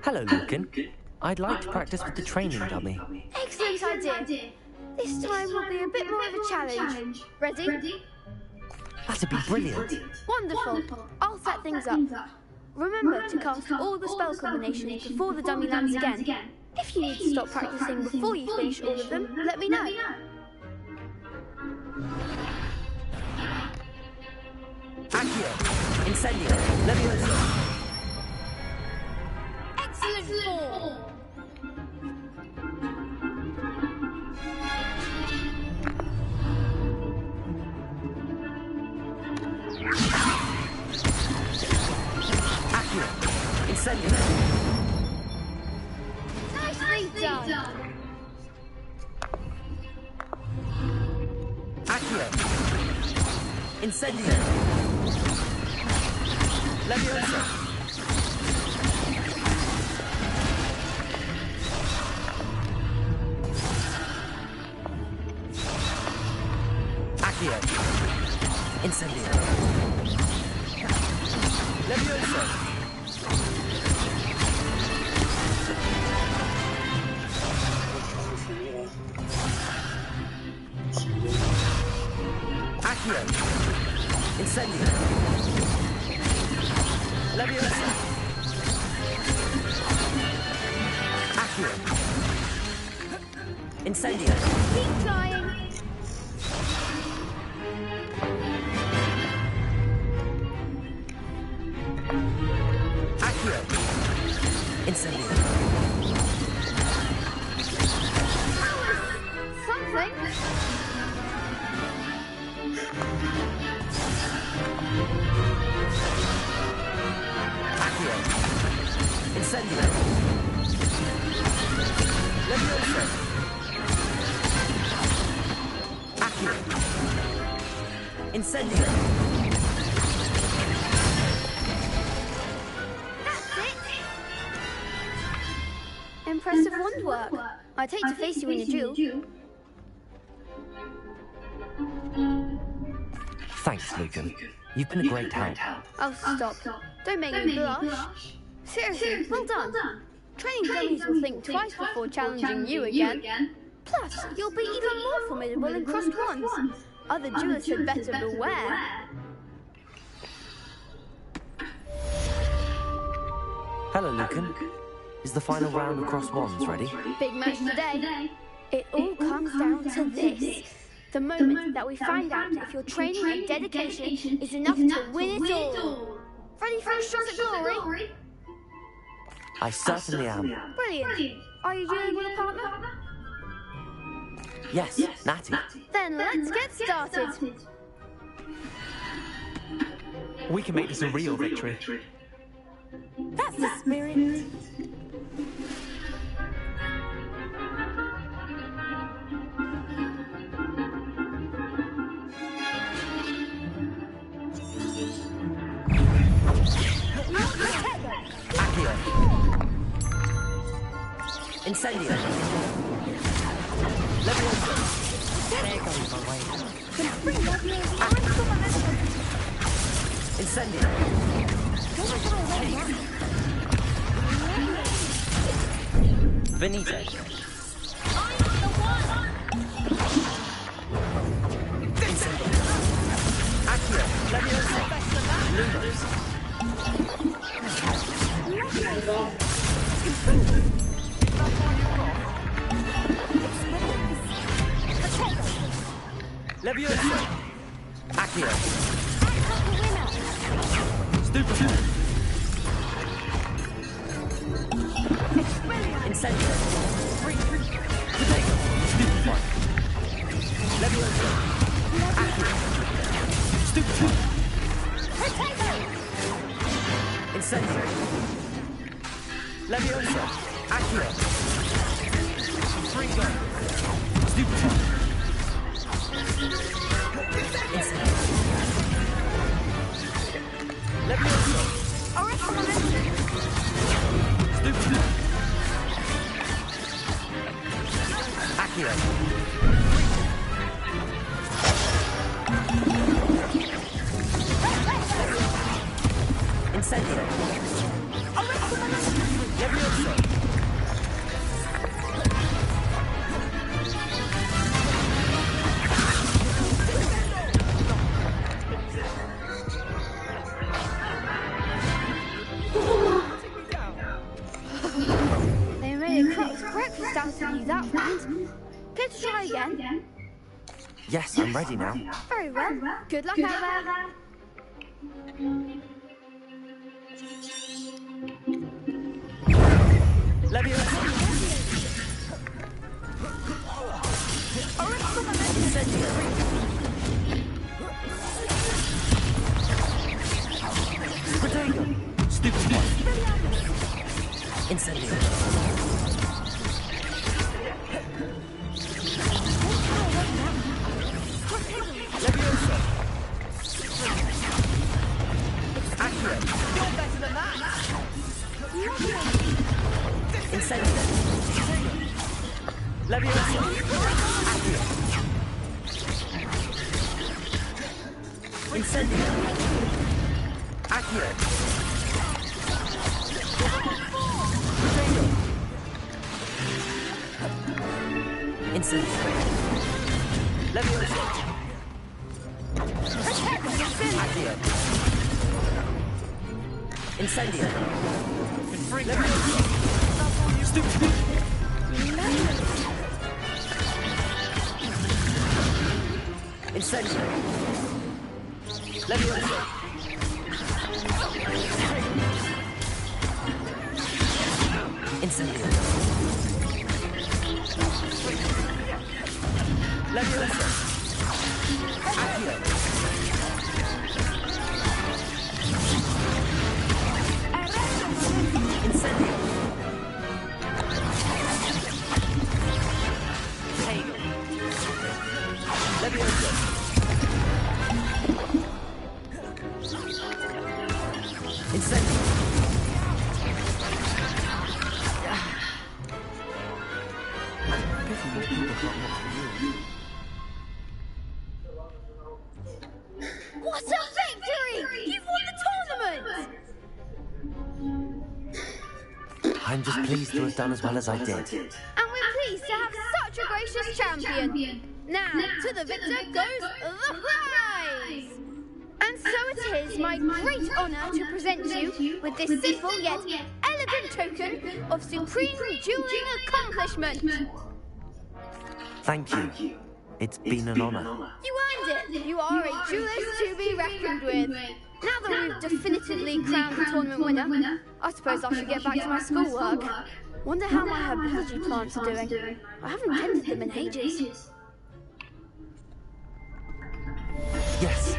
Hello, Lucan. I'd like to practice with the training dummy. Excellent idea. This time will be a bit more of a challenge. Ready? That'd be brilliant. Wonderful. I'll set things up. Remember to cast all the spell combinations before the dummy lands again. If you need to stop practicing before you finish all of them, let me know. Accio! Incendio! Leviosa! Excellent ball! Accio! Incendio! Nicely done! Accio! Incendio! Leviosa! Accio! Incendio! Leviosa! Accio! Incendio! Leviosa! Accio! Incendio! Keep trying! Accio! Incendio! Something! Accio! Incendio! Leviosa! Accio! Incendio! That's it! Impressive wand work. I'd hate to face you in a duel. Thanks, Lucan. You've been a great help. Oh, stop. Don't make me blush. Seriously, well done. Training dummies will think twice before challenging you again. Plus, you'll be even more formidable in crossed wands. Other duelists had better beware. Hello, Lucan. Is the final round of cross wands ready? Big match today. It all comes down to this. The moment that we find out if your training and dedication is enough to win it all. Ready for a shot at glory? I certainly am. Brilliant. Are you dueling with a partner? Yes, Natty. Then let's get started. We can make this a real victory. That's the spirit. Accio! Incendio! Leviosa! There goes my way. Incendio! Benito! Incendio! Accio! Leviosa! Lumos! Leviosa! Accio! Stupefy! Incendio! Potato! Stupefy! Leviosa! Accio! Stupefy! Potato! Incendio! Leviosa! Accio! Freeze on! Stupefy! Incendio! They made a croc's breakfast out of you that round. Care to try again? Yes, I'm ready now. Very well. Good luck out there. Incendio. Leviosa. Accio. You're better than that. Incendio. Leviosa. Accio. Incendio. Accio. Incendio. Leviosa. Accio. Incendio. Leviosa. Stupid. Incendio. Leviosa. Incendio. Leviosa. Accio. Incendio. Hegel. Leviosa. Incendio. What a victory! You've won the tournament! I'm just pleased to have done as well as I did. And we're pleased to have such a gracious champion. Now, to the victor goes the prize! And so it is my great honour to present you with this simple yet elegant token of supreme dueling accomplishment. Thank you. It's been an honour. You earned it. You are a duelist to be reckoned with. Now that we've definitively crowned the tournament winner, I suppose I should get back to my schoolwork. Wonder how my herbology plants are doing. I haven't tended them in ages. Yes.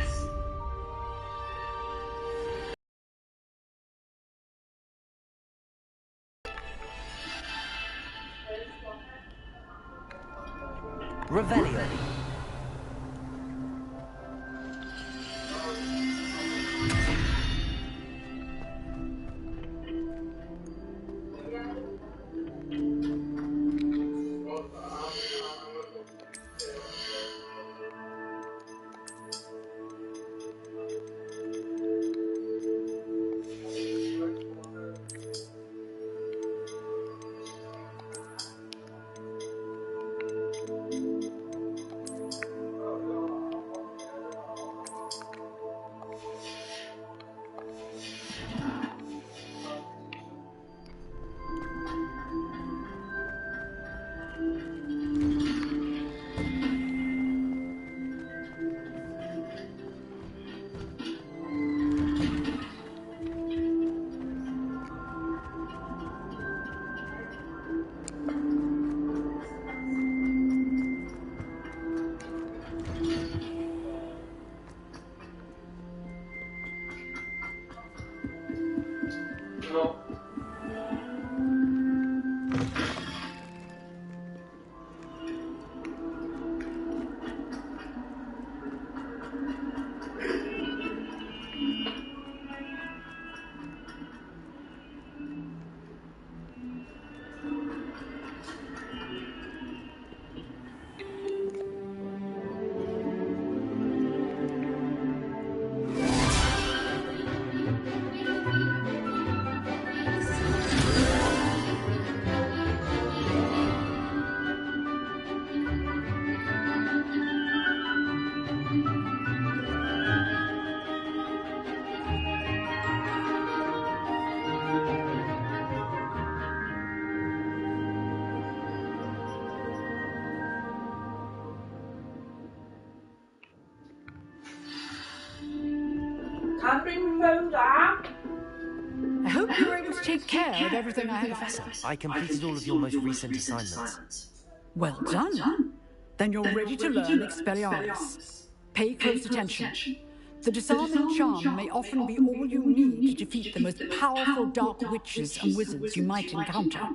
Revelio. I hope you were able to take care of everything I had to Professor. I completed all of your most recent assignments. Well done. Then you're ready to learn Expelliarmus. Pay close attention. The disarming charm may often be all you need to defeat the most powerful dark witches and wizards you might encounter.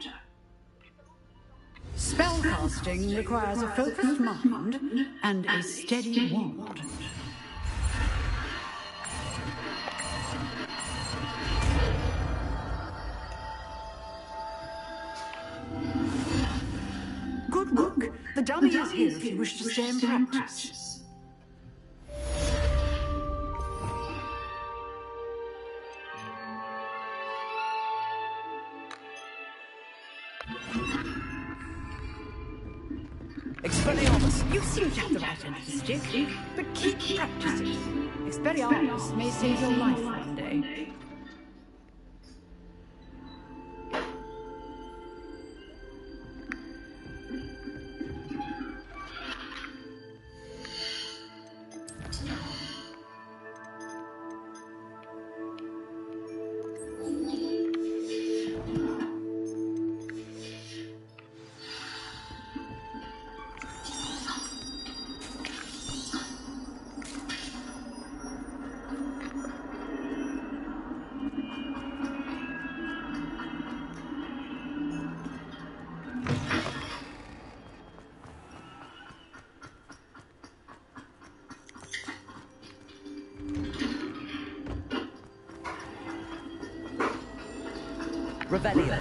Spellcasting requires a focused mind and a steady wand. Good work. The dummy is here if you wish to stay and practice. Expelliarmus! You seem to have the right end of the stick, but keep practicing. Expelliarmus may save your life one day. Revelio.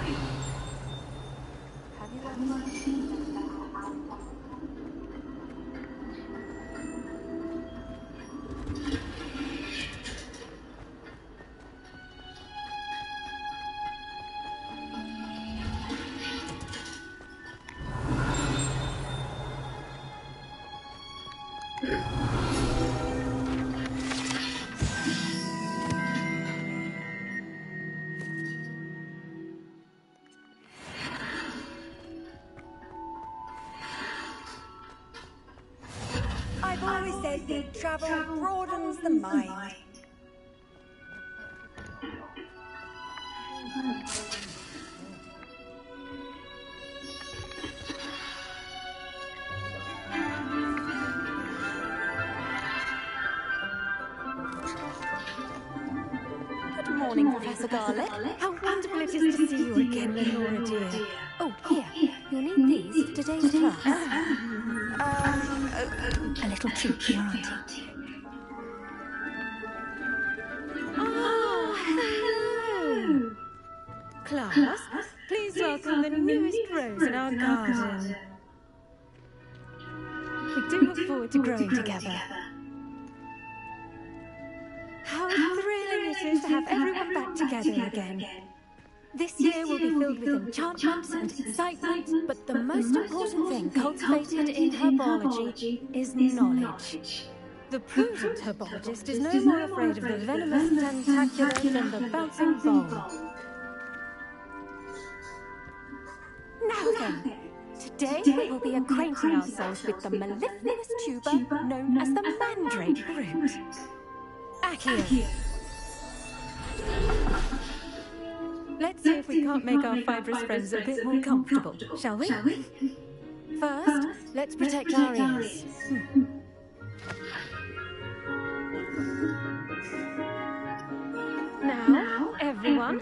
I've always said that travel broadens the mind. Good morning, Professor Garlick. How wonderful it is to see you again, Lenora dear. Oh, here, you'll need these for today's class. A little treat for your auntie. Oh, hello. Class, please welcome the newest rose in our garden. We do look forward to growing together. How thrilling it is to have everyone back together again. This year will be filled with enchantment and excitement, but the most important thing cultivated in herbology is knowledge. The prudent herbologist is no more afraid of the venomous tentaculum than the bouncing ball. Now then, today we will be acquainting ourselves with the mellifluous tuber known as the mandrake root. Accio. Let's see if we can't make our fibrous friends a bit more comfortable, shall we? First, let's protect our ears. Now, everyone,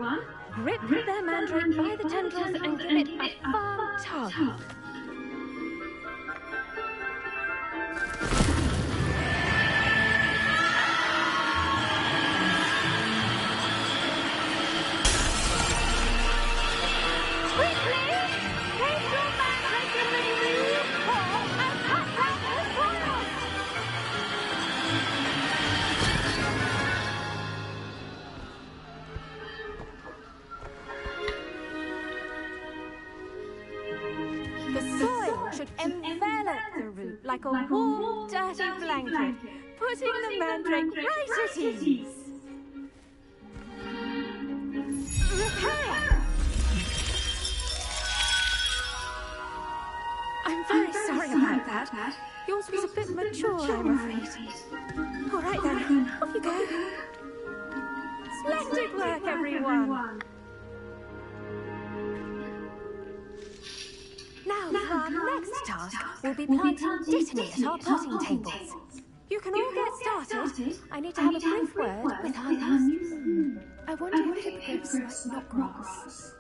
grip their mandrake by the tendrils and give it a firm tug. Envelop the root like a warm, dirty blanket, putting the mandrake right at ease. Repair! I'm very sorry about that. Yours was a bit mature, I'm afraid. All right then, off you go. Now, for our next task, we'll be planting dittany at our potting tables. You can all get started. I need to have a brief word with our host. I wonder if hippogriffs like not grass.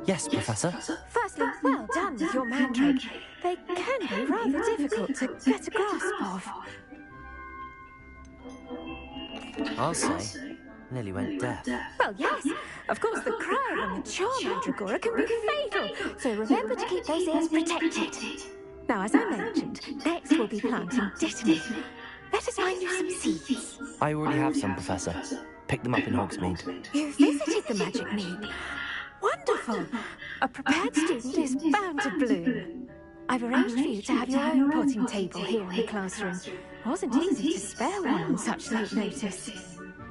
Yes, Professor. Firstly, well done with your mandrake. They can be rather difficult to get a grasp of. I'll say. Nearly went deaf. Well, yes. Of course, the crow and the charm mandragora can be fatal, so remember to keep those ears protected. Now, as I mentioned, next we'll be planting dittany. Let us find you some seeds. I already have some, Professor. Picked them up in Hogsmeade. You visited the magic mead. Wonderful. A prepared student is bound to bloom. I've arranged for you to have your own potting table here in the classroom. It wasn't easy to spare one on such late notice.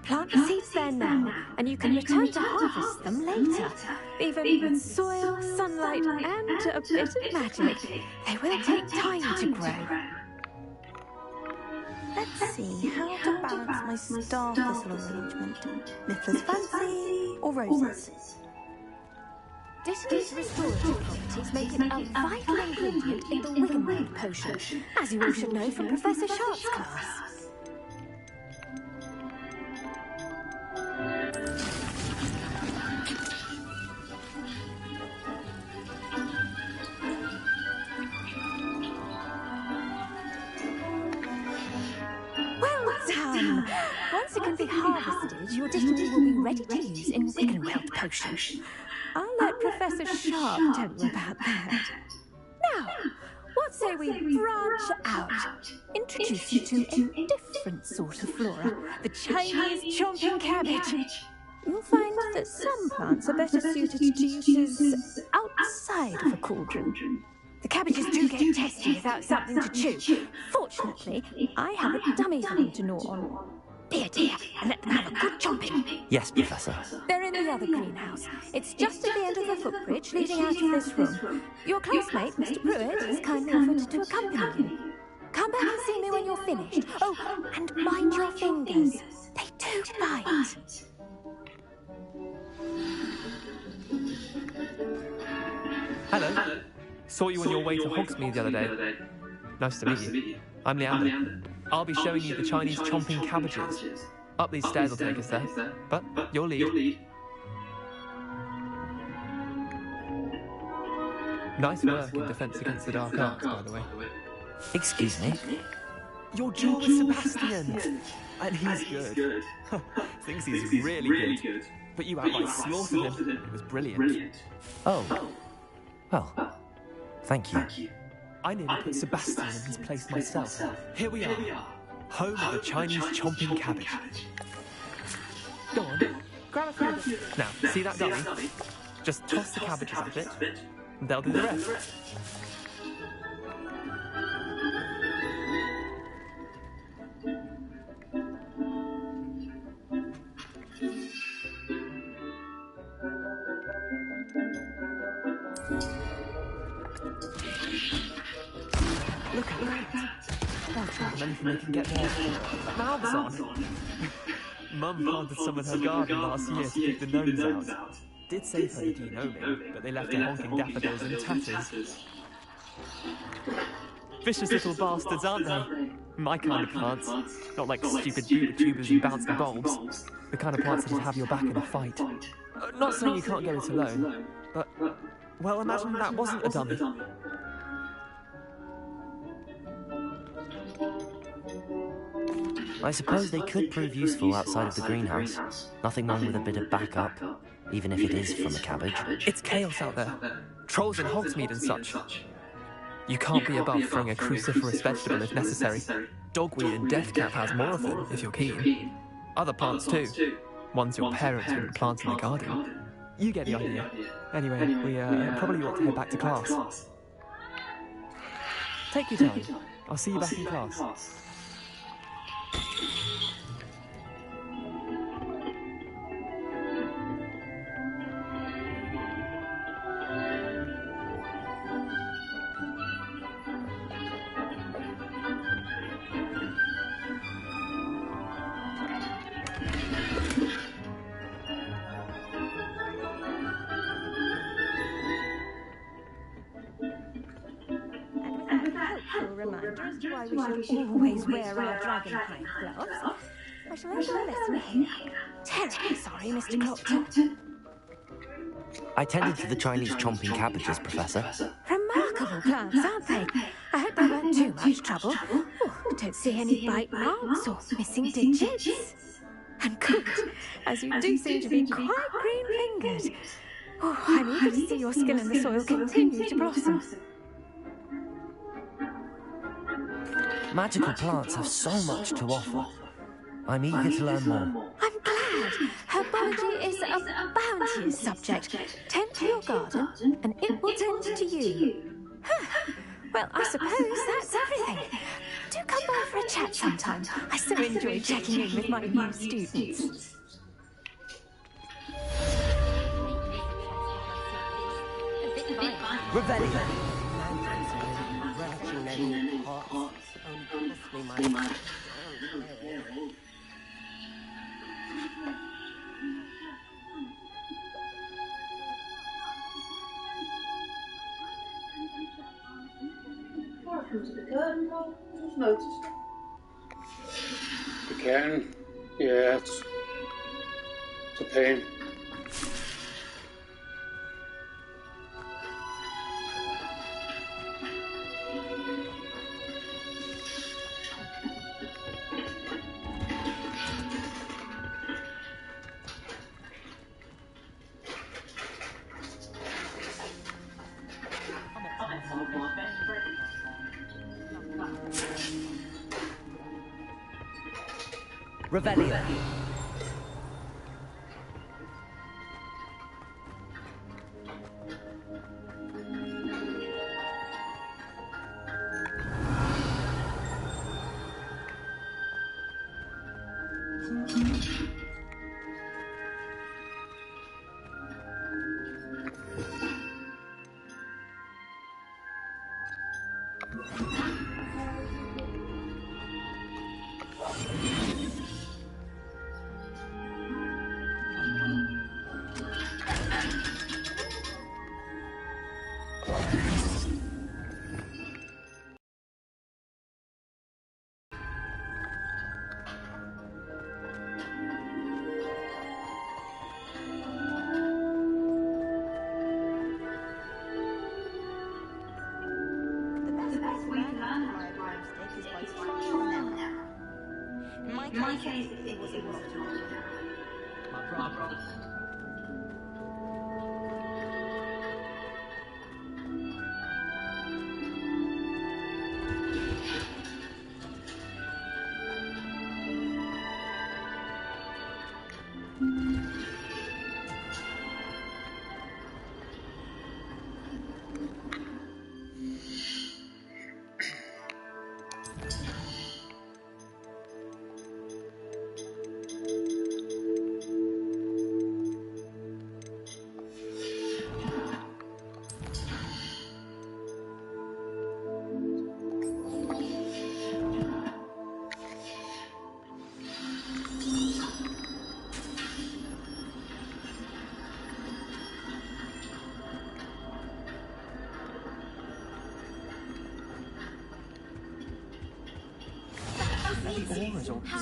Plant the seeds there now, and you can return to harvest them later. Even with soil, sunlight, and a bit of magic, they will take time to grow. Let's see, how to balance my star thistle arrangement. Niffler's fancy or roses? Dittany's restorative properties make it a vital ingredient in the Wiggenweld potion, as you all should know from Professor Sharp's class. Well done! Once it can be harvested, your dittany will be ready to use in Wiggenweld potion. I'll let Professor Sharp tell you about that. Now, what say we branch out? Introduce you to a different sort of flora, the Chinese chomping cabbage. You'll find that some plants are better suited to uses outside of a cauldron. The cabbages do get testy without something to chew. Fortunately, I have a dummy for them to gnaw on. Dear, and let them have a good chomping. Yes, Professor. They're in the other greenhouse. It's just at the end of the footbridge leading out of this room. Your classmate, Mr. Pruitt, has kindly offered to accompany you. Come back and see me when you're finished. Oh, and mind your fingers. They do bite. Hello. Saw you on your way to Hogsmeade the other day. Nice to meet you. I'm Leander. I'll be showing you the Chinese chomping cabbages. Up these stairs will take us there, but you'll lead. Nice work in Defense Against the Dark Arts, by the way. Excuse me? Your duel with Sebastian! And he's good. Thinks he's really good. But you outright slaughtered him. It was brilliant. Oh. Well, thank you. I nearly put Sebastian in his place myself. Here we are, home of the Chinese chomping cabbage. Go on, grab a few. Now, see that dummy? Just toss the cabbages at it, and they'll do the rest. Look at that. Oh, God, anything they can get their mouths on. Mum planted some in her garden last year to keep the gnomes out. Did save her the denoming, but they left her honking daffodils in tatters. Vicious little bastards, aren't they? My kind of plants. Not like stupid bootatubers and bouncing bulbs. The kind of plants that'd have your back in a fight. Not saying you can't get it alone, but, well, imagine that wasn't a dummy. I suppose they could prove useful outside of the greenhouse. Nothing wrong with a bit of backup, even if it is from a cabbage. It's chaos out there. Trolls in Hogsmeade and such. You can't be above throwing a cruciferous vegetable if necessary. Dogweed and deathcap has more of them, if you're keen. Other plants too. Ones your parents wouldn't plant in the garden. You get the idea. Anyway, we probably ought to head back to class. Take your time. I'll see you back in class. reminder as to why we should always wear our dragonhide gloves, I shall end our lesson here. Terribly sorry, Mr. Clopton. I tended to the Chinese chomping cabbages, Professor. Remarkable plants, aren't they? I hope they weren't too much trouble. Oh, don't see any bite marks or missing digits. And good, as you do seem to be quite green-fingered. Oh, I'm eager to see your skill in the soil continue to blossom. Magical plants have so much to offer. I'm eager to learn more. I'm glad. Herbology is a bounteous subject. Tend to your garden, and it will tend to you. Huh. Well, I suppose that's everything. Do come by for a chat sometime. I so enjoy checking in with my new students. Revelio. Welcome to the curtain call. Just noticed. Again? Yeah, it's a pain. Revelio. In my case, it was My brother.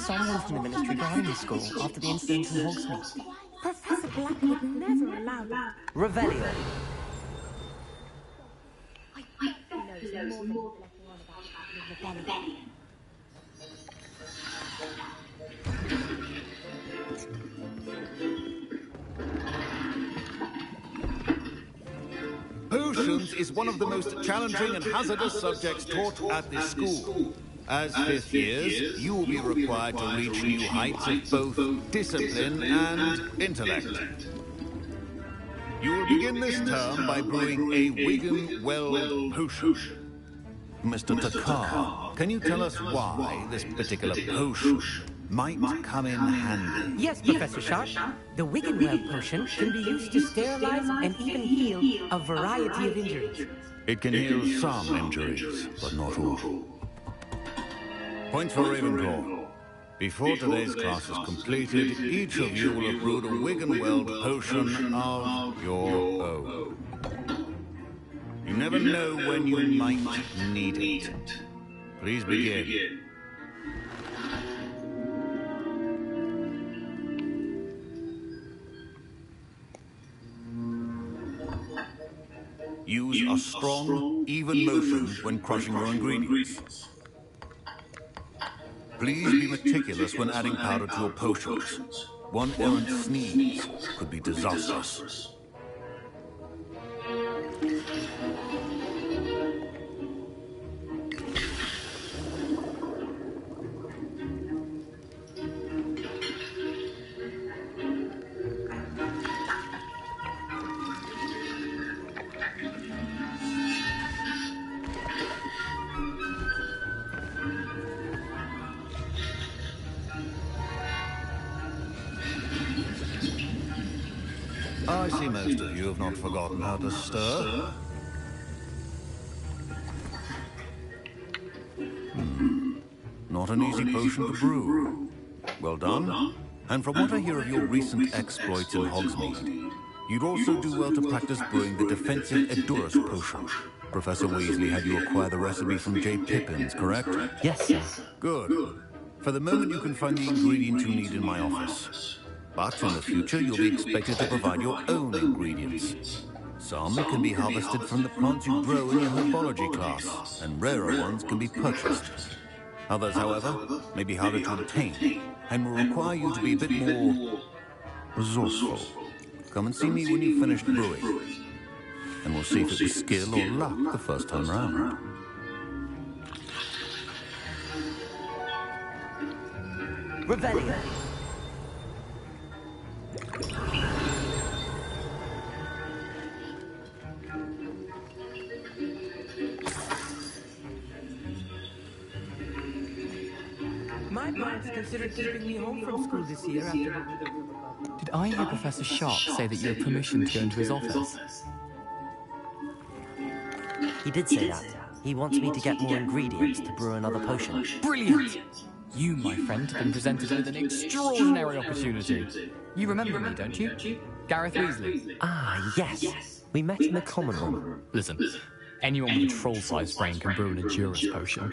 Someone from the Ministry guarding the school after the incident in Hogsmeade. Professor Black would never allow that. Revelio. I think he knows more than letting on about rebellion. Potions is one of the most challenging and hazardous subjects taught at this school. As fifth years, you will be required to reach new heights of both discipline and intellect. You will begin this term by brewing a Wigan-Weld potion. Mr. Takar, can you tell us why this particular potion might come in handy? Yes, Professor Sharp. The Wigan-Weld potion can be used to sterilize and even heal a variety of injuries. It can heal some injuries, but not all. Points for Ravenclaw. Before today's class is completed, each of you will have brewed a Wigan-Weld potion of your own. You never know when you might need it. Please begin. Use a strong, even motion when crushing your ingredients. Please be meticulous when adding powder to your potions. One errant sneeze could be disastrous. I see most of you have not forgotten how to stir. Not an easy potion to brew. Well done. And from what I hear of your recent exploits in Hogsmeade, you'd also do well to practice brewing the defensive Edurus potion. Professor Weasley had you acquire the recipe from J. Pippins, correct? Yes, sir. Good. For the moment, you can find the ingredients you need in my office. But in the future, you'll be expected to provide your own ingredients. Some can be harvested from the plants you grow in your herbology class, and rarer ones can be purchased. Others, however, may be harder to obtain, and will require you to be a bit more resourceful. Come and see me when you've finished brewing, and we'll see if it was skill or luck the first time round. Revelio. My parents considered keeping me home from school this year after... Did I hear Professor Sharp say that you had permission to go into his office? He did say that. He wants me to get more ingredients to brew another potion. Brilliant! You, my friend, have been presented with an extraordinary opportunity. You remember me, don't you? Gareth Weasley. Ah, yes. We met in the common room. Listen, anyone with a troll-sized brain can brew an Endurance potion.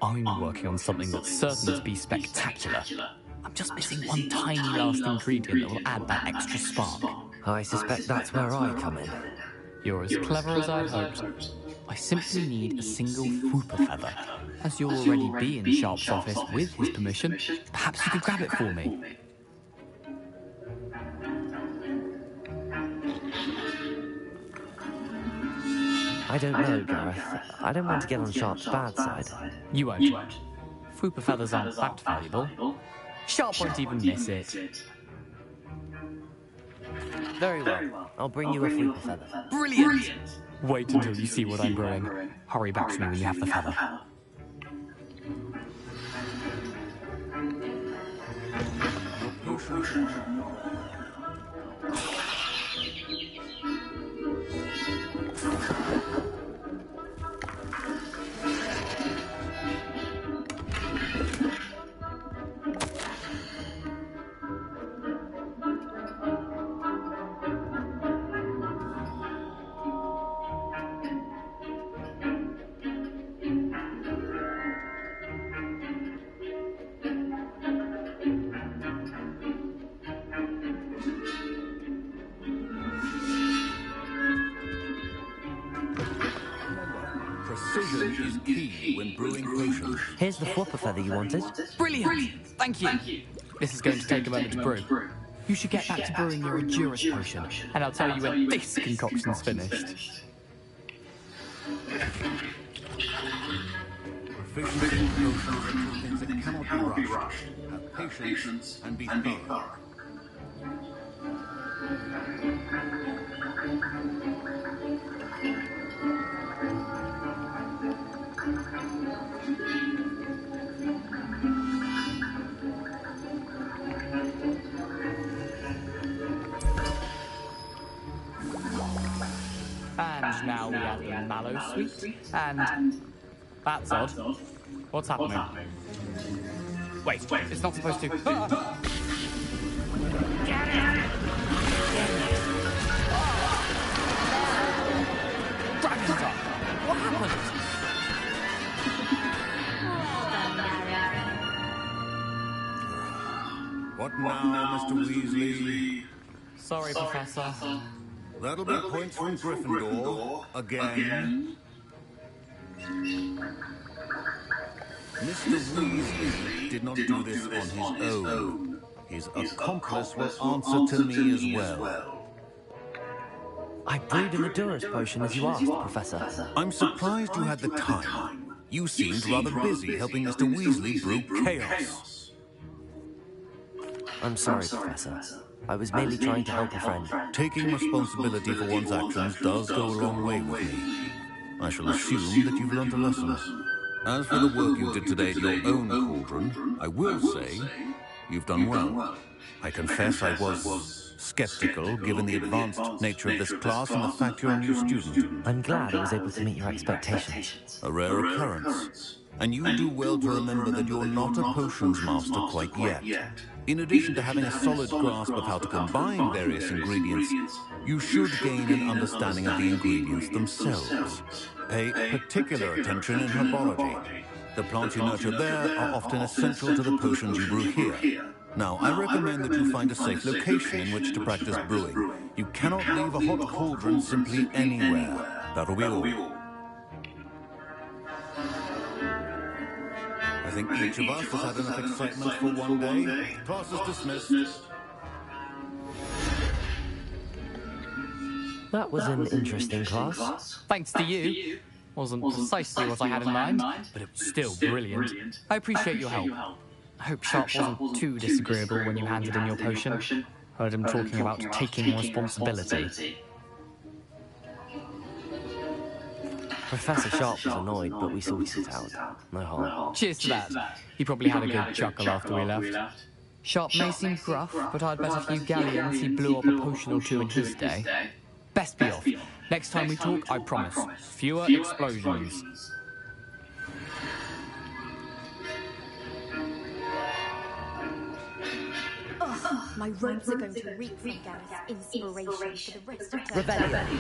I'm working on something that's certain to be spectacular. I'm just missing one tiny last ingredient that will add that extra spark. I suspect that's where I come in. You're as clever as I'd hoped. I simply need a single Whooper feather. As you'll already be in Sharp's office with his permission, perhaps you could grab it for me. I don't know, Gareth. I don't want to get on Sharp's bad side. You won't. Whooper feathers aren't that valuable. Sharp won't even miss it. Very well. I'll bring you a Whooper feather. Brilliant! Wait until you see what I'm brewing. Hurry back to me when you have the feather. Precision is key when brewing potions. Here's the Whooper feather you wanted. Brilliant! Thank you. This is going to take a moment to brew. You should get back to brewing your Endurance potion, and I'll tell you when this concoction's finished. Proficiency in potions are two things that cannot be rushed. Have patience and be thorough. And now we have the Mallow Sweet, and... That's odd. What's happening? Wait, it's not supposed to... Ah! Get it! Dragon's up! What happened? Sorry, Professor. That'll be points from Gryffindor. Again. Mr. Weasley did not do this on his own. His accomplice will answer to me as well. I brewed an Endurance potion as you asked, Professor. I'm surprised you had the time. You seemed rather busy helping Mr. Weasley brew chaos. I'm sorry, Professor. I was merely trying to help a friend. Taking responsibility for one's actions does go a long way with me. I shall assume that you've learned a lesson. As for the work you did today at your own cauldron, I will say you've done well. I confess I was skeptical, given the advanced nature of this class and the fact you're a new student. I'm glad I was able to meet your expectations. A rare occurrence. And you do well to remember that you're not a potions master quite yet. In addition to having a solid grasp of how to combine various ingredients, you should gain an understanding of the ingredients themselves. Pay particular attention in herbology. The plants you nurture there are often essential to the potions you brew here. Now, I recommend that you find a safe location in which to practice brewing. You cannot leave a hot cauldron simply anywhere. That'll be all. I think each of us has had enough excitement for one day. Class is dismissed. That was an interesting class. Thanks to you. Wasn't precisely what I had in mind, but it was still brilliant. I appreciate your help. I hope Sharp wasn't too disagreeable when you handed in your potion. Heard him talking about taking responsibility. Professor Sharp was annoyed, but we sorted it out. No harm. Cheers to that. He probably had a good chuckle after we left. Sharp may seem gruff, but I'd bet a few galleons he blew up a potion or two in his day. Best be off. Next time we talk, I promise, fewer explosions. My robes are going to reek from Gareth's inspiration for the rest of term. Rebellion.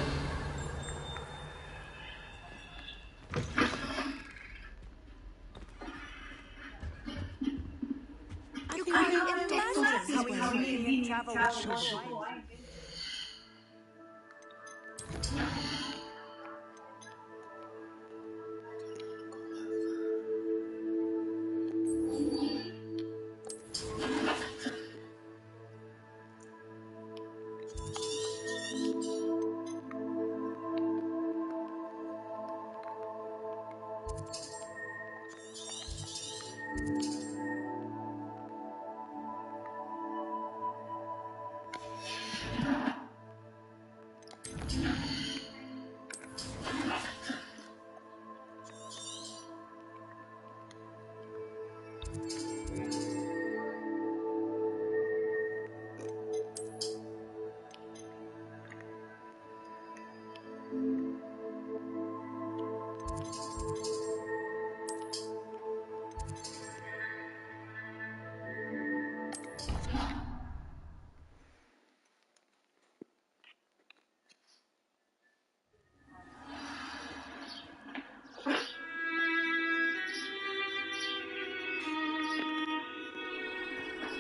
You can't imagine how we travel with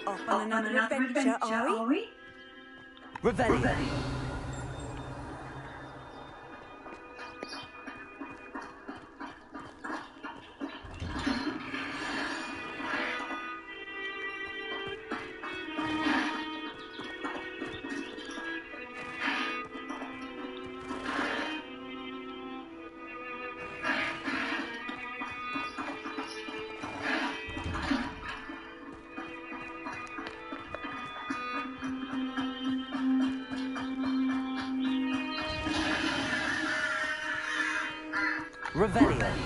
off on another adventure, are we? Rebellion. Revelio.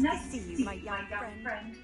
to see you, my young friend.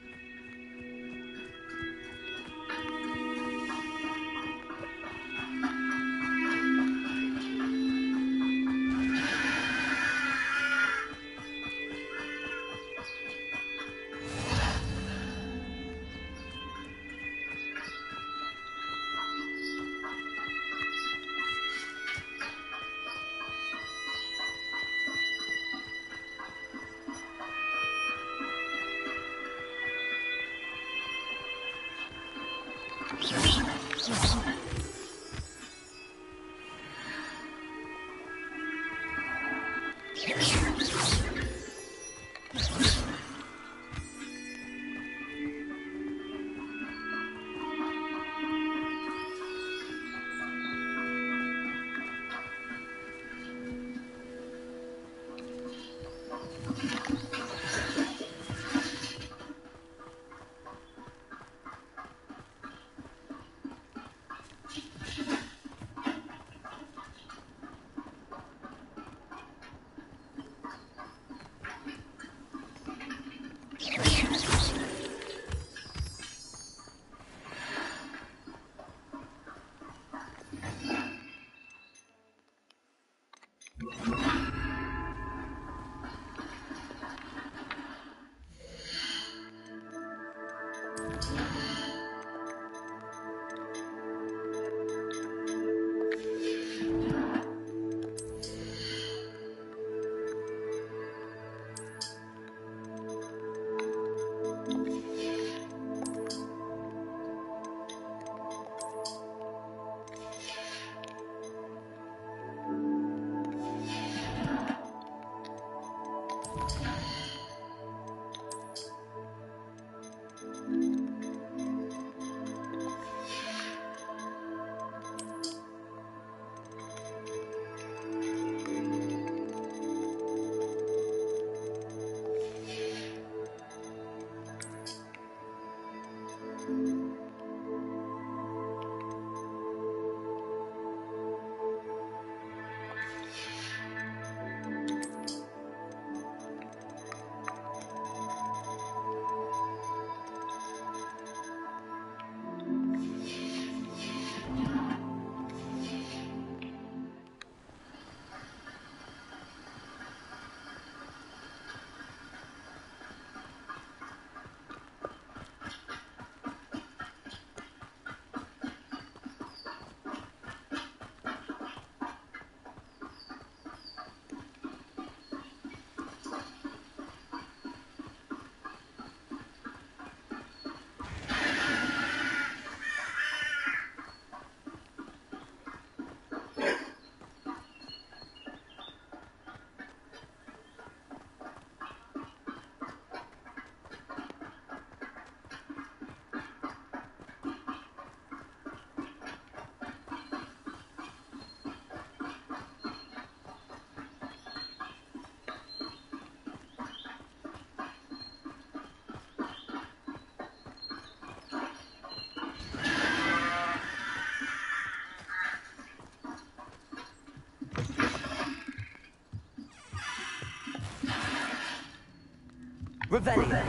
Revelio.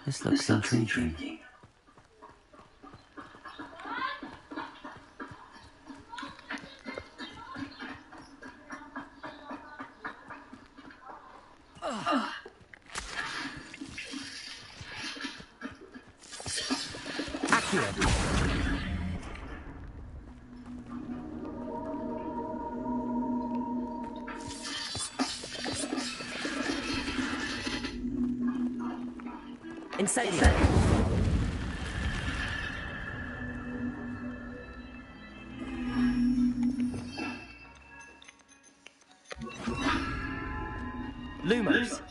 This looks intriguing. Incendio. Lumos.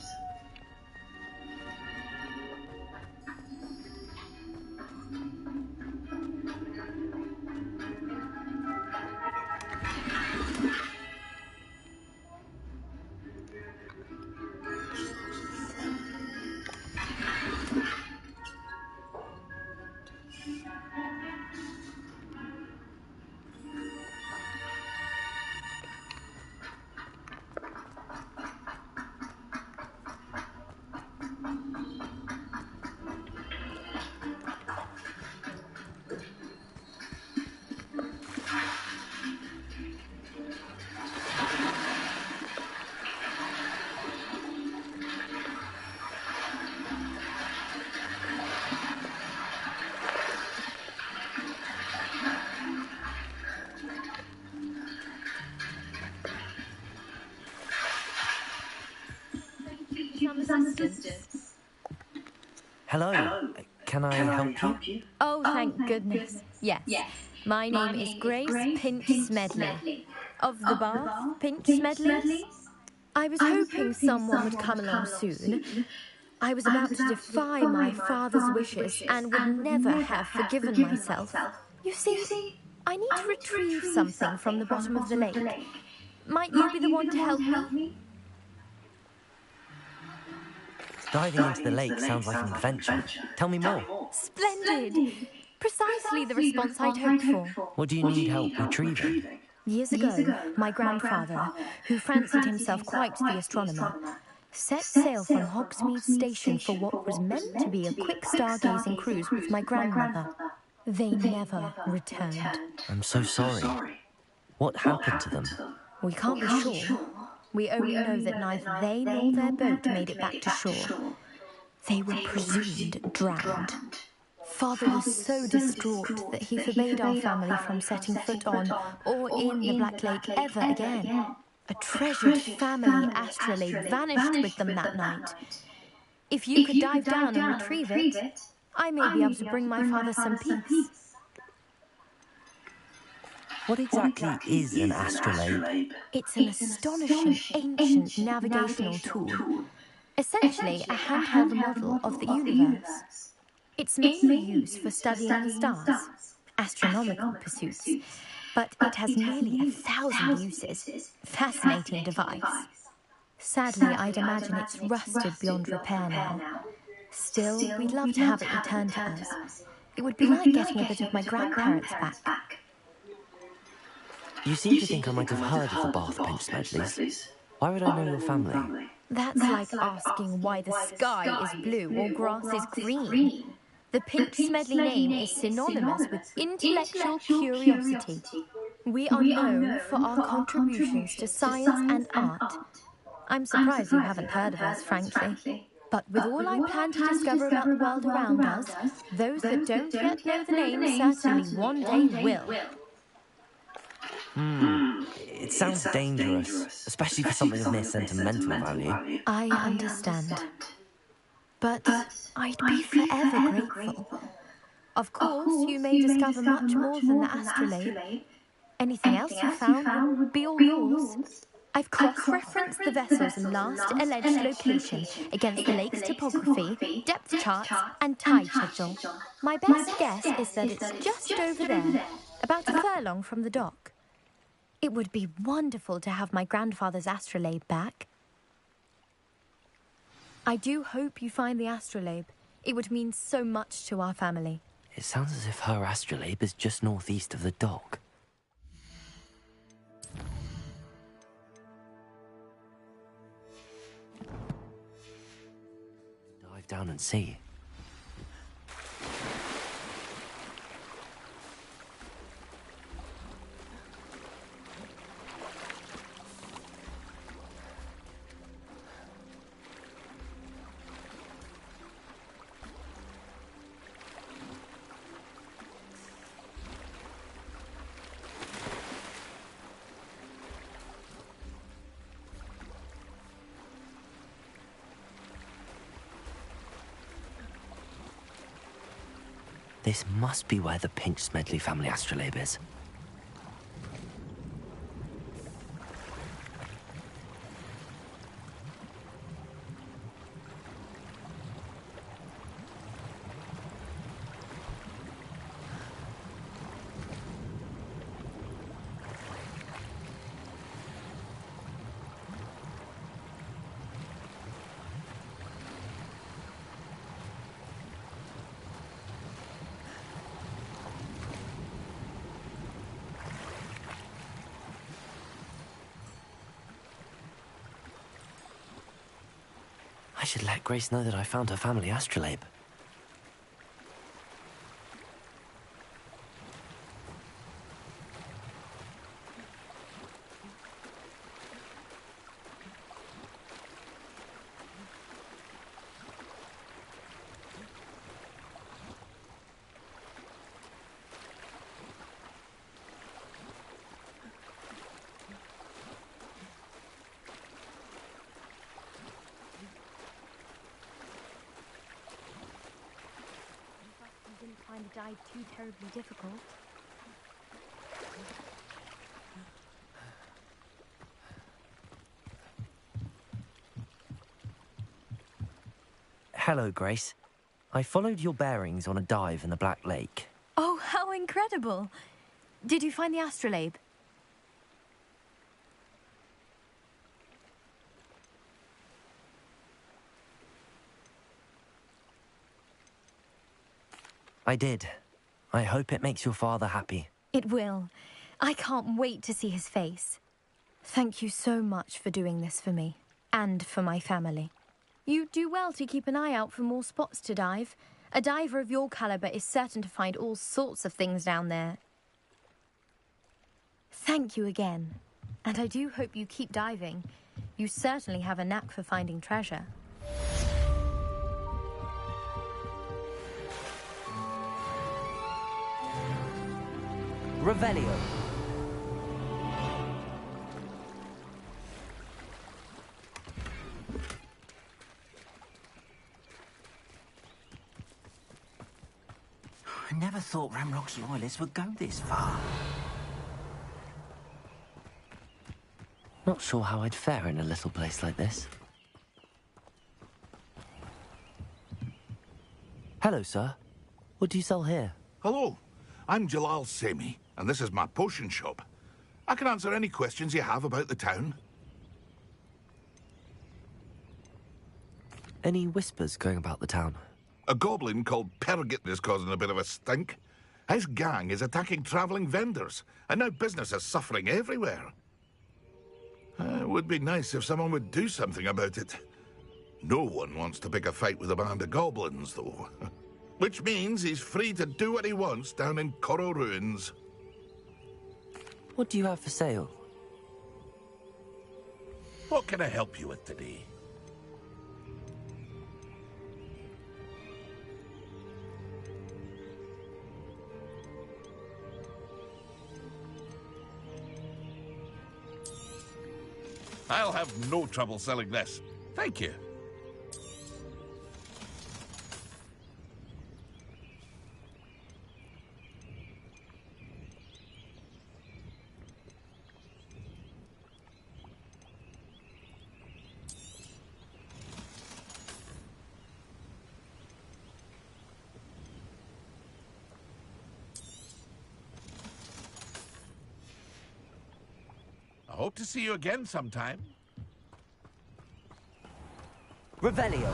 Hello. Can I help you? Oh, thank goodness. Yes. My name is Grace Pinch Smedley. Of the Bath Pinch Smedleys. I was hoping someone would come along soon. I was about to defy my father's wishes and would never have forgiven myself. You see, I need to retrieve something from the bottom of the lake. Might you be the one to help me? Diving into the lake sounds like an adventure. Tell me more. Splendid! Precisely the response I'd hoped for. What do you need help retrieving? Years ago, my grandfather, who fancied himself quite the astronomer, set sail from Hogsmeade Station for what was meant to be a quick stargazing cruise with my grandmother. They never returned. I'm so sorry. What happened to them? We can't be sure. We only know that neither they nor their boat made it back to shore. They were presumed drowned. Father was so distraught that he forbade our family from setting foot on or in the Black Lake ever again. A treasured family astrolabe vanished with them that night. If you could dive down and retrieve it, I may be able to bring my father some peace. What exactly is an astrolabe? It's an astonishing ancient navigational tool. Essentially, a handheld model of the universe. It's mainly used for studying the stars, astronomical pursuits, but it has nearly 1,000 uses. Fascinating device. Sadly, I'd imagine it's rusted beyond repair now. Still, we'd love to have it returned to us. It would be like getting a bit of my grandparents back. You seem to think I might have heard of the Bath Pinch Smedleys. Why would I know your family? That's like asking why the sky is blue or grass is green. The Pinch Smedley name is synonymous with intellectual curiosity. We are known for our contributions to science and art. I'm surprised you haven't heard of us, frankly. But with all I plan to discover about the world around us, those that don't yet know the name certainly one day will. It sounds dangerous, especially for something of mere sentimental value. I understand. But I'd be forever grateful. Of course, you may discover much more than the astrolabe. Anything else you found would be all yours. I've cross-referenced the vessel's last alleged location against the lake's topography, depth charts, and tide schedule. My best guess is that it's just over there, about a furlong from the dock. It would be wonderful to have my grandfather's astrolabe back. I do hope you find the astrolabe. It would mean so much to our family. It sounds as if her astrolabe is just northeast of the dock. Dive down and see. This must be where the Pinch Smedley family astrolabe is. I should let Grace know that I found her family astrolabe. Didn't find the dive too terribly difficult. Hello, Grace. I followed your bearings on a dive in the Black Lake. Oh, how incredible! Did you find the astrolabe? I did. I hope it makes your father happy. It will. I can't wait to see his face. Thank you so much for doing this for me, and for my family. You do well to keep an eye out for more spots to dive. A diver of your caliber is certain to find all sorts of things down there. Thank you again. And I do hope you keep diving. You certainly have a knack for finding treasure. Revelio. I never thought Ramrock's loyalists would go this far. Not sure how I'd fare in a little place like this. Hello, sir. What do you sell here? Hello. I'm Jalal Semi, and this is my potion shop. I can answer any questions you have about the town. Any whispers going about the town? A goblin called Pergit is causing a bit of a stink. His gang is attacking travelling vendors, and now business is suffering everywhere. It would be nice if someone would do something about it. No one wants to pick a fight with a band of goblins, though. Which means he's free to do what he wants down in Coral Ruins. What do you have for sale? What can I help you with today? I'll have no trouble selling this. Thank you. I hope to see you again sometime. Revelio.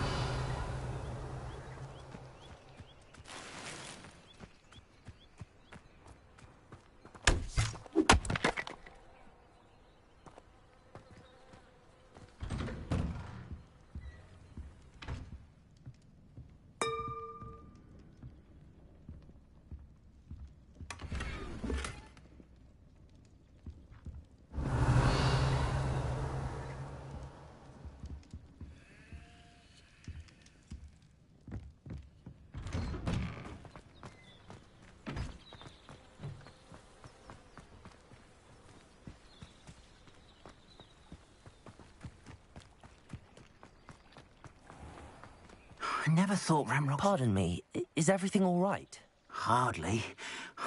I never thought Ramrock... Pardon me, is everything all right? Hardly.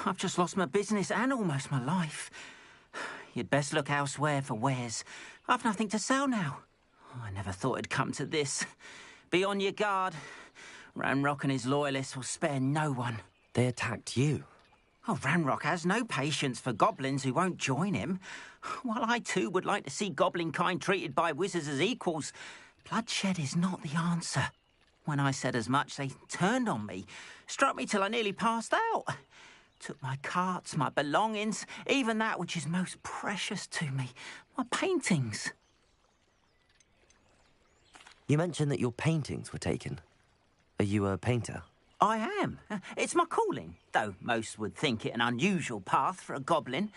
I've just lost my business and almost my life. You'd best look elsewhere for wares. I've nothing to sell now. I never thought it'd come to this. Be on your guard. Ramrock and his loyalists will spare no one. They attacked you? Oh, Ramrock has no patience for goblins who won't join him. While I too would like to see goblin kind treated by wizards as equals, bloodshed is not the answer. When I said as much, they turned on me, struck me till I nearly passed out. Took my carts, my belongings, even that which is most precious to me, my paintings. You mentioned that your paintings were taken. Are you a painter? I am. It's my calling, though most would think it an unusual path for a goblin.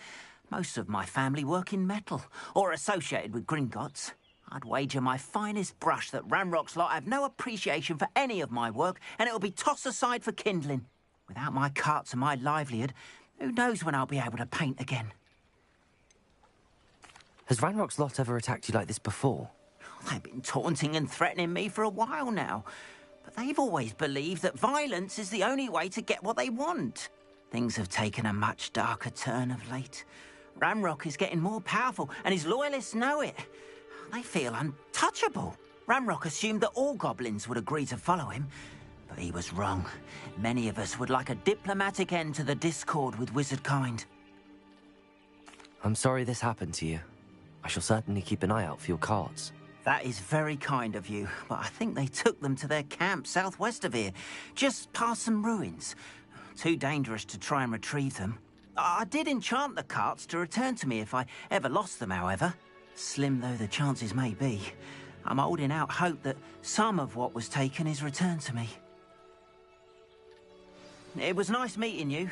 Most of my family work in metal, or associated with Gringotts. I'd wager my finest brush that Ranrock's lot have no appreciation for any of my work, and it'll be tossed aside for kindling. Without my carts and my livelihood, who knows when I'll be able to paint again? Has Ranrock's lot ever attacked you like this before? They've been taunting and threatening me for a while now. But they've always believed that violence is the only way to get what they want. Things have taken a much darker turn of late. Ranrock is getting more powerful, and his loyalists know it. They feel untouchable. Ranrock assumed that all goblins would agree to follow him, but he was wrong. Many of us would like a diplomatic end to the discord with wizard kind. I'm sorry this happened to you. I shall certainly keep an eye out for your carts. That is very kind of you, but I think they took them to their camp southwest of here, just past some ruins. Too dangerous to try and retrieve them. I did enchant the carts to return to me if I ever lost them, however. Slim though the chances may be, I'm holding out hope that some of what was taken is returned to me. It was nice meeting you.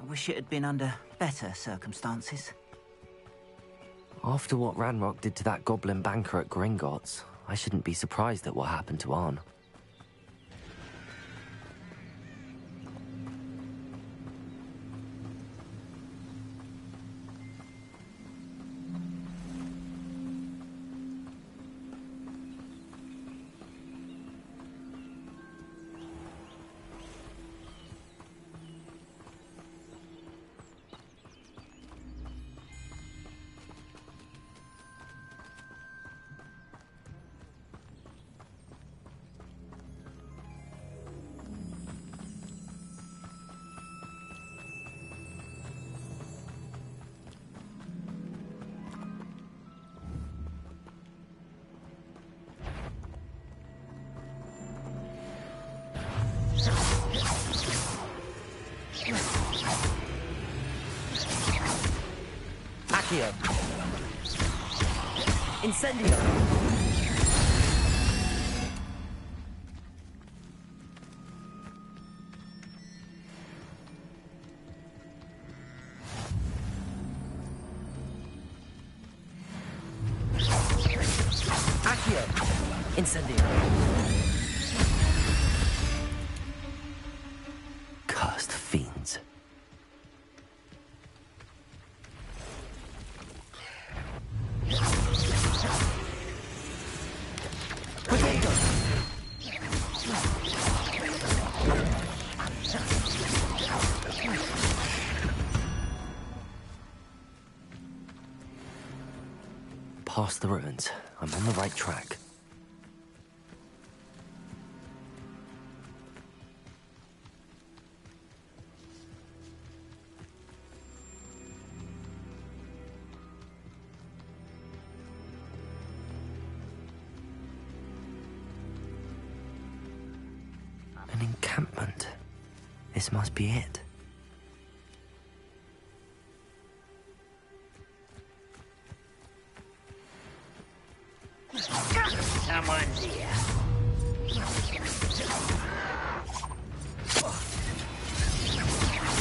I wish it had been under better circumstances. After what Ranrock did to that goblin banker at Gringotts, I shouldn't be surprised at what happened to Arn. Accio. Incendio. Accio. Incendio. Cursed fiends. Past the ruins. I'm on the right track. An encampment. This must be it. Someone's here.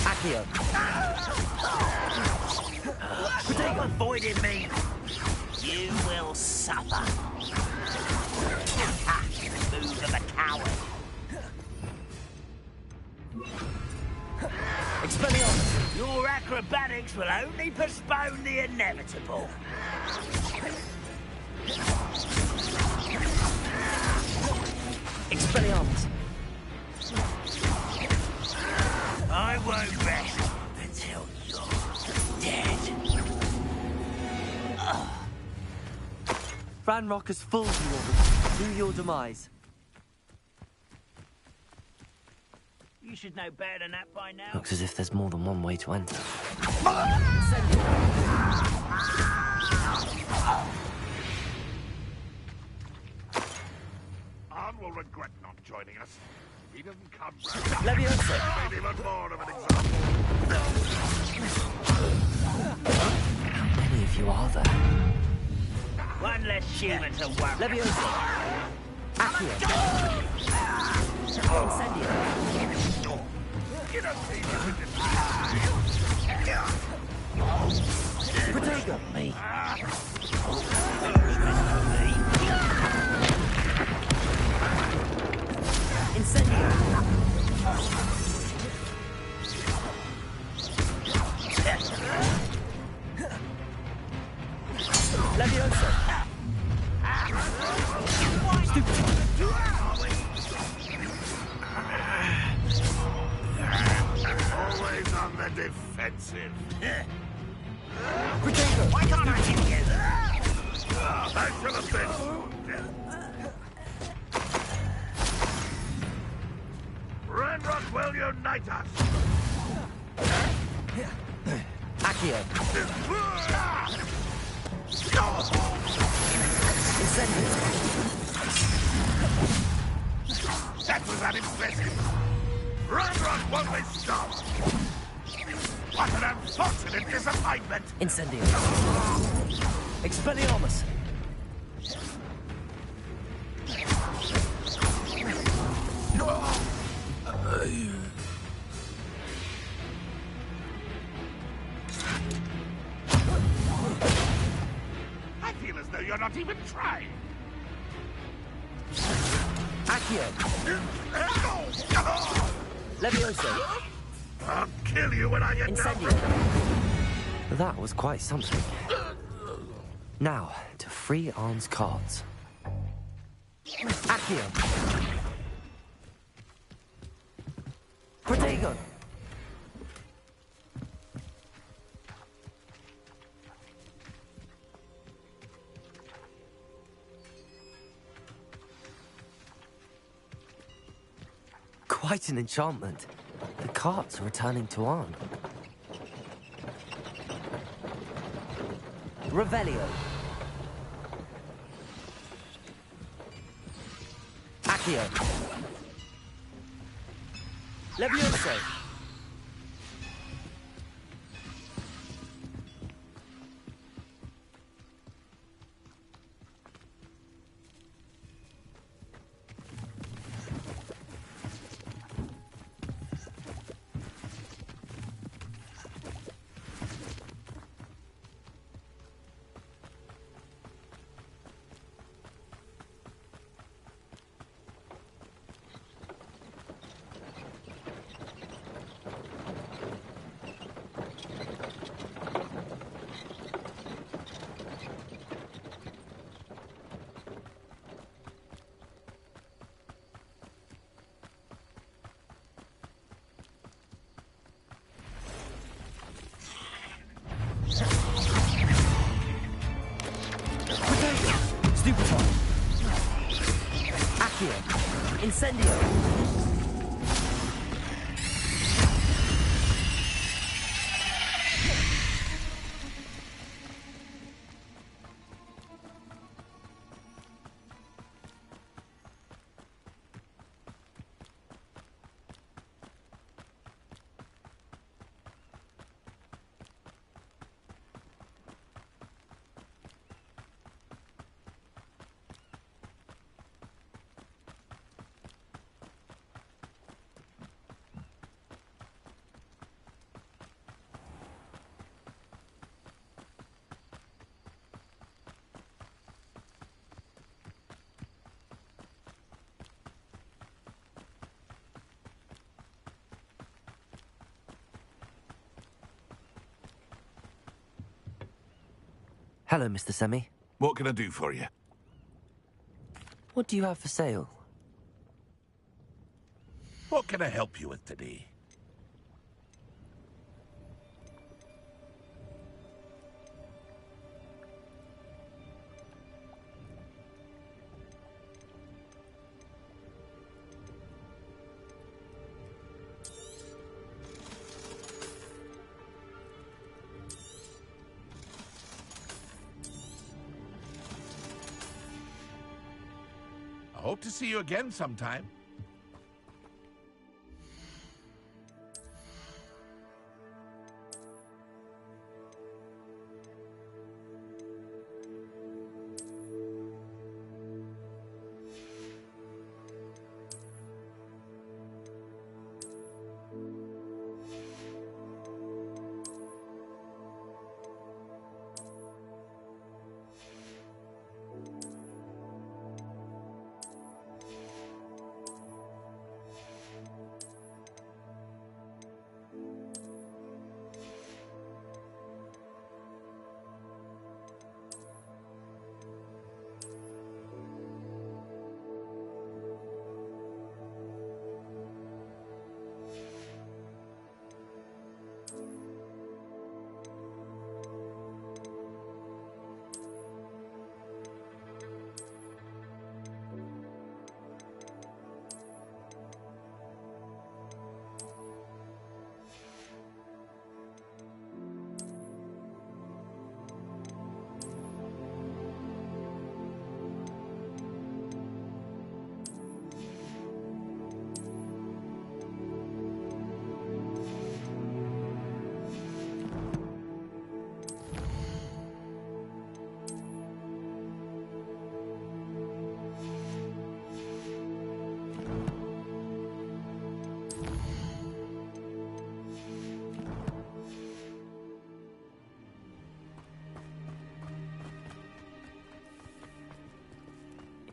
Accio. Stop avoiding me. You will suffer. Move of a coward. Expelliarmus. Your acrobatics will only postpone the inevitable. Expelliarmus. I won't rest until you're dead. Ranrock has fooled you all to your demise. You should know better than that by now. Looks as if there's more than one way to enter. Arn will regret not joining us. He doesn't come round. Leviosa. Made even more of an example. How many of you are there? One less human to worry. Leviosa! Accio! Incendio! Protego! Me. Incendio! Leviosa! Stupid! Always on the defensive. Protego! Why can't I hit you? That should have been. Renrock will unite us. Accio! Incendio! That was unimpressive. Renrock won't be stopped. What an unfortunate disappointment. Incendio! Expelliarmus! I feel as though you're not even trying. Accio! Leviosa! I'll kill you when I get Incendio! That was quite something. Now, to free Arn's cards. Accio! Protego! Quite an enchantment. The carts are returning to Arn. Revelio. Accio. Levioso. Stupefy. Accio. Incendio. Hello, Mr. Semi. What can I do for you? What do you have for sale? What can I help you with today? I hope to see you again sometime.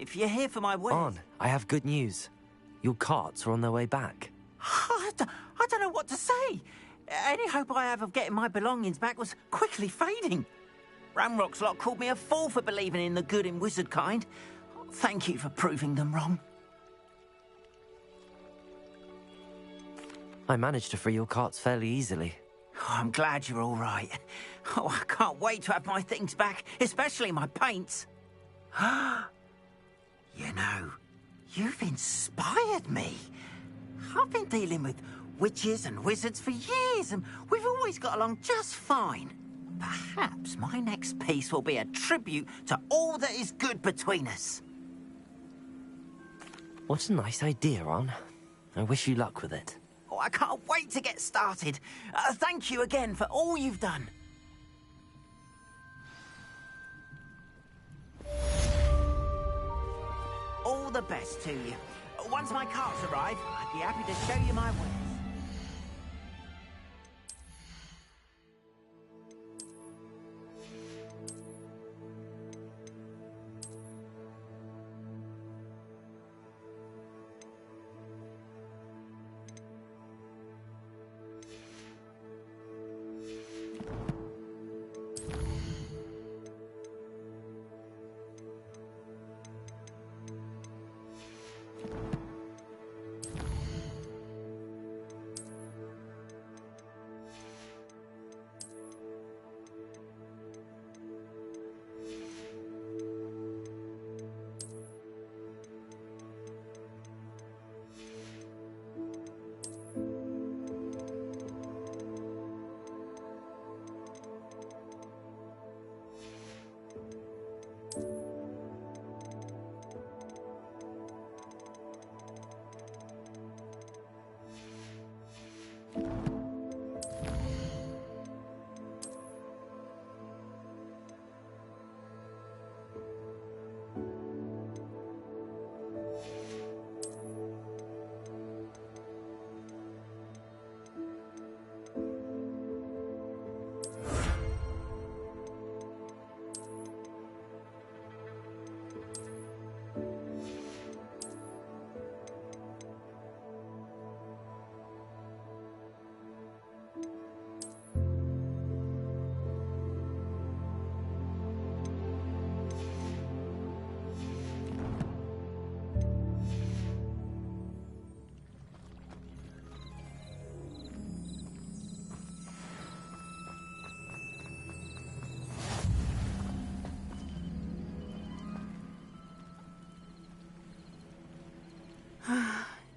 if you're here for my wares... On, I have good news. Your carts are on their way back. I don't know what to say. Any hope I have of getting my belongings back was quickly fading. Ramrock's lot called me a fool for believing in the good in wizard kind. Thank you for proving them wrong. I managed to free your carts fairly easily. Oh, I'm glad you're all right. Oh, I can't wait to have my things back, especially my paints. You know, you've inspired me. I've been dealing with witches and wizards for years, and we've always got along just fine. Perhaps my next piece will be a tribute to all that is good between us. What a nice idea, Ron. I wish you luck with it. Oh, I can't wait to get started. Thank you again for all you've done. All the best to you. Once my carts arrive, I'd be happy to show you my wares.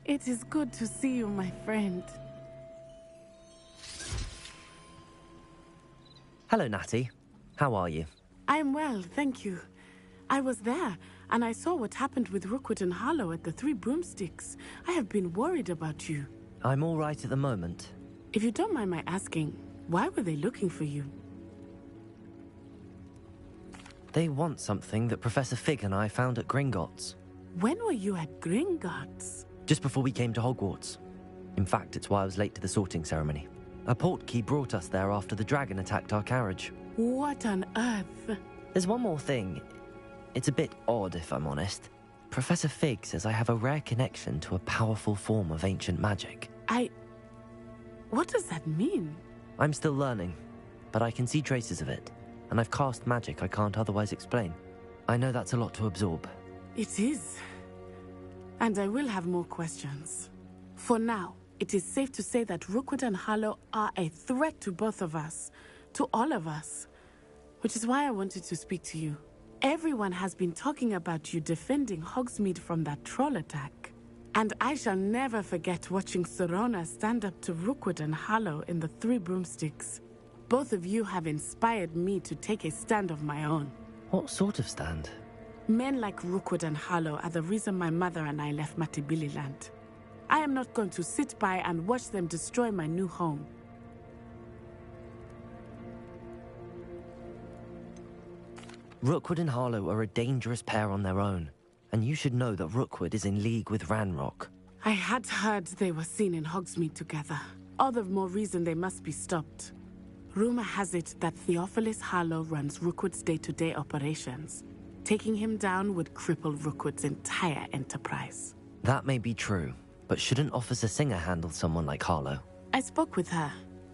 It is good to see you, my friend. Hello, Natty. How are you? I'm well, thank you. I was there, and I saw what happened with Rookwood and Harlow at the Three Broomsticks. I have been worried about you. I'm all right at the moment. If you don't mind my asking, why were they looking for you? They want something that Professor Fig and I found at Gringotts. When were you at Gringotts? Just before we came to Hogwarts. In fact, it's why I was late to the sorting ceremony. A portkey brought us there after the dragon attacked our carriage. What on earth? There's one more thing. It's a bit odd, if I'm honest. Professor Fig says I have a rare connection to a powerful form of ancient magic. What does that mean? I'm still learning, but I can see traces of it, and I've cast magic I can't otherwise explain. I know that's a lot to absorb. It is. And I will have more questions. For now, it is safe to say that Rookwood and Harlow are a threat to both of us, to all of us, which is why I wanted to speak to you. Everyone has been talking about you defending Hogsmeade from that troll attack. And I shall never forget watching Serona stand up to Rookwood and Harlow in the Three Broomsticks. Both of you have inspired me to take a stand of my own. What sort of stand? Men like Rookwood and Harlow are the reason my mother and I left Matabeleland. I am not going to sit by and watch them destroy my new home. Rookwood and Harlow are a dangerous pair on their own, and you should know that Rookwood is in league with Ranrock. I had heard they were seen in Hogsmeade together. All the more reason they must be stopped. Rumor has it that Theophilus Harlow runs Rookwood's day-to-day operations. Taking him down would cripple Rookwood's entire enterprise. That may be true, but shouldn't Officer Singer handle someone like Harlow? I spoke with her.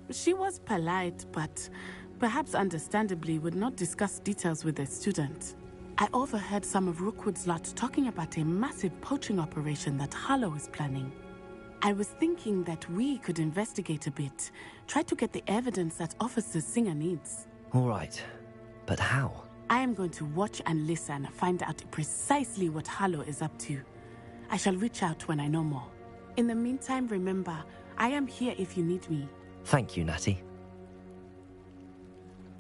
She was polite, but perhaps understandably would not discuss details with a student. I overheard some of Rookwood's lot talking about a massive poaching operation that Harlow is planning. I was thinking that we could investigate a bit, try to get the evidence that Officer Singer needs. All right, but how? I am going to watch and listen, find out precisely what Harlow is up to. I shall reach out when I know more. In the meantime, remember, I am here if you need me. Thank you, Natty.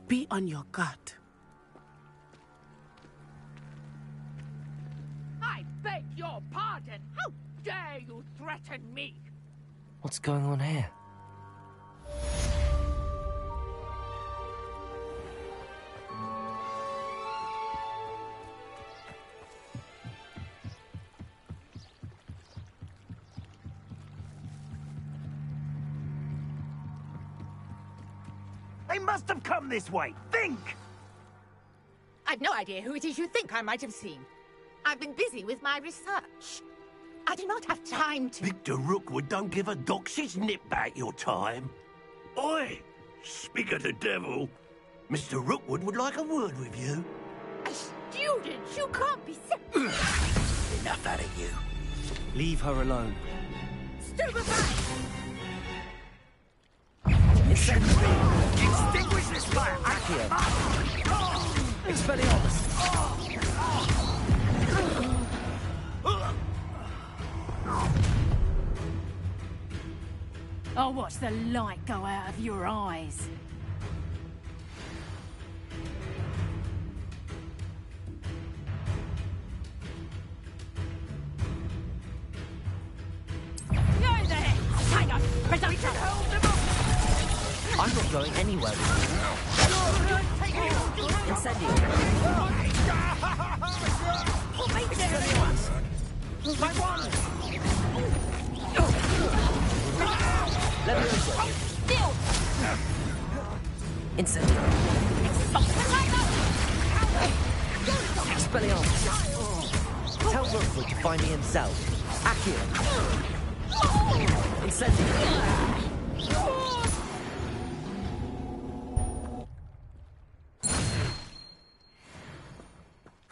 Be on your guard. I beg your pardon. How dare you threaten me? What's going on here? They must have come this way. Think! I've no idea who it is you think I might have seen. I've been busy with my research. I do not have time to... Victor Rookwood don't give a doxy's nip back your time. Oi! Speak of the devil. Mr. Rookwood would like a word with you. A student? You can't be... Enough out of you. Leave her alone. Stupefy! Extinguish this fire! Accio! Expelliarmus! I'll watch the light go out of your eyes. Go there! Hang on! Presumption! I'm not going anywhere with you. Incendio. My wand! Levioso. Still! Incendio. Expelliarmus. Tell Rookwood to find me himself. Accio. Incendio.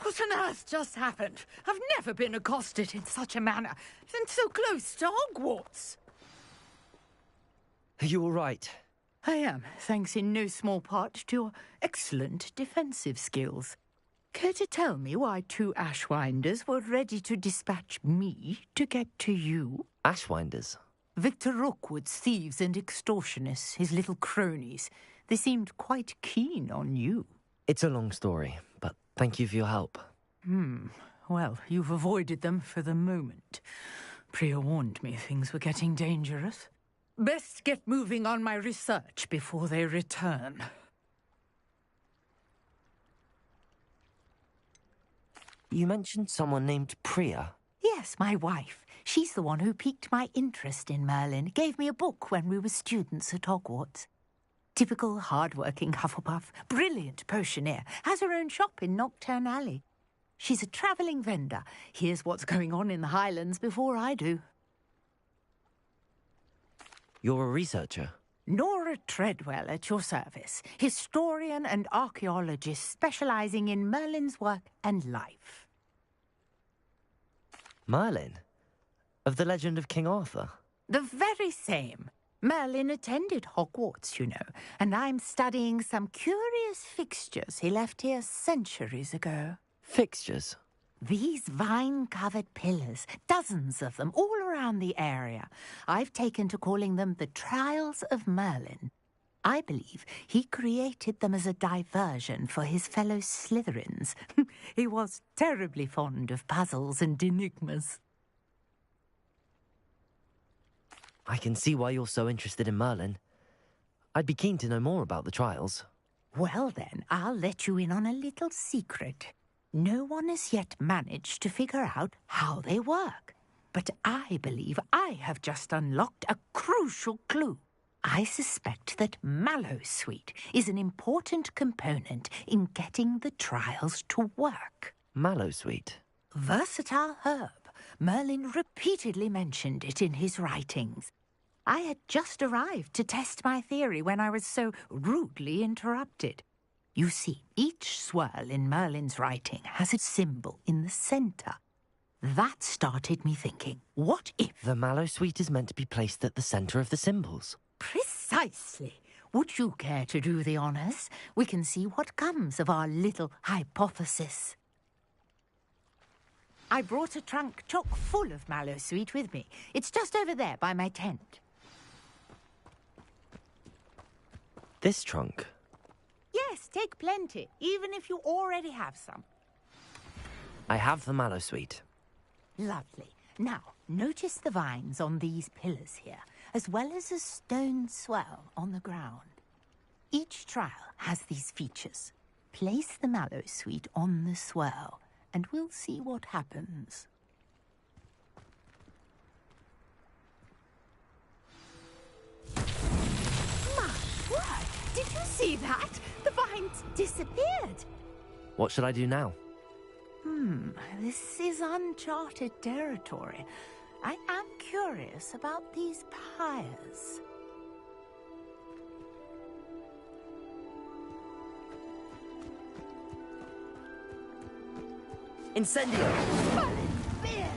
What on earth just happened? I've never been accosted in such a manner, and so close to Hogwarts. Are you all right? I am, thanks in no small part to your excellent defensive skills. Care to tell me why two Ashwinders were ready to dispatch me to get to you? Ashwinders? Victor Rookwood's thieves and extortionists, his little cronies. They seemed quite keen on you. It's a long story, but thank you for your help. Well, you've avoided them for the moment. Priya warned me things were getting dangerous. Best get moving on my research before they return. You mentioned someone named Priya. Yes, my wife. She's the one who piqued my interest in Merlin, gave me a book when we were students at Hogwarts. Typical hard-working Hufflepuff, brilliant potioneer, has her own shop in Nocturne Alley. She's a travelling vendor, hears what's going on in the Highlands before I do. You're a researcher? Nora Treadwell at your service, historian and archaeologist specialising in Merlin's work and life. Merlin? Of the legend of King Arthur? The very same. Merlin attended Hogwarts, you know, and I'm studying some curious fixtures he left here centuries ago. Fixtures? These vine-covered pillars, dozens of them, all around the area. I've taken to calling them the Trials of Merlin. I believe he created them as a diversion for his fellow Slytherins. He was terribly fond of puzzles and enigmas. I can see why you're so interested in Merlin. I'd be keen to know more about the trials. Well then, I'll let you in on a little secret. No one has yet managed to figure out how they work. But I believe I have just unlocked a crucial clue. I suspect that Mallowsweet is an important component in getting the trials to work. Mallowsweet. Versatile herb. Merlin repeatedly mentioned it in his writings. I had just arrived to test my theory when I was so rudely interrupted. You see, each swirl in Merlin's writing has a symbol in the centre. That started me thinking, what if... The Mallowsweet is meant to be placed at the centre of the symbols. Precisely. Would you care to do the honours? We can see what comes of our little hypothesis. I brought a trunk chock full of Mallowsweet with me. It's just over there by my tent. This trunk? Yes, take plenty, even if you already have some. I have the Mallowsweet. Lovely. Now, notice the vines on these pillars here, as well as a stone swell on the ground. Each trial has these features. Place the Mallowsweet on the swell, and we'll see what happens. My word! Did you see that? The vines disappeared. What should I do now? This is uncharted territory. I am curious about these pyres. Incendio! Merlin's beard!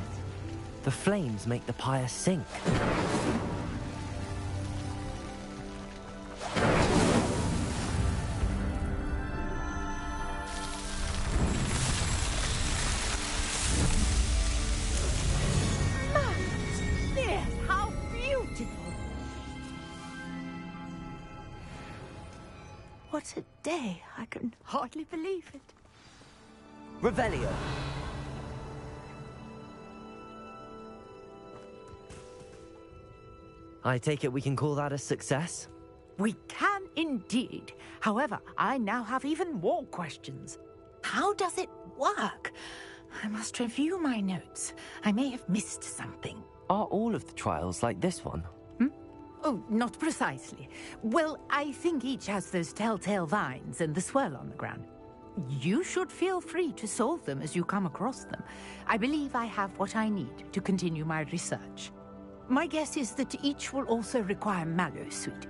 The flames make the pyre sink. How beautiful! What a day! I can hardly believe it. Revelio. I take it we can call that a success? We can indeed. However, I now have even more questions. How does it work? I must review my notes. I may have missed something. Are all of the trials like this one? Oh, not precisely. Well, I think each has those telltale vines and the swirl on the ground. You should feel free to solve them as you come across them. I believe I have what I need to continue my research. My guess is that each will also require Mallowsweet,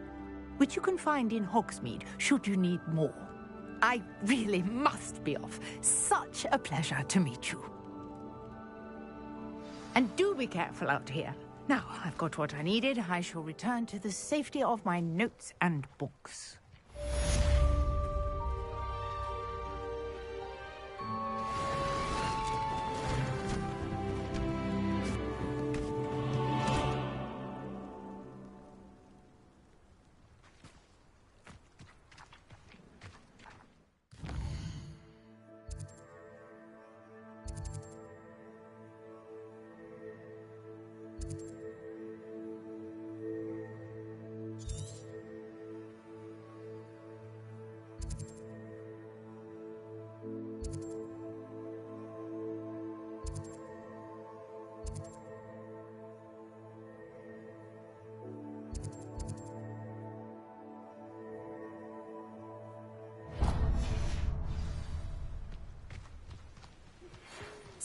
which you can find in Hogsmeade should you need more. I really must be off. Such a pleasure to meet you. And do be careful out here. Now, I've got what I needed. I shall return to the safety of my notes and books.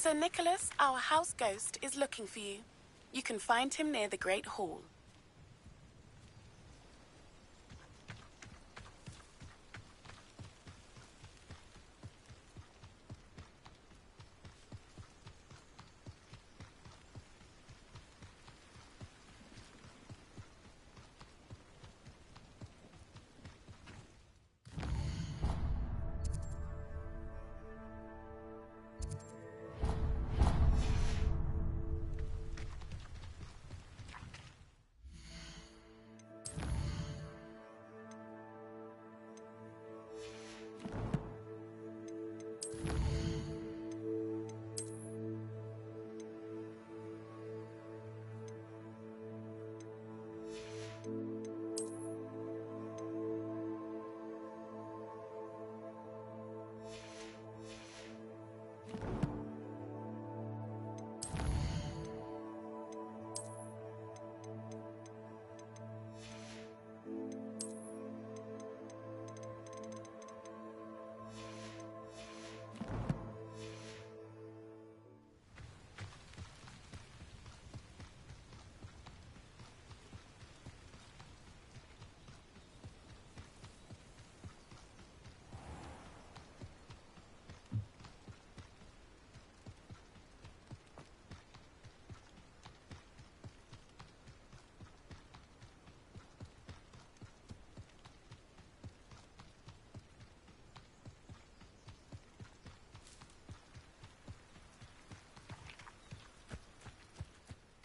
Sir Nicholas, our house ghost, is looking for you. You can find him near the Great Hall.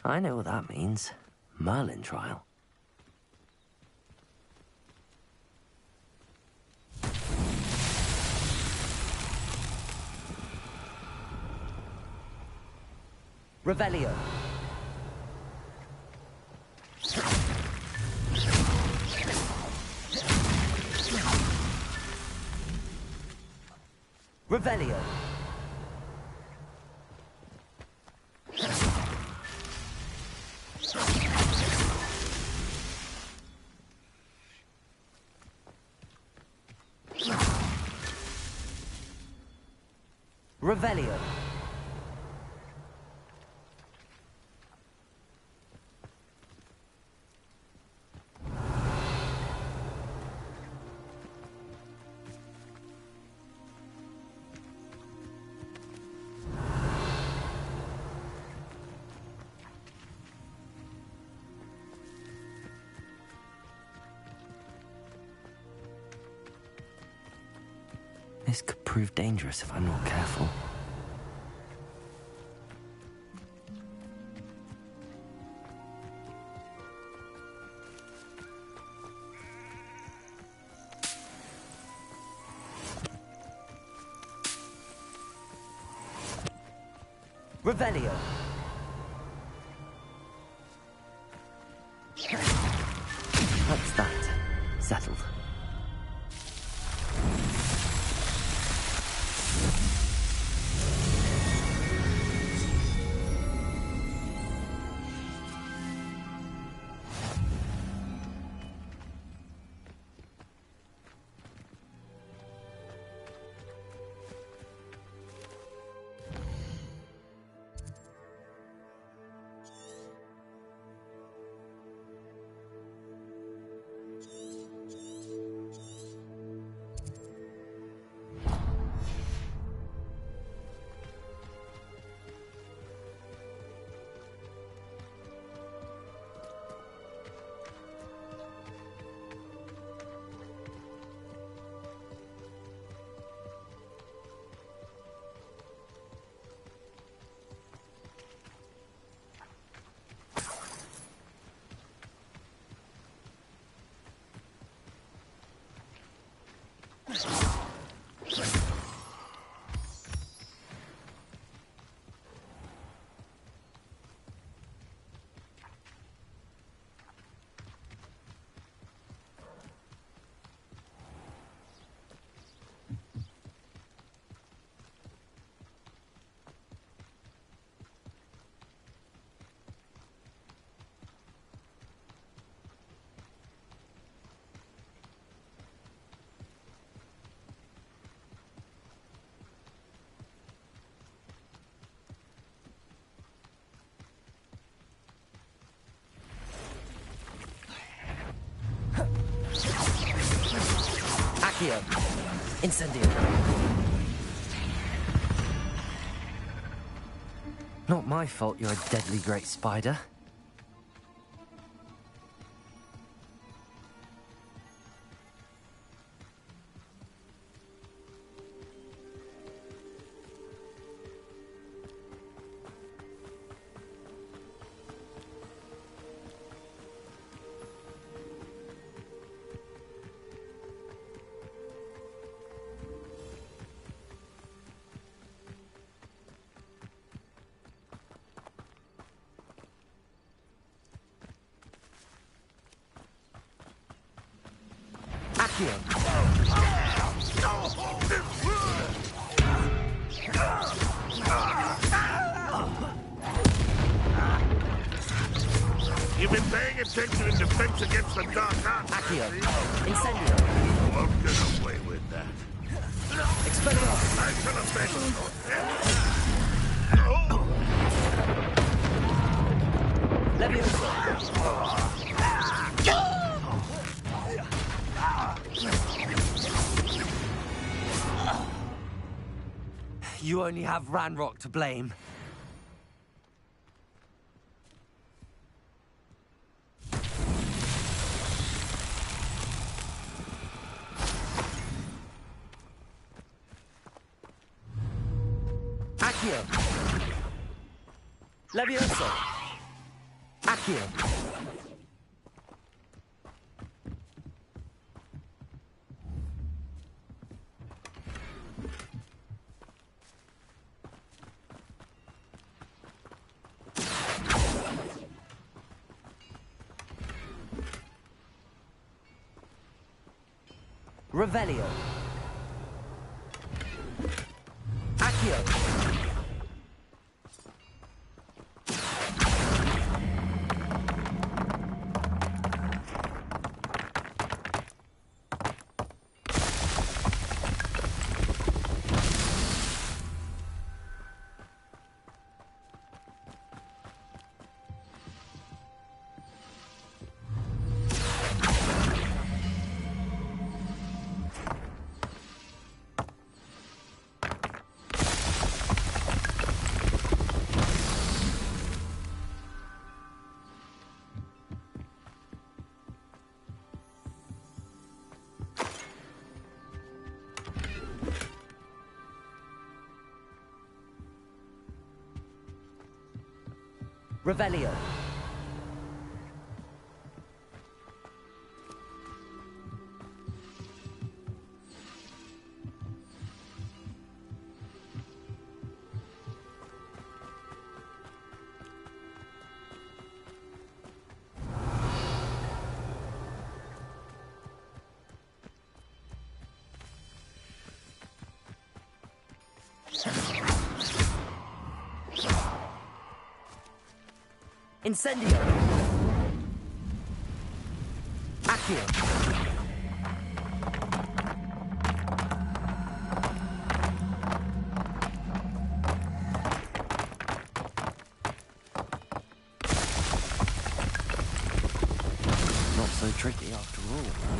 I know what that means. Merlin trial. Revelio. Revelio. Revelio. This could prove dangerous if I'm not careful. Revelio. That's that. Settled. Accio. Incendio. Not my fault you're a deadly great spider. You've been paying attention in defense against the dark arts. Accio. Incendio. You won't get away with that. Expelliarmus. I feel a bit. Leviosa. You only have Ranrock to blame. Accio. Leviosa. Accio! Revelio. Accio. Revelio. Incendio! Accio! Not so tricky after all.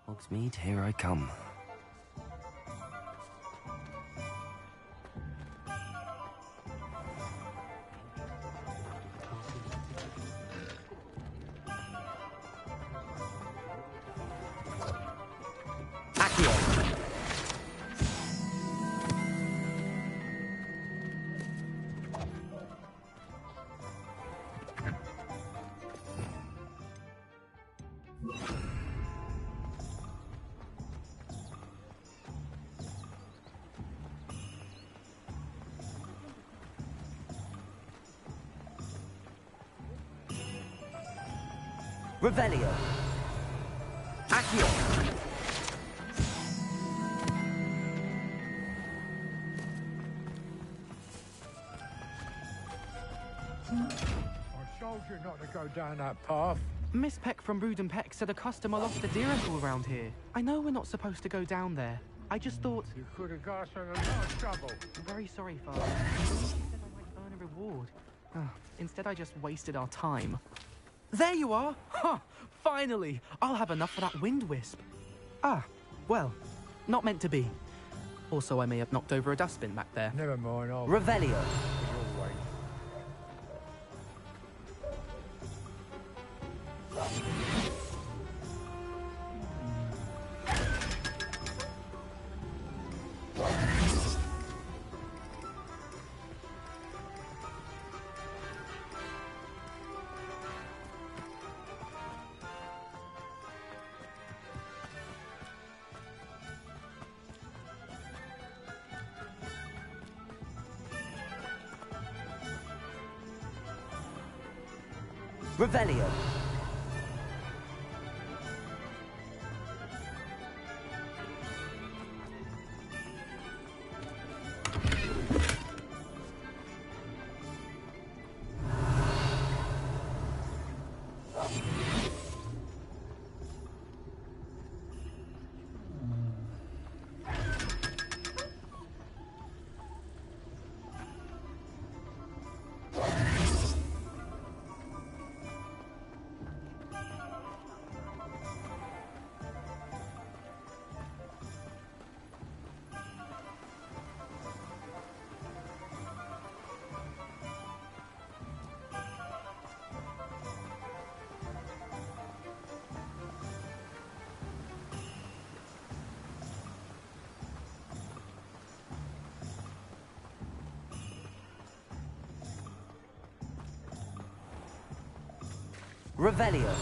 Hogsmeade, here I come. Revelio. Accio. I told you not to go down that path. Miss Peck from Brood and Peck said a customer lost a deer apple around here. I know we're not supposed to go down there. I just thought... You could have got us in a lot of trouble. I'm very sorry, Father. I said I might earn a reward. Instead, I just wasted our time. There you are! Huh, finally! I'll have enough for that wind wisp. Ah, well, not meant to be. Also, I may have knocked over a dustbin back there. Never mind, I'll... Revelio. Revelio. Revelio.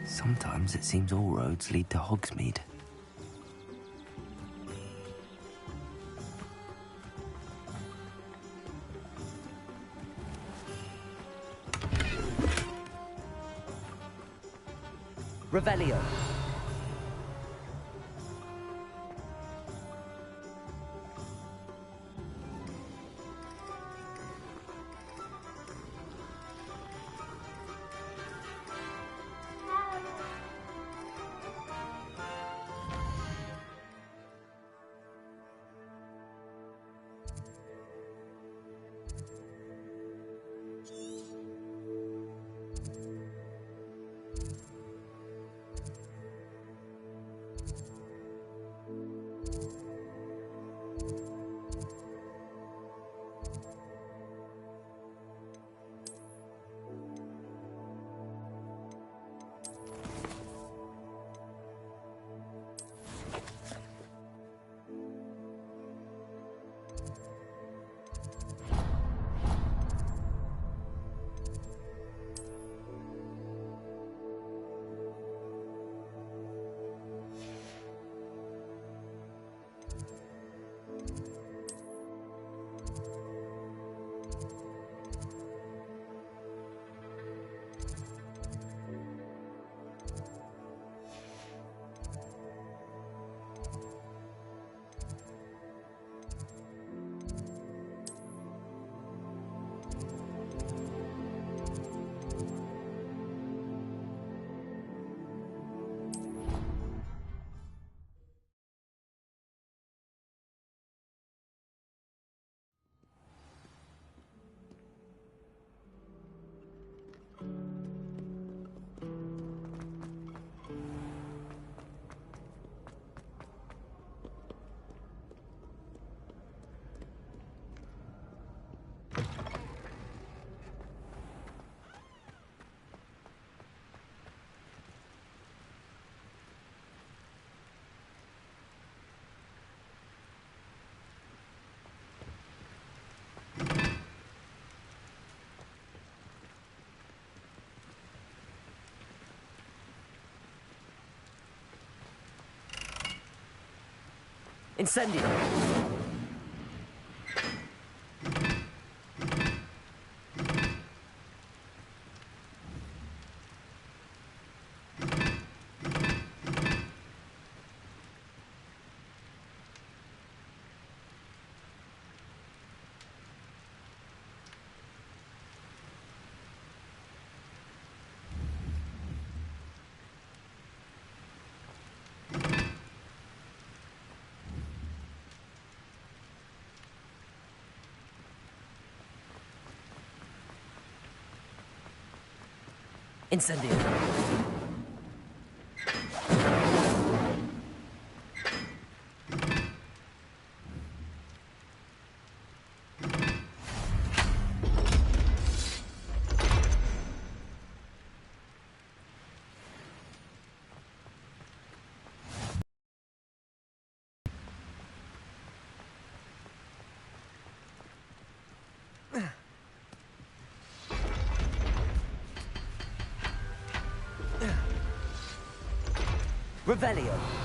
Sometimes it seems all roads lead to Hogsmeade. Revelio. Incendio. Incendio. Revelio.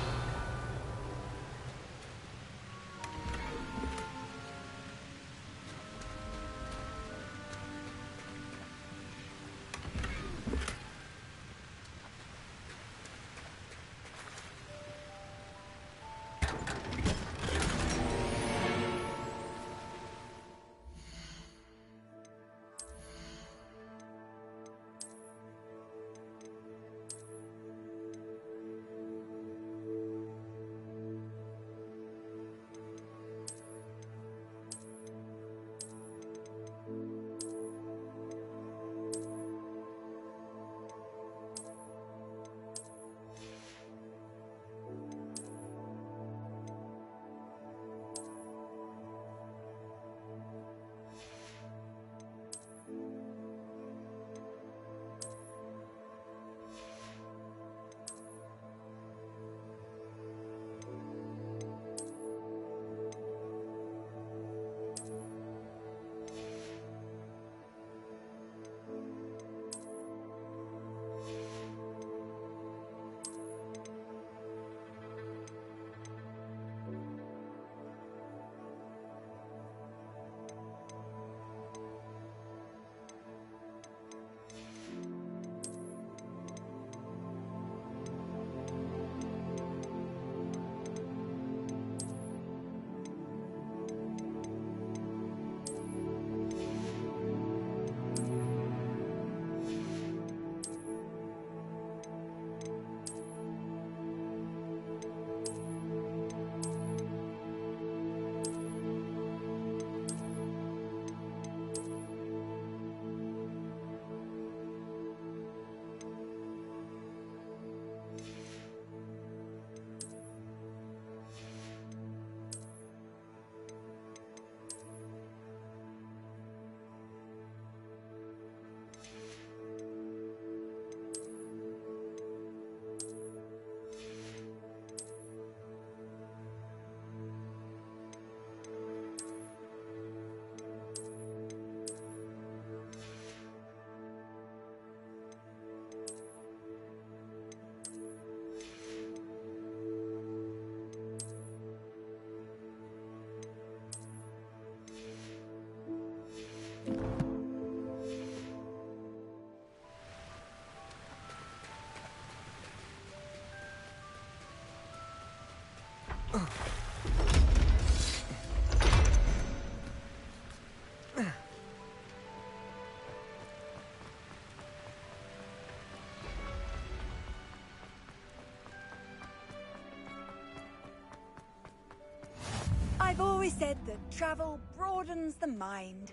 I've always said that travel broadens the mind.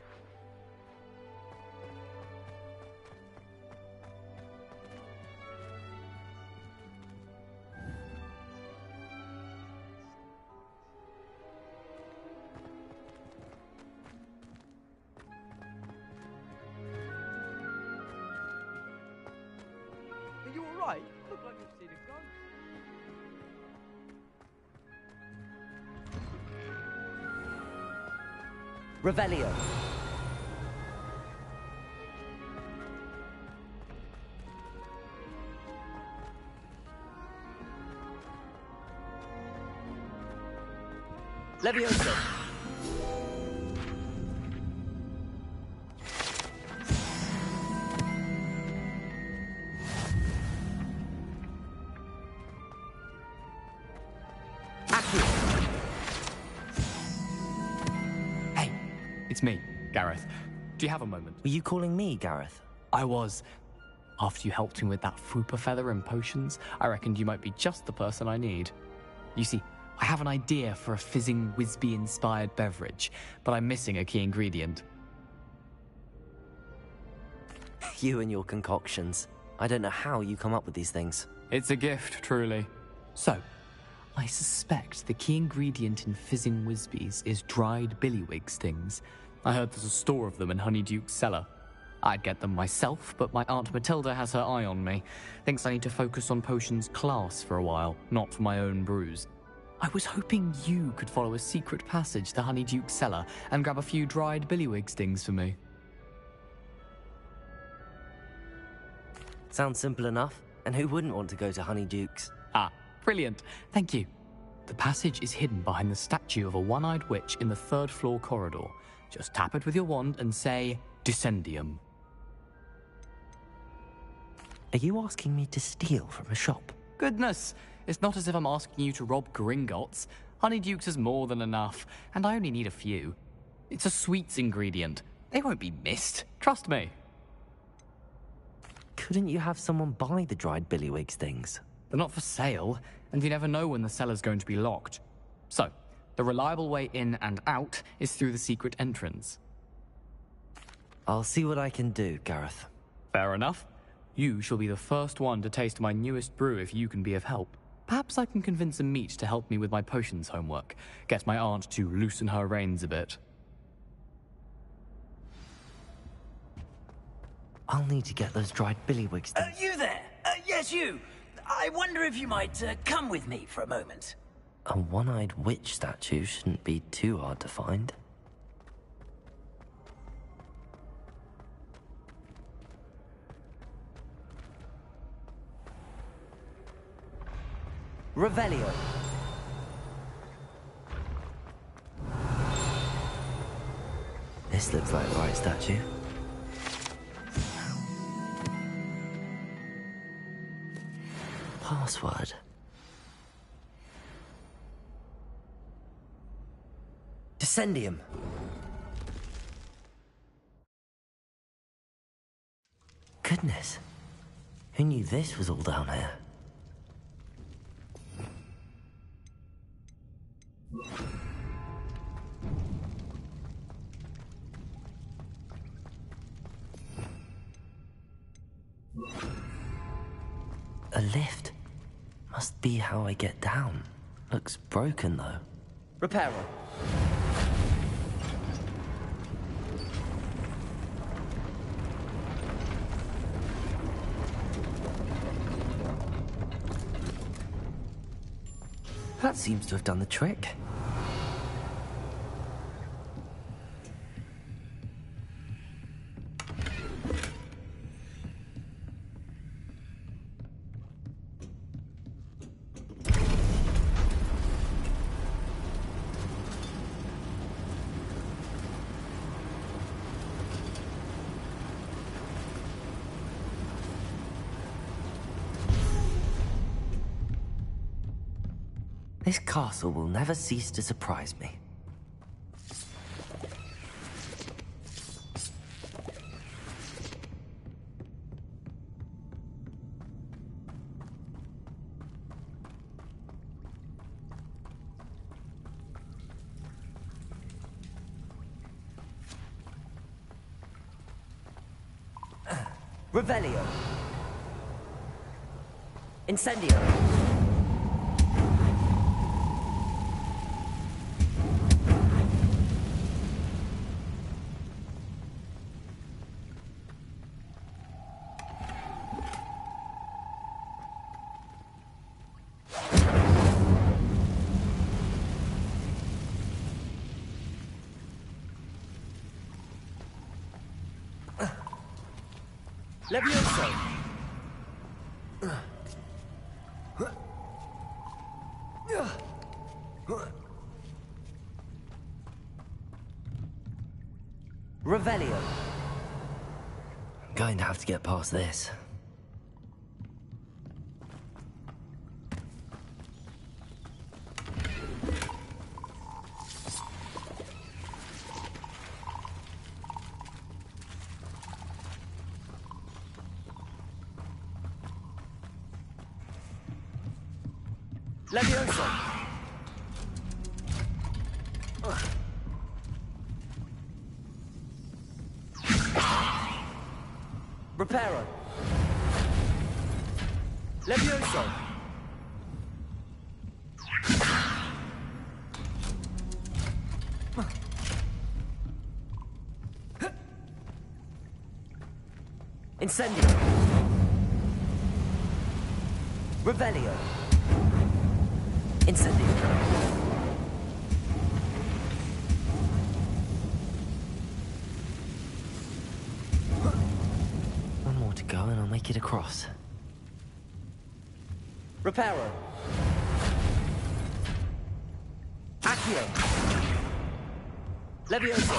Are you alright? Look like you've seen a ghost. Revelio. Levioso. It's me, Gareth. Do you have a moment? Were you calling me, Gareth? I was. After you helped me with that Fupa feather and potions, I reckoned you might be just the person I need. You see, I have an idea for a fizzing Wisby-inspired beverage, but I'm missing a key ingredient. You and your concoctions. I don't know how you come up with these things. It's a gift, truly. So, I suspect the key ingredient in fizzing Whizbees is dried billywig stings. I heard there's a store of them in Honeyduke's cellar. I'd get them myself, but my Aunt Matilda has her eye on me. Thinks I need to focus on potions class for a while, not for my own brews. I was hoping you could follow a secret passage to Honeyduke's cellar and grab a few dried billywig stings for me. Sounds simple enough. And who wouldn't want to go to Honeyduke's? Ah, brilliant. Thank you. The passage is hidden behind the statue of a one-eyed witch in the third-floor corridor. Just tap it with your wand and say, Descendium. Are you asking me to steal from a shop? Goodness, it's not as if I'm asking you to rob Gringotts. Honeyduke's is more than enough, and I only need a few. It's a sweets ingredient. They won't be missed. Trust me. Couldn't you have someone buy the dried billywig stings? They're not for sale, and you never know when the cellar's going to be locked. So, the reliable way in and out is through the secret entrance. I'll see what I can do, Gareth. Fair enough. You shall be the first one to taste my newest brew if you can be of help. Perhaps I can convince a meat to help me with my potions homework. Get my aunt to loosen her reins a bit. I'll need to get those dried billywig stings. You there? Yes, you. I wonder if you might come with me for a moment. A one-eyed witch statue shouldn't be too hard to find. Revelio. This looks like the right statue. Password. Descendium. Goodness. Who knew this was all down here? A lift. Must be how I get down. Looks broken, though. Repairer. That seems to have done the trick. This castle will never cease to surprise me. Revelio. Incendio. Levioso. Revelio. I'm going to have to get past this. Levioso. Reparo. Levioso! Incendio! Revelio! Incendio! One more to go and I'll make it across. Reparo! Accio! Levioso!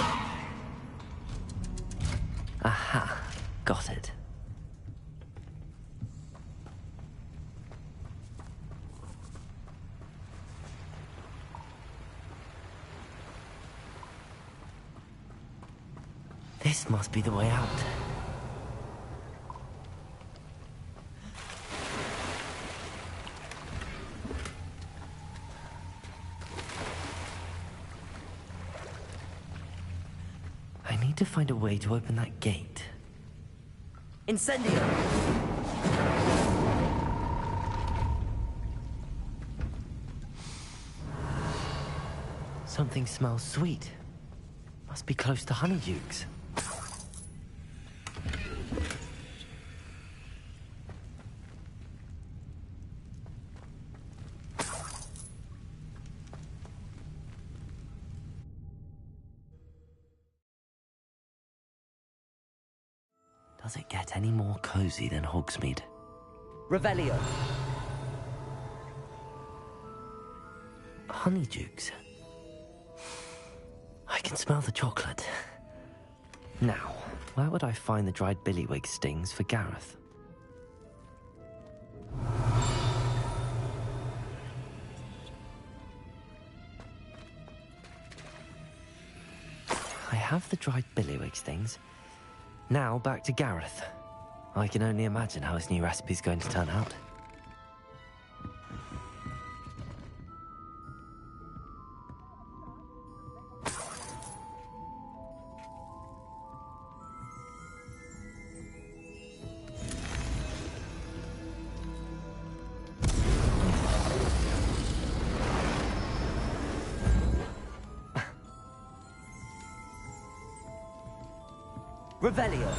Aha! Got it. This must be the way out. I need to find a way to open that gate. Incendio! Something smells sweet. Must be close to Honeydukes. Does it get any more cozy than Hogsmeade? Revelio! Honeydukes. I can smell the chocolate. Now, where would I find the dried billywig stings for Gareth? I have the dried billywig stings. Now back to Gareth. I can only imagine how his new recipe's going to turn out. Revelio!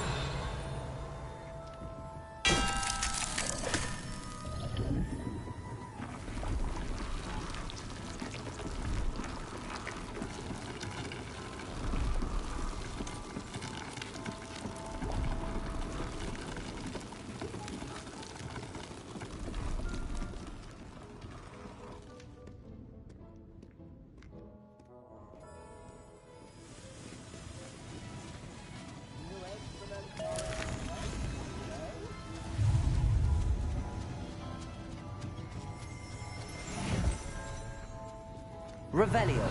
Revelio!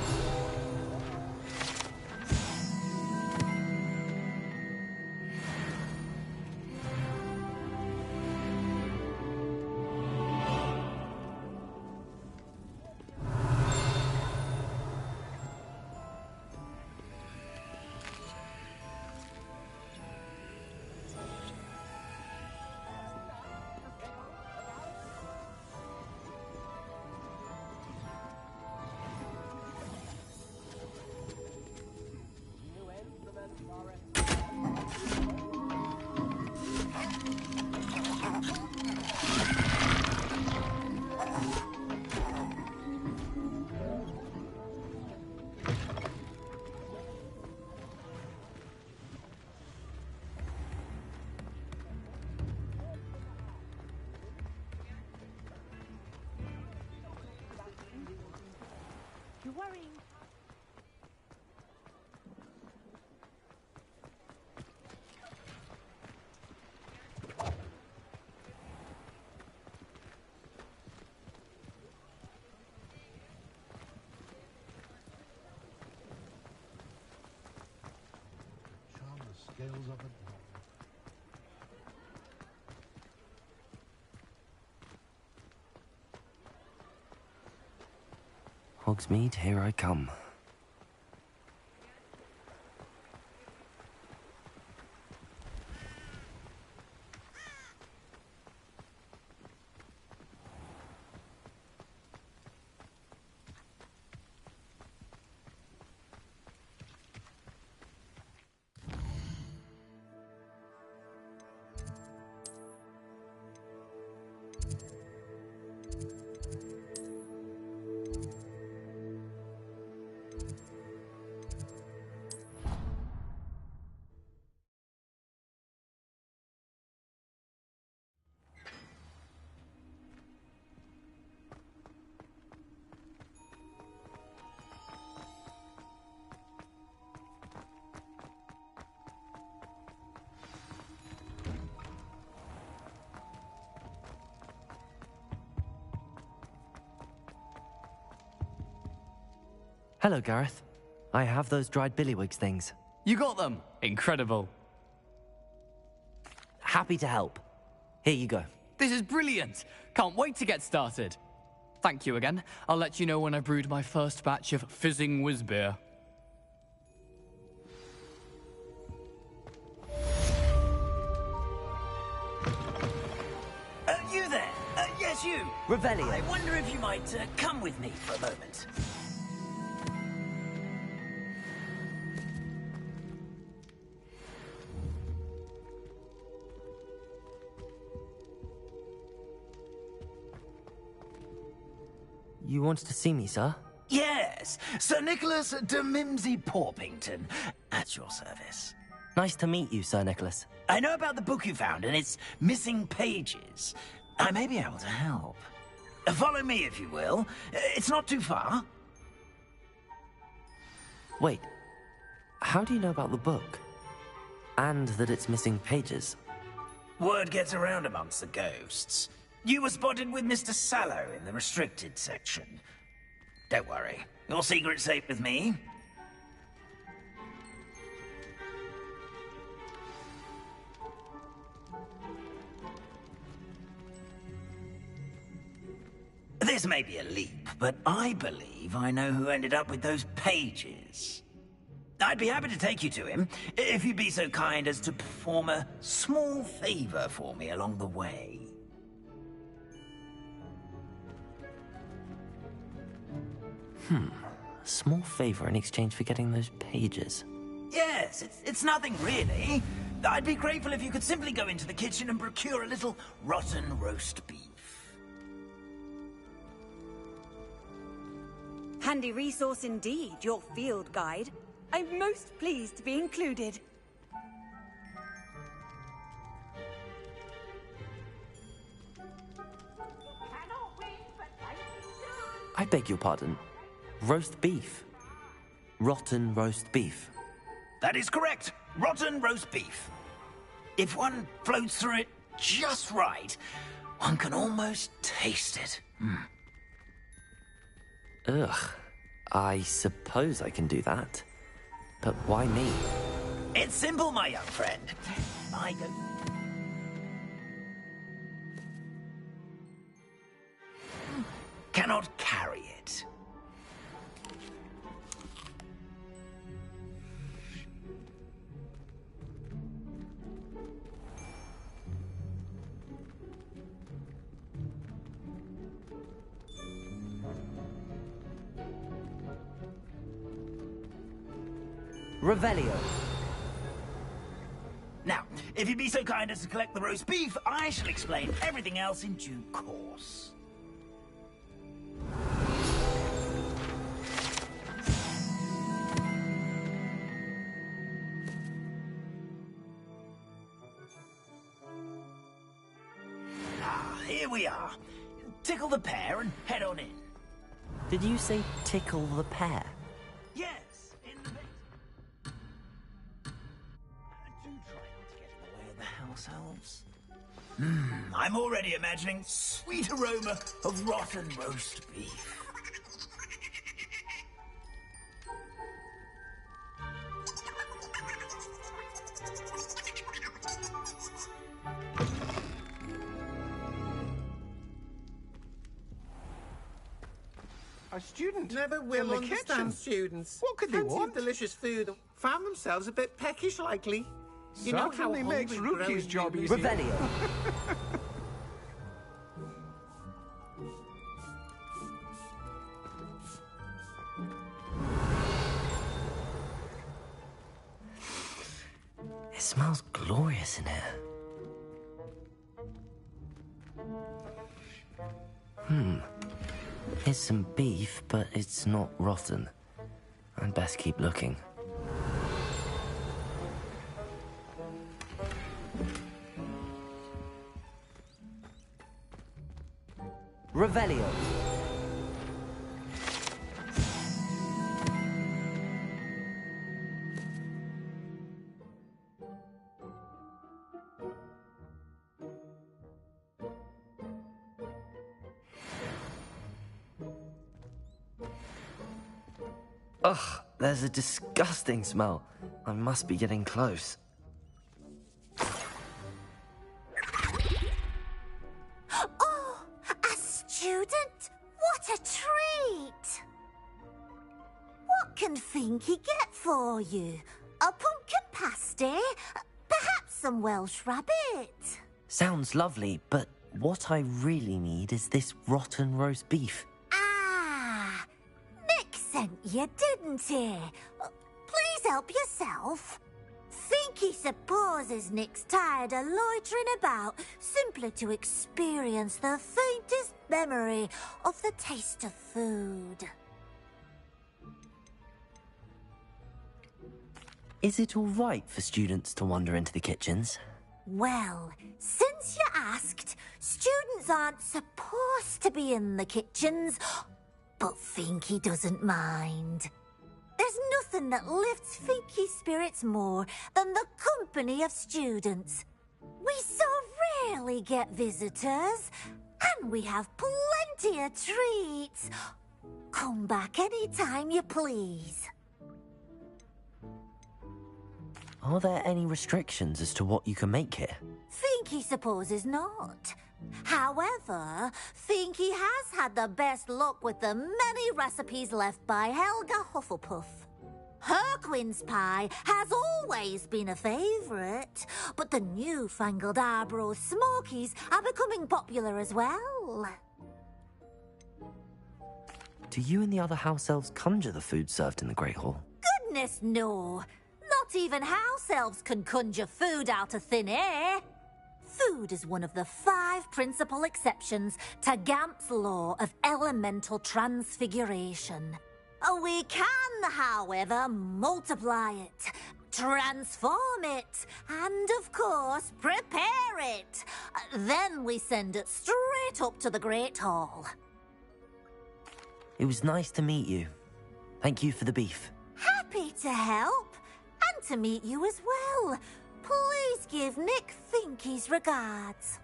You're worrying. Charm the scales of it. Hogsmeade, here I come. Hello, Gareth. I have those dried billywigs things. You got them! Incredible. Happy to help. Here you go. This is brilliant! Can't wait to get started. Thank you again. I'll let you know when I've brewed my first batch of fizzing whiz-beer. You there? Yes, you. Revelio. I wonder if you might come with me for a moment. You wanted to see me, sir? Yes, Sir Nicholas de Mimsy Porpington, at your service. Nice to meet you, Sir Nicholas. I know about the book you found and its missing pages. I may be able to help. Follow me, if you will. It's not too far. Wait, how do you know about the book? And that it's missing pages? Word gets around amongst the ghosts. You were spotted with Mr. Sallow in the restricted section. Don't worry, your secret's safe with me. This may be a leap, but I believe I know who ended up with those pages. I'd be happy to take you to him, if you'd be so kind as to perform a small favor for me along the way. A small favor in exchange for getting those pages. Yes, it's nothing really. I'd be grateful if you could simply go into the kitchen and procure a little rotten roast beef. Handy resource indeed, your field guide. I'm most pleased to be included. I beg your pardon. Roast beef. Rotten roast beef. That is correct. Rotten roast beef. If one floats through it just right, one can almost taste it. Ugh. I suppose I can do that. But why me? It's simple, my young friend. I go... cannot carry it. Revelio. Now, if you'd be so kind as to collect the roast beef, I shall explain everything else in due course. Here we are. Tickle the pear and head on in. Did you say tickle the pear? Yes, in the bit. Do try not to get in the way of the house elves. I'm already imagining sweet aroma of rotten roast beef. A student Never will in the understand kitchen. students. What could they Plenty want? of delicious food. Found themselves a bit peckish, likely. You know how Certainly makes hungry Rookie's growing job humans easier. Revelio. It smells glorious in here. Here's some beef, but it's not rotten. I'd best keep looking. Revelio. Ugh, there's a disgusting smell. I must be getting close. Oh, a student? What a treat! What can Finky get for you? A pumpkin pasty? Perhaps some Welsh rabbit? Sounds lovely, but what I really need is this rotten roast beef. Ah, Nick sent you, didn't he? Please help yourself. Finky supposes Nick's tired of loitering about simply to experience the faintest memory of the taste of food. Is it all right for students to wander into the kitchens? Well, since you asked, students aren't supposed to be in the kitchens, but Finky doesn't mind. There's nothing that lifts Finky's spirits more than the company of students. We so rarely get visitors, and we have plenty of treats. Come back any time you please. Are there any restrictions as to what you can make here? Finky supposes not. However, Finky has had the best luck with the many recipes left by Helga Hufflepuff. Her quince pie has always been a favourite, but the newfangled Arborough Smokies are becoming popular as well. Do you and the other house elves conjure the food served in the Great Hall? Goodness, no. Not even house elves can conjure food out of thin air. Food is one of the 5 principal exceptions to Gamp's law of elemental transfiguration. We can, however, multiply it, transform it, and, of course, prepare it. Then we send it straight up to the Great Hall. It was nice to meet you. Thank you for the beef. Happy to help, and to meet you as well. Please give Nick Finky's regards.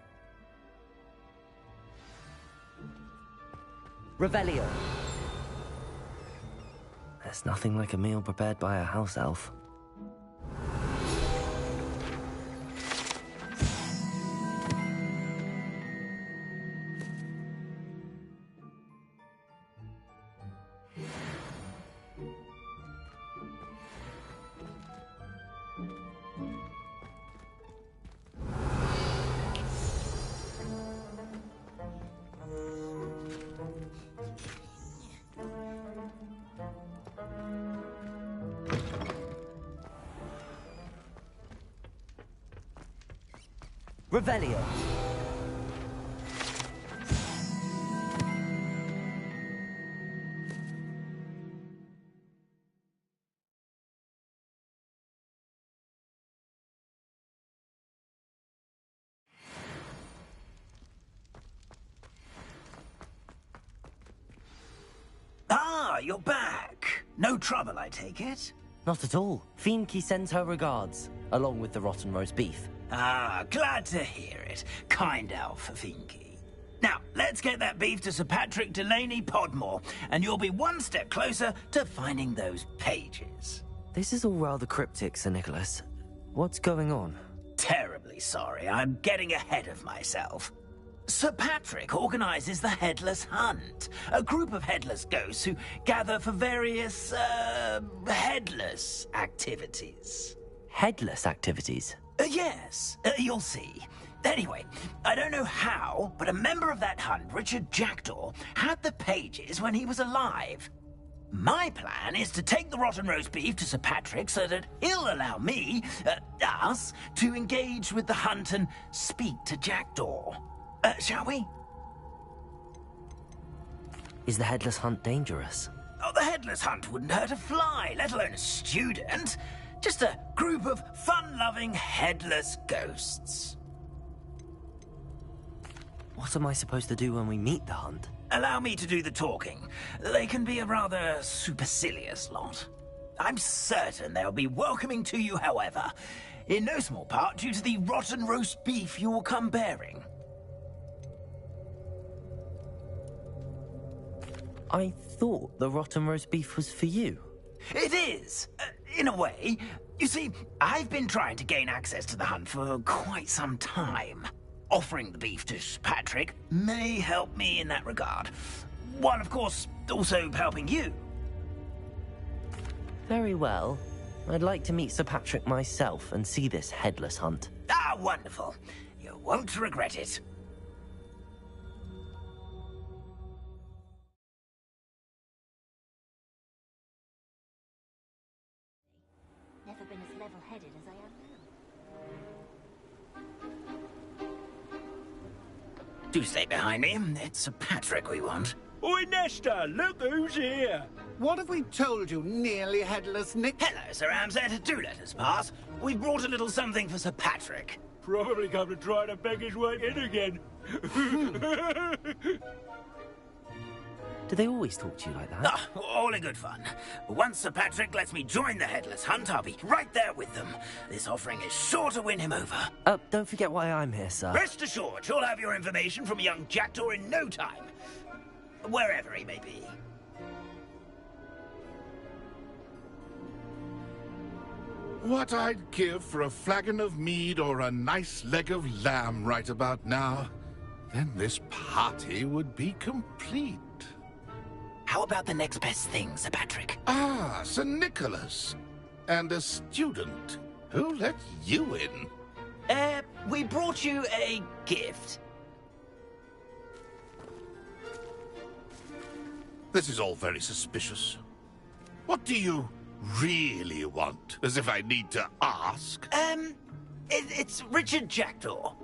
Revelio. There's nothing like a meal prepared by a house elf. Revelio. Ah, you're back. No trouble, I take it? Not at all. Finky sends her regards, along with the rotten roast beef. Ah, glad to hear it. Kind elf, Finky. Now, let's get that beef to Sir Patrick Delaney Podmore, and you'll be one step closer to finding those pages. This is all rather cryptic, Sir Nicholas. What's going on? Terribly sorry, I'm getting ahead of myself. Sir Patrick organises the Headless Hunt, a group of headless ghosts who gather for various, headless activities. Headless activities? Yes, you'll see. Anyway, I don't know how, but a member of that hunt, Richard Jackdaw, had the pages when he was alive. My plan is to take the rotten roast beef to Sir Patrick so that he'll allow me, us, to engage with the hunt and speak to Jackdaw. Shall we? Is the Headless Hunt dangerous? Oh, the Headless Hunt wouldn't hurt a fly, let alone a student. Just a group of fun-loving headless ghosts. What am I supposed to do when we meet the hunt? Allow me to do the talking. They can be a rather supercilious lot. I'm certain they'll be welcoming to you, however, in no small part due to the rotten roast beef you will come bearing. I thought the rotten roast beef was for you. It is, in a way. You see, I've been trying to gain access to the hunt for quite some time. Offering the beef to Sir Patrick may help me in that regard. While, of course, also helping you. Very well. I'd like to meet Sir Patrick myself and see this headless hunt. Ah, wonderful. You won't regret it. Never been as level-headed as I am now. Do stay behind me. It's Sir Patrick we want. Oi, Nesta, look who's here. What have we told you, nearly headless Nick? Hello, Sir Ramsay. Do let us pass. We brought a little something for Sir Patrick. Probably come to try to beg his way in again. Do they always talk to you like that? Ah, all in good fun. Once Sir Patrick lets me join the headless hunt, I'll be right there with them. This offering is sure to win him over. Don't forget why I'm here, sir. Rest assured, you'll have your information from young Jackdaw in no time. Wherever he may be. What I'd give for a flagon of mead or a nice leg of lamb right about now. Then this party would be complete. How about the next best thing, Sir Patrick? Ah, Sir Nicholas. And a student. Who let you in? We brought you a gift. This is all very suspicious. What do you really want? As if I need to ask. It's Richard Jackdaw.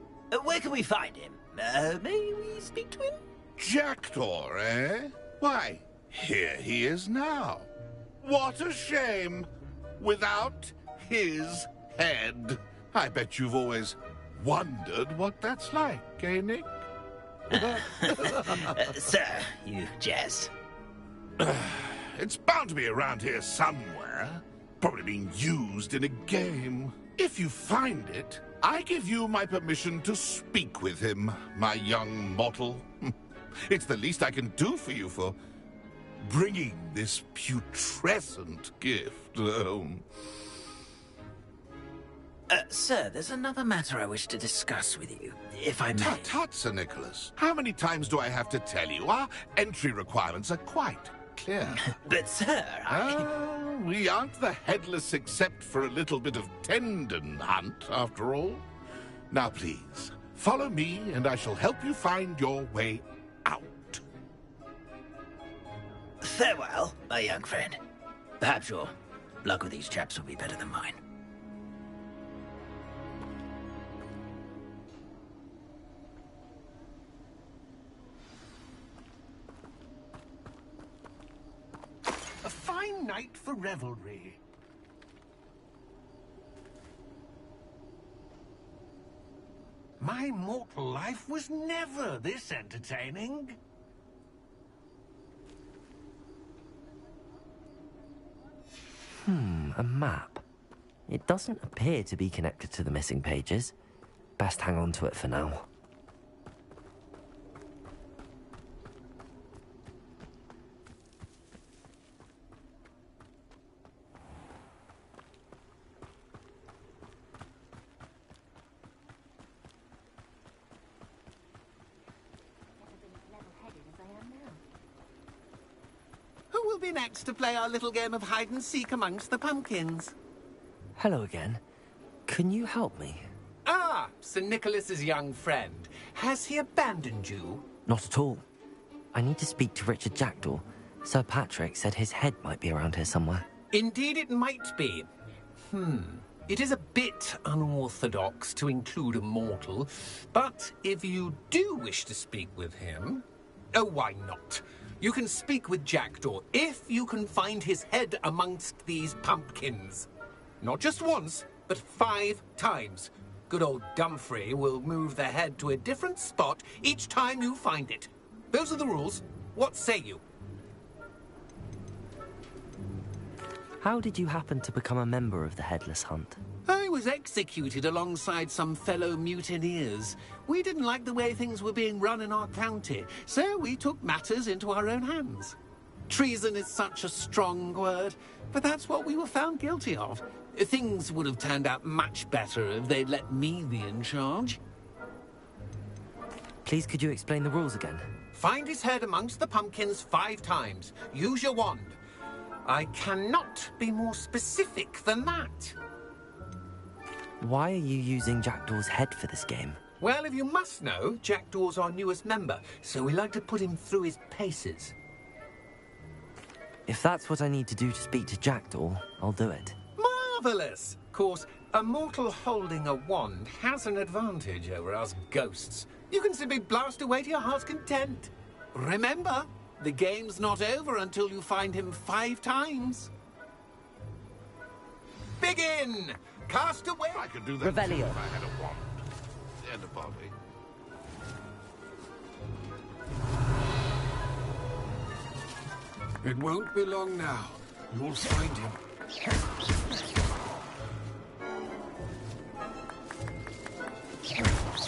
Where can we find him? May we speak to him? Jackdaw, eh? Why, here he is now. What a shame. Without his head. I bet you've always wondered what that's like, eh, Nick? Sir, you jest. It's bound to be around here somewhere. Probably being used in a game. If you find it, I give you my permission to speak with him, my young mortal. It's the least I can do for you for bringing this putrescent gift home. Sir, there's another matter I wish to discuss with you, if I may. Tut, tut, Sir Nicholas. How many times do I have to tell you? Our entry requirements are quite clear. But, sir, we aren't the headless except for a little bit of tendon hunt, after all. Now, please, follow me, and I shall help you find your way out. Farewell, my young friend. Perhaps your luck with these chaps will be better than mine. A fine night for revelry. My mortal life was never this entertaining. A map. It doesn't appear to be connected to the missing pages. Best hang on to it for now. Who will be next to play our little game of hide-and-seek amongst the pumpkins? Hello again. Can you help me? Ah, Sir Nicholas's young friend. Has he abandoned you? Not at all. I need to speak to Richard Jackdaw. Sir Patrick said his head might be around here somewhere. Indeed it might be. It is a bit unorthodox to include a mortal, but if you do wish to speak with him... Oh, why not? You can speak with Jackdaw if you can find his head amongst these pumpkins. Not just once, but 5 times. Good old Dumfrey will move the head to a different spot each time you find it. Those are the rules. What say you? How did you happen to become a member of the Headless Hunt? I was executed alongside some fellow mutineers. We didn't like the way things were being run in our county, so we took matters into our own hands. Treason is such a strong word, but that's what we were found guilty of. Things would have turned out much better if they'd let me be in charge. Please, could you explain the rules again? Find his head amongst the pumpkins 5 times. Use your wand. I cannot be more specific than that. Why are you using Jackdaw's head for this game? Well, if you must know, Jackdaw's our newest member, so we like to put him through his paces. If that's what I need to do to speak to Jackdaw, I'll do it. Marvellous! Of course, a mortal holding a wand has an advantage over us ghosts. You can simply blast away to your heart's content. Remember, the game's not over until you find him 5 times. Begin! Cast away! I could do that too Revelio. if I had a wand. And a body. It won't be long now. You'll find him.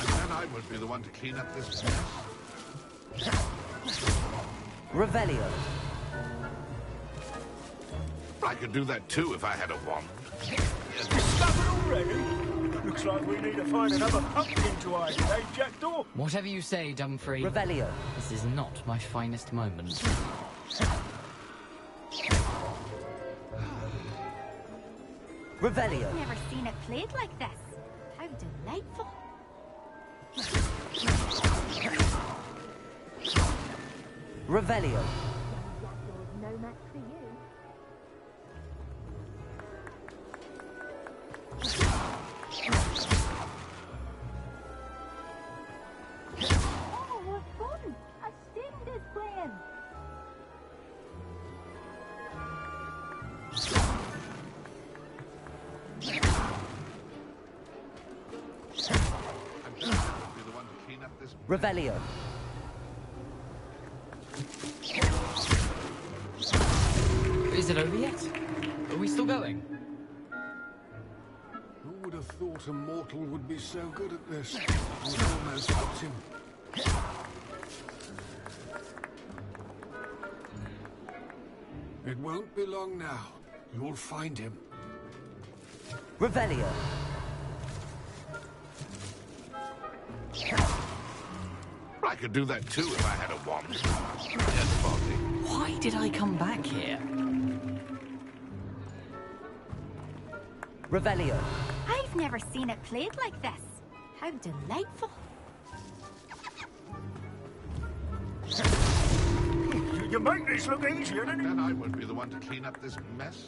And then I would be the one to clean up this mess. Revelio. I could do that too if I had a wand. Discovered already? Looks like we need to find another pumpkin to hide, eh, Jackdaw? Whatever you say, Dumfrey. Revelio. This is not my finest moment. Revelio. Never seen it played like this. How delightful. Revelio. No match for you. Oh, what fun! A student is playing. Revelio. Is it over yet? Are we still going? Who would have thought a mortal would be so good at this? We almost got him. It won't be long now. You'll find him. Revelio. I could do that too if I had a wand. And a body. Why did I come back here? Revelio. I've never seen it played like this. How delightful. You make this look easier, don't you? Then I would be the one to clean up this mess.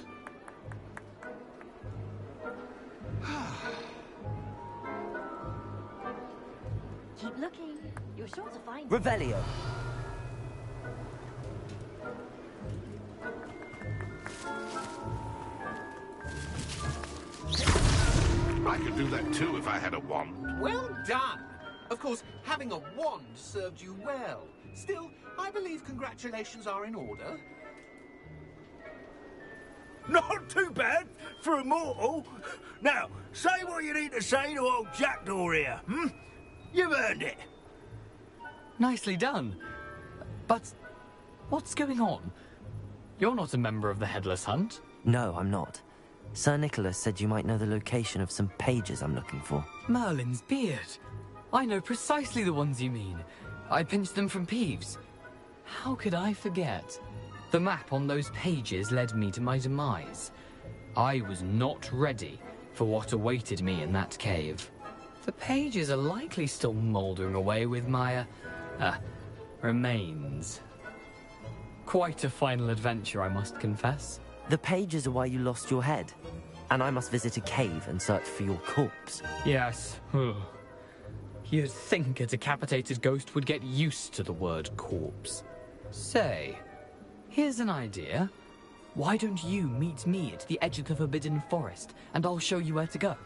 Keep looking. You're sure to find it. Revelio. I could do that too if I had a wand. Well done! Of course, having a wand served you well. Still, I believe congratulations are in order. Not too bad for a mortal. Now, say what you need to say to old Jackdaw here, hmm? You've earned it. Nicely done. But what's going on? You're not a member of the Headless Hunt. No, I'm not. Sir Nicholas said you might know the location of some pages I'm looking for. Merlin's beard. I know precisely the ones you mean. I pinched them from Peeves. How could I forget? The map on those pages led me to my demise. I was not ready for what awaited me in that cave. The pages are likely still mouldering away with my, remains. Quite a final adventure, I must confess. The pages are why you lost your head, and I must visit a cave and search for your corpse. Yes. You'd think a decapitated ghost would get used to the word corpse. Say, here's an idea. Why don't you meet me at the edge of the Forbidden Forest, and I'll show you where to go?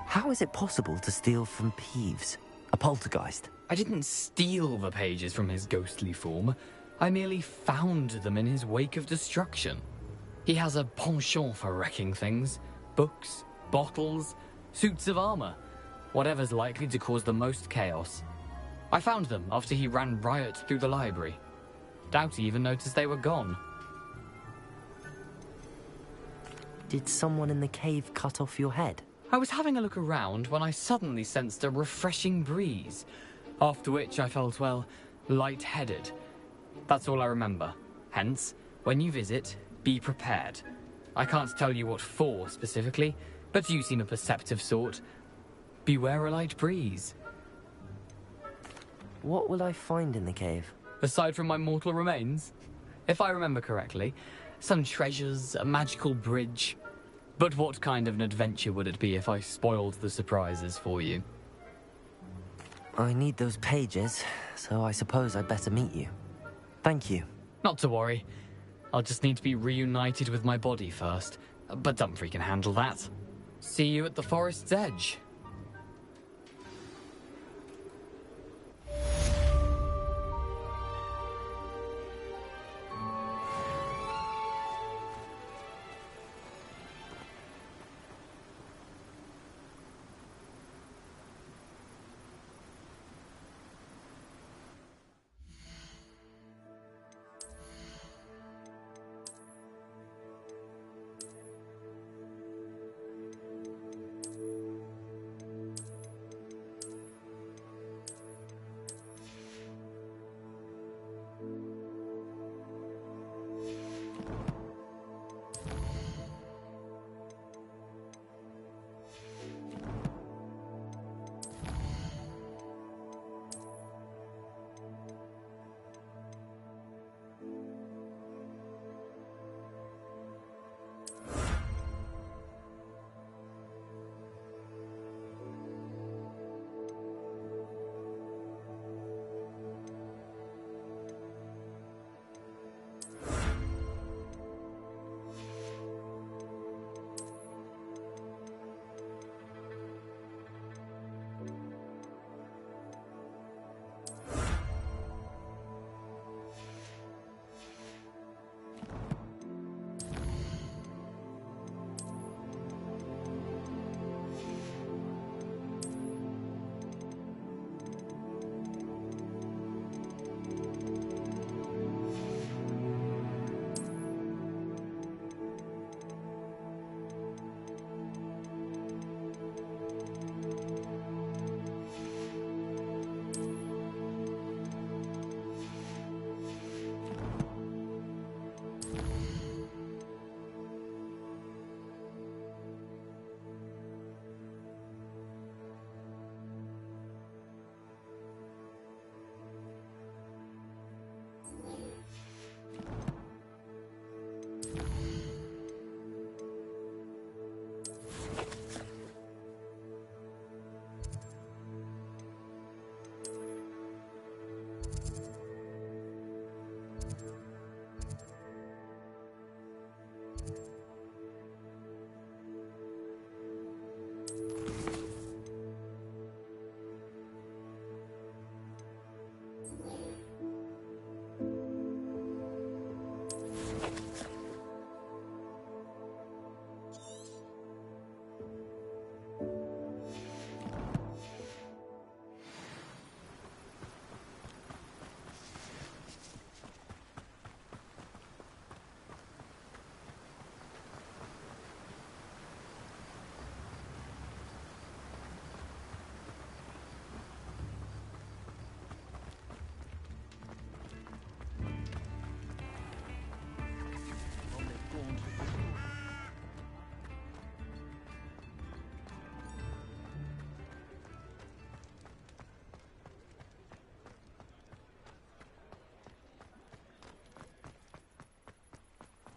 How is it possible to steal from Peeves, a poltergeist? I didn't steal the pages from his ghostly form. I merely found them in his wake of destruction. He has a penchant for wrecking things. Books, bottles, suits of armor. Whatever's likely to cause the most chaos. I found them after he ran riot through the library. Doubt he even noticed they were gone. Did someone in the cave cut off your head? I was having a look around when I suddenly sensed a refreshing breeze, after which I felt, well, lightheaded. That's all I remember. Hence, when you visit, be prepared. I can't tell you what for specifically, but you seem a perceptive sort. Beware a light breeze. What will I find in the cave? Aside from my mortal remains? If I remember correctly, some treasures, a magical bridge. But what kind of an adventure would it be if I spoiled the surprises for you? I need those pages, so I suppose I'd better meet you. Thank you. Not to worry. I'll just need to be reunited with my body first. But Dumfries can handle that. See you at the forest's edge.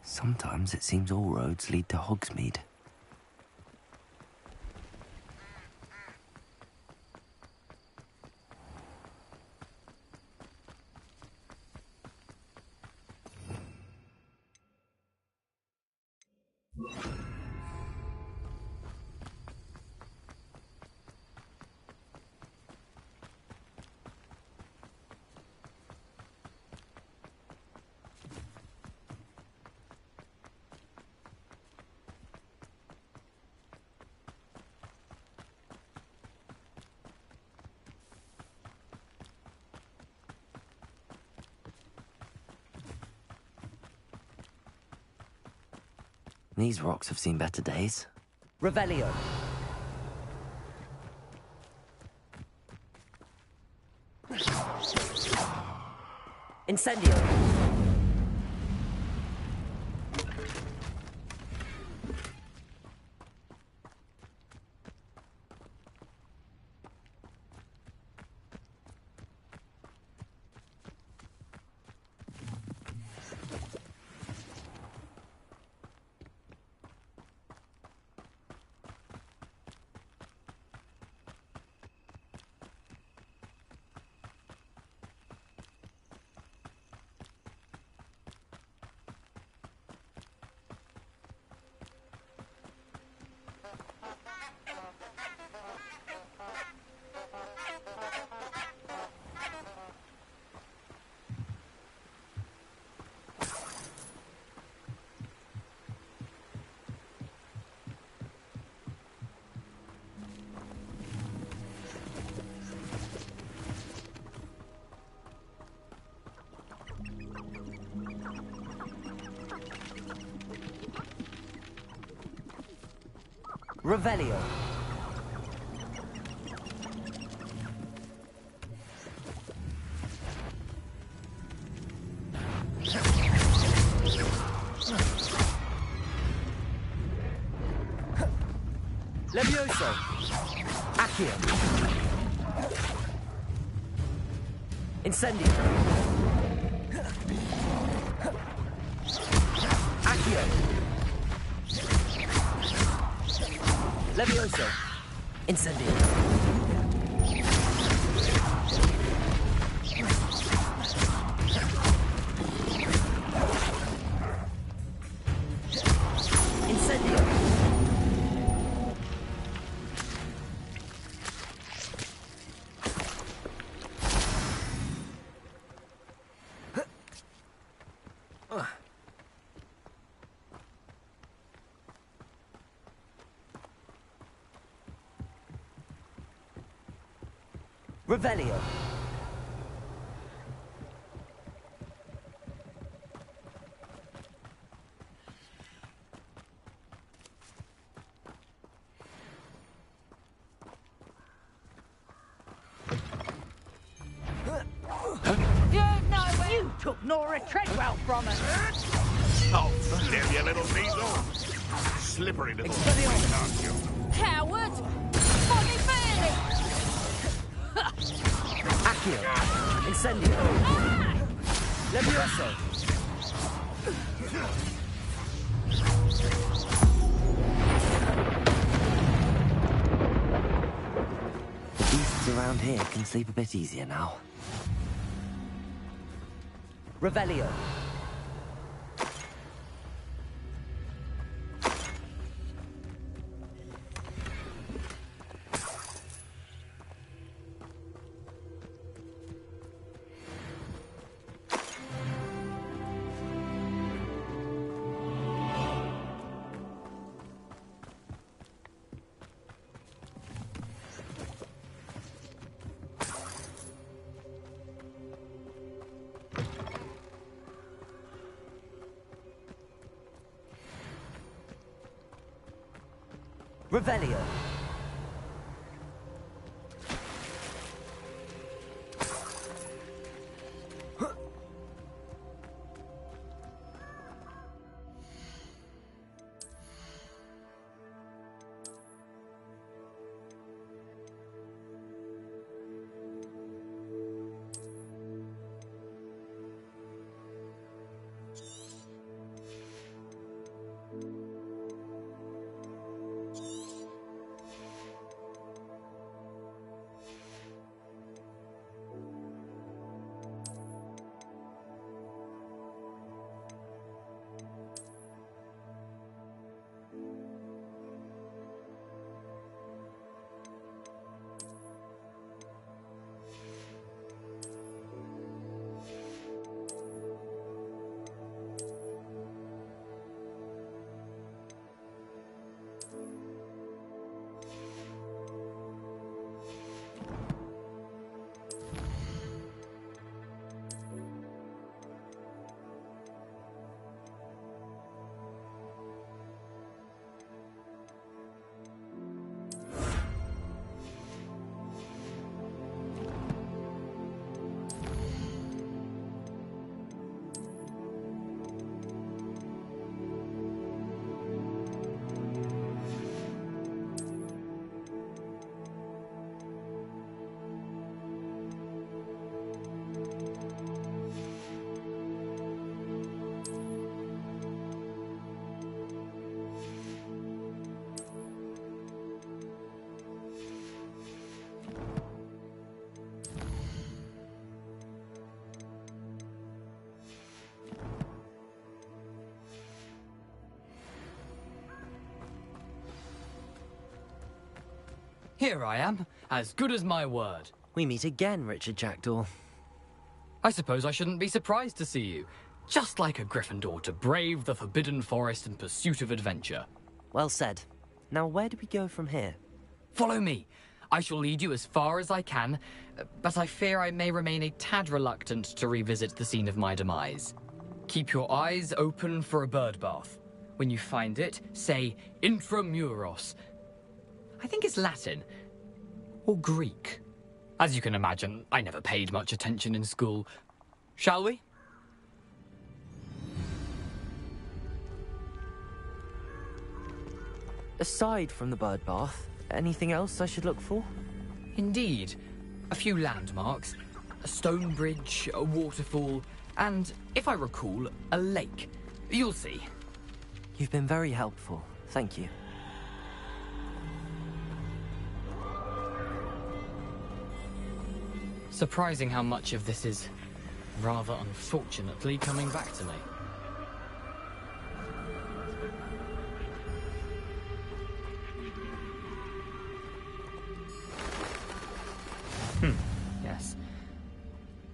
Sometimes it seems all roads lead to Hogsmeade. These rocks have seen better days. Revelio. Incendio. Revelio. Levioso. Accio. Incendio. Accio. Levioso. Incendio. Incendio. Revelio. You took Nora Treadwell from us. Oh, there, you little weasel. Slippery little thing, aren't you? Coward! Funny fairly! Accio. Incendio. Levioso. The beasts around here can sleep a bit easier now. Revelio. Revelio. Here I am, as good as my word. We meet again, Richard Jackdaw. I suppose I shouldn't be surprised to see you. Just like a Gryffindor to brave the Forbidden Forest in pursuit of adventure. Well said. Now where do we go from here? Follow me. I shall lead you as far as I can, but I fear I may remain a tad reluctant to revisit the scene of my demise. Keep your eyes open for a bird bath. When you find it, say intramuros. I think it's Latin. Or Greek. As you can imagine, I never paid much attention in school. Shall we? Aside from the bird bath, anything else I should look for? Indeed. A few landmarks. A stone bridge, a waterfall, and, if I recall, a lake. You'll see. You've been very helpful. Thank you. Surprising how much of this is, rather unfortunately, coming back to me. Yes.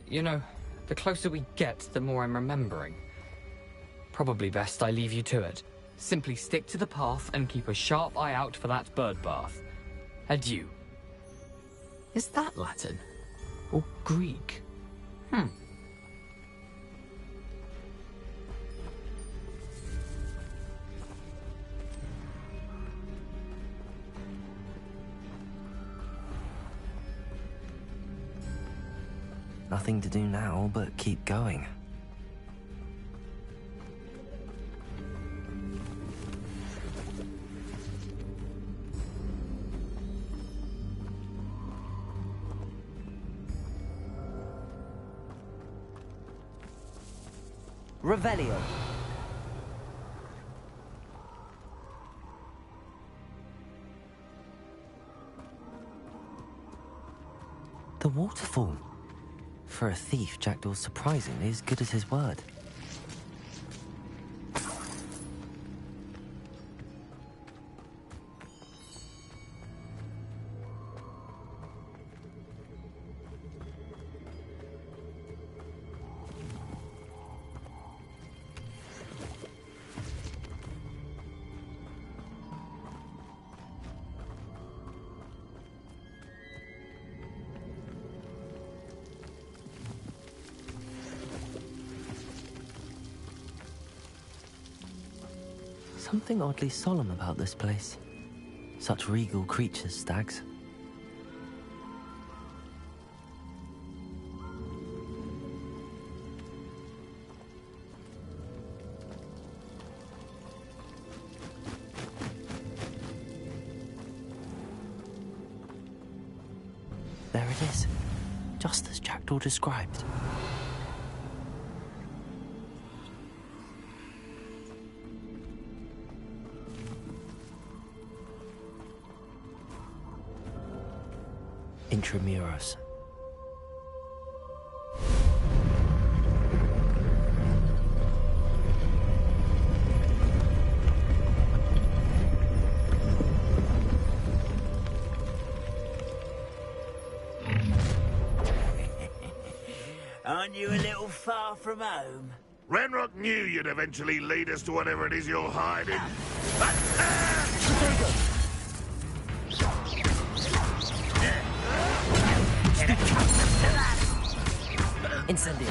You know, the closer we get, the more I'm remembering. Probably best I leave you to it. Simply stick to the path and keep a sharp eye out for that bird bath. Adieu. Is that Latin? Or Greek? Nothing to do now but keep going. Revelio. The waterfall. For a thief, Jackdaw's surprisingly as good as his word. Something oddly solemn about this place. Such regal creatures, stags. There it is, just as Jackdaw described. Intramuros. Aren't you a little far from home? Ranrock knew you'd eventually lead us to whatever it is you're hiding. Incendio.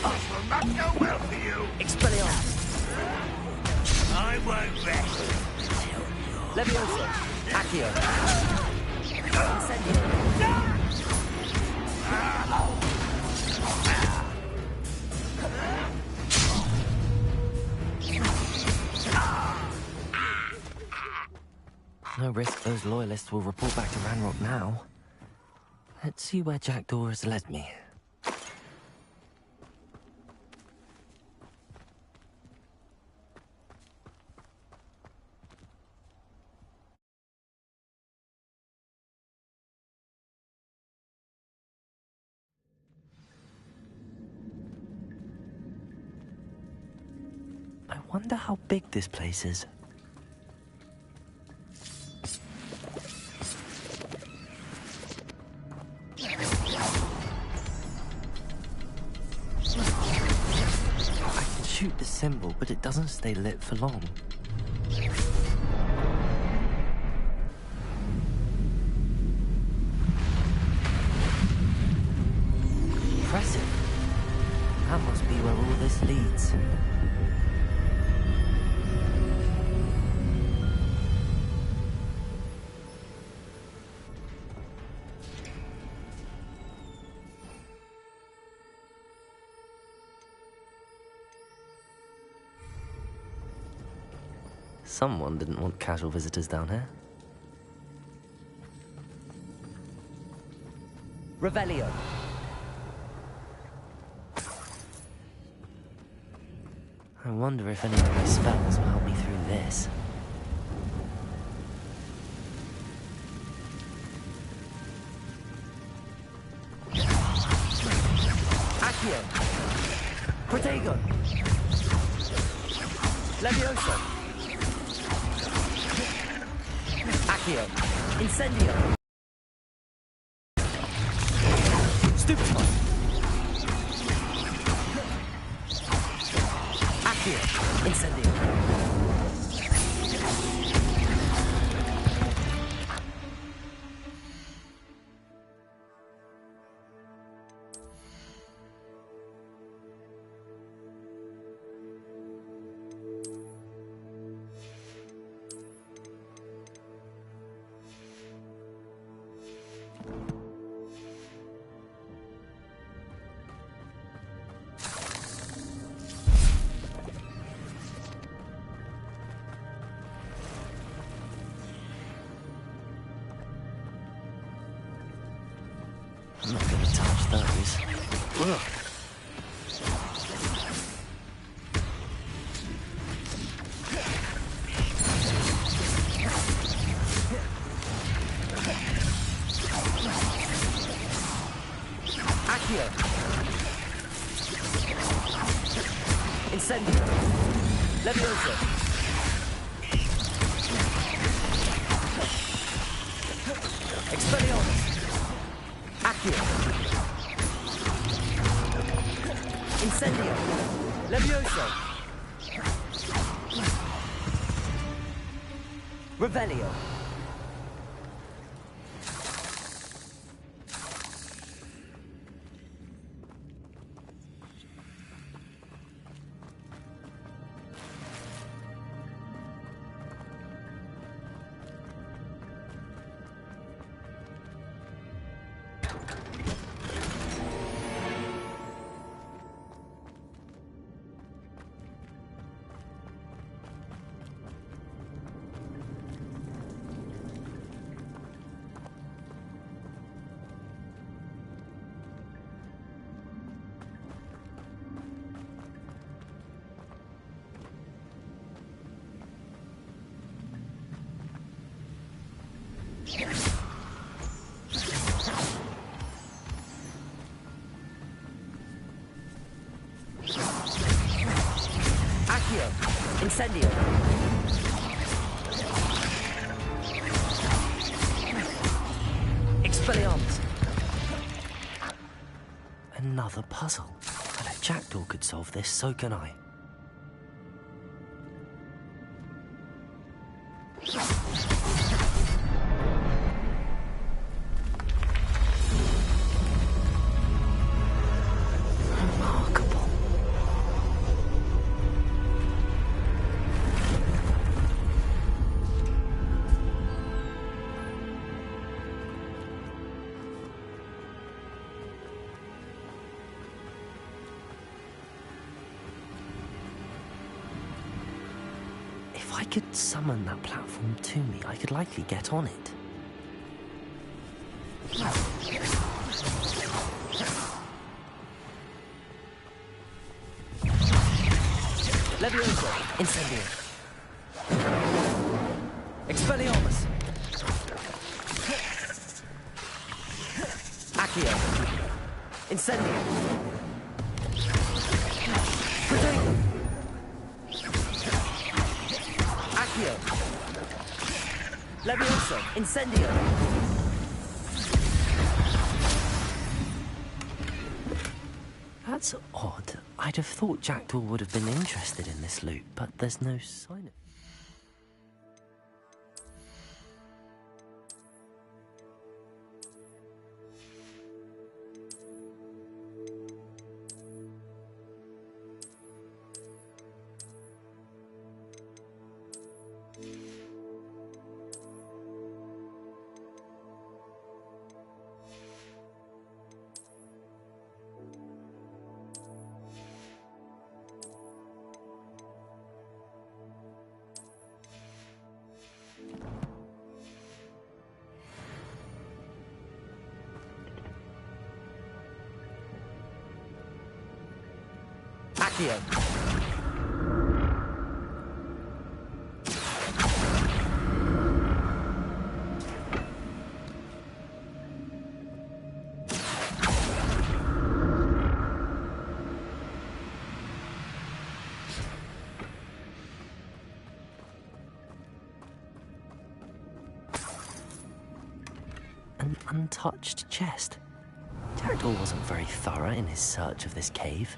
This will not go well for you. Expelliarmus. I won't rest. Levioso. Accio. Incendio. No risk those loyalists will report back to Ranrock now. Let's see where Jackdaw has led me. wonder how big this place is. I can shoot the symbol, but it doesn't stay lit for long. Impressive. That must be where all this leads. Someone didn't want casual visitors down here. Revelio. I wonder if any of my spells will help me through this. Accio. Protego. Levioso. Accio. Incendio. Stupefy. Accio. Incendio. I'm not gonna touch those. Ugh. Accio. Incendio. Levioso. Expelliarmus. Accio. Incendio. Levioso. Revelio. Accio. Incendio. Expelliarmus. Another puzzle. And if Jackdaw could solve this, so can I. Remarkable. If I could summon that platform to me, I could likely get on it. Levioso. Incendio. Expelliarmus. Accio. Incendio. Protego. Levioso! Incendio! That's odd. I'd have thought Jackdaw would have been interested in this loot, but there's no sign of... Accio. An untouched chest. Jackdaw wasn't very thorough in his search of this cave.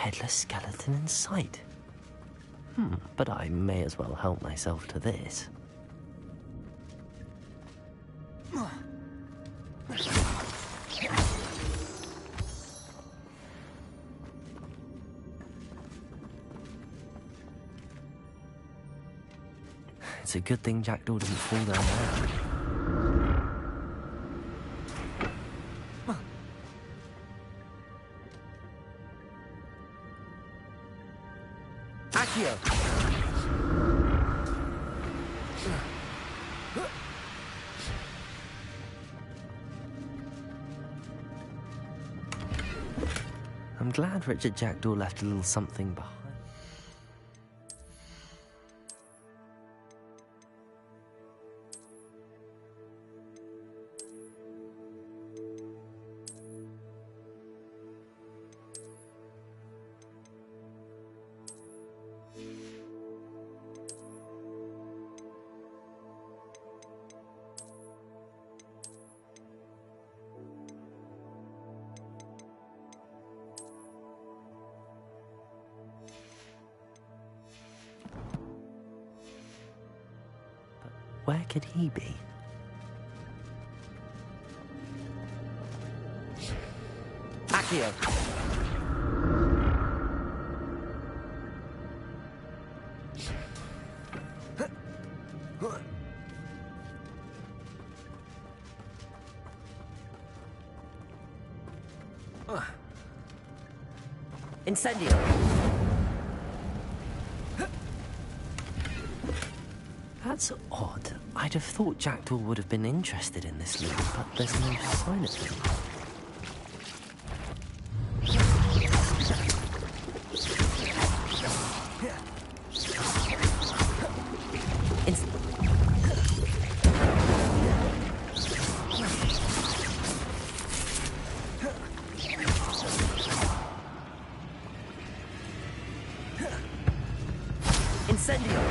headless skeleton in sight. But I may as well help myself to this. It's a good thing Jackdaw didn't fall down there. Accio! I'm glad Richard Jackdaw left a little something behind. Where could he be? Accio! Incendio! That's odd. I'd have thought Jackdaw would have been interested in this loot, but there's no sign of him. Incendio!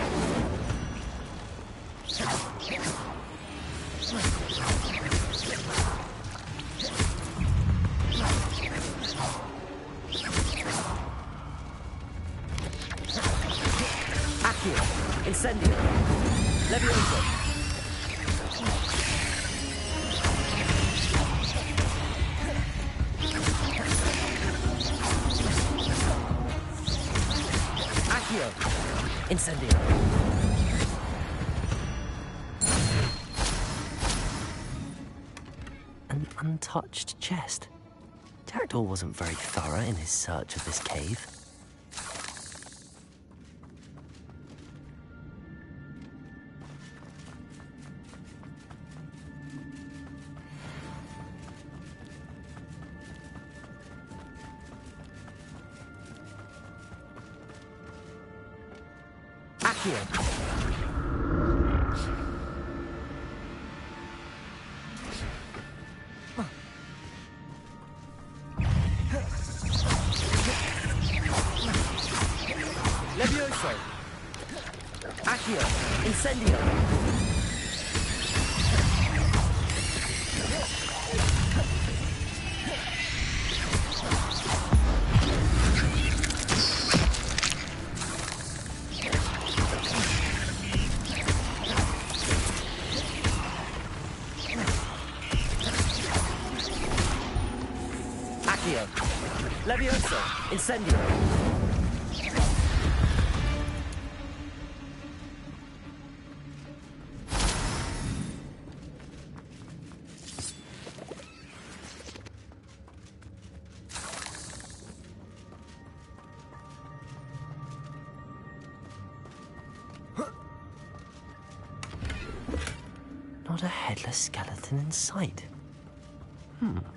Accio! Incendio! Levioso! Accio! Incendio! An untouched chest. Jackdaw wasn't very thorough in his search of this cave. Accio! Levioso! Accio! Incendio! Accio! Levioso! Incendio! Not a headless skeleton in sight.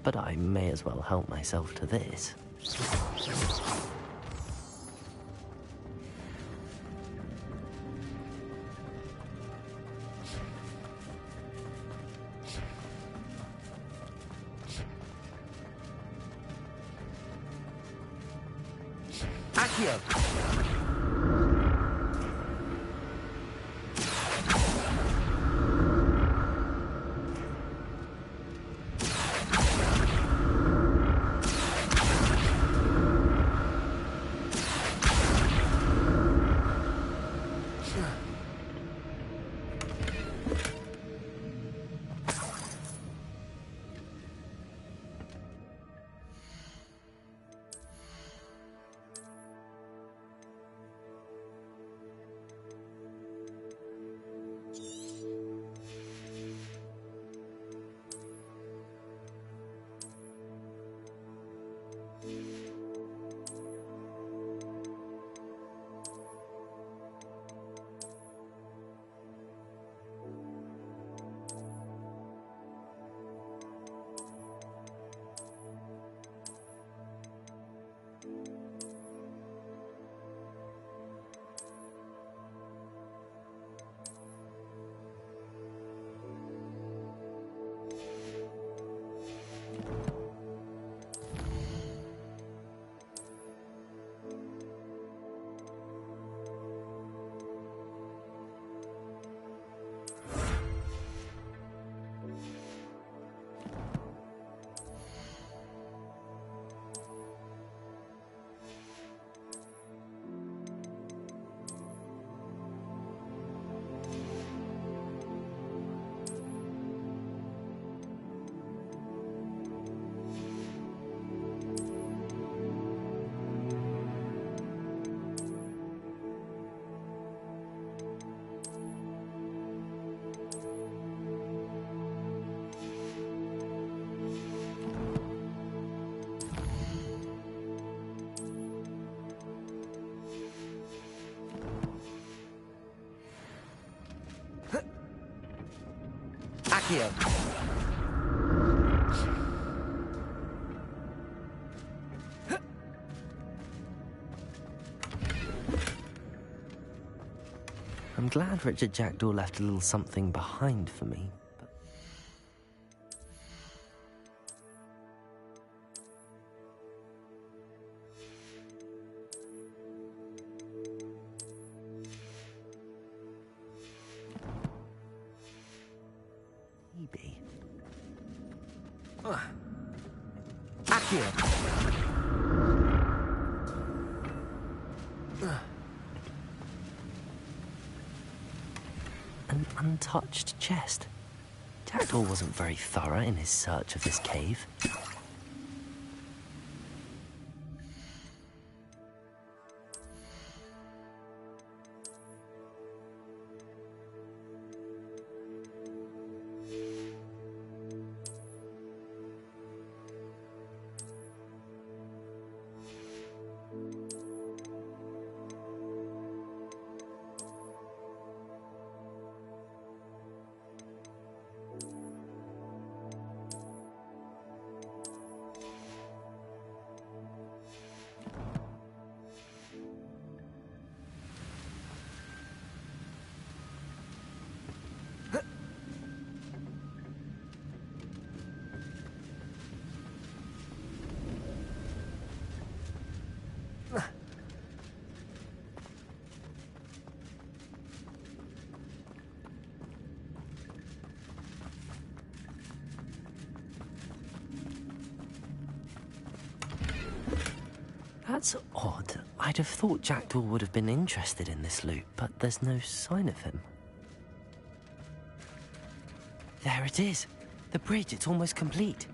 But I may as well help myself to this. Accio! Accio. I'm glad Richard Jackdaw left a little something behind for me. Maybe. Accio. An untouched chest. Jackdaw wasn't very thorough in his search of this cave. That's odd. I'd have thought Jackdaw would have been interested in this loot, but there's no sign of him. There it is. The bridge, it's almost complete.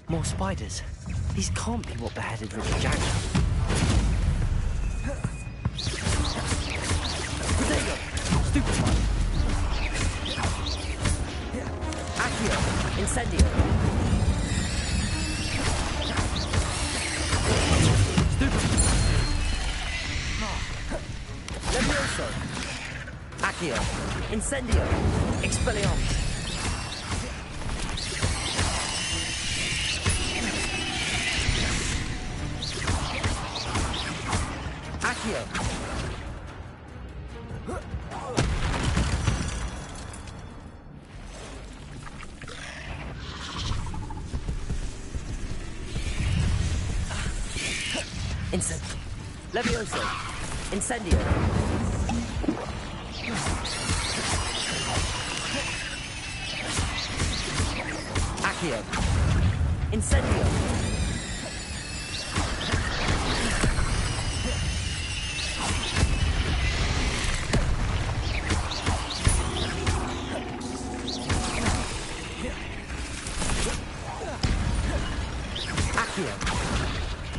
More spiders. These can't be what beheaded Richard Jackdaw. There you go. Stupid spider. Accio. Incendio. Levioso. Accio. Incendio. Expelliarmus. Accio. Incendio. Levioso. Incendio. Accio. Incendio. Accio.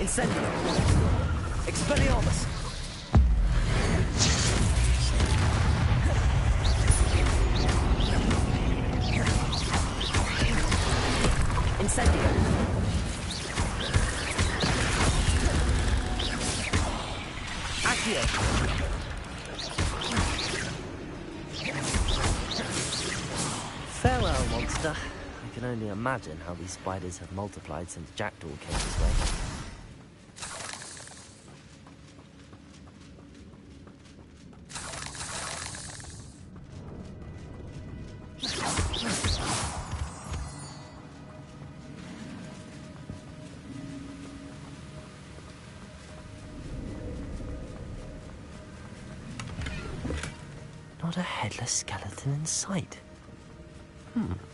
Incendio. Expelliarmus. Incendio. Accio. Farewell, monster. I can only imagine how these spiders have multiplied since Jackdaw came this way. Not a headless skeleton in sight.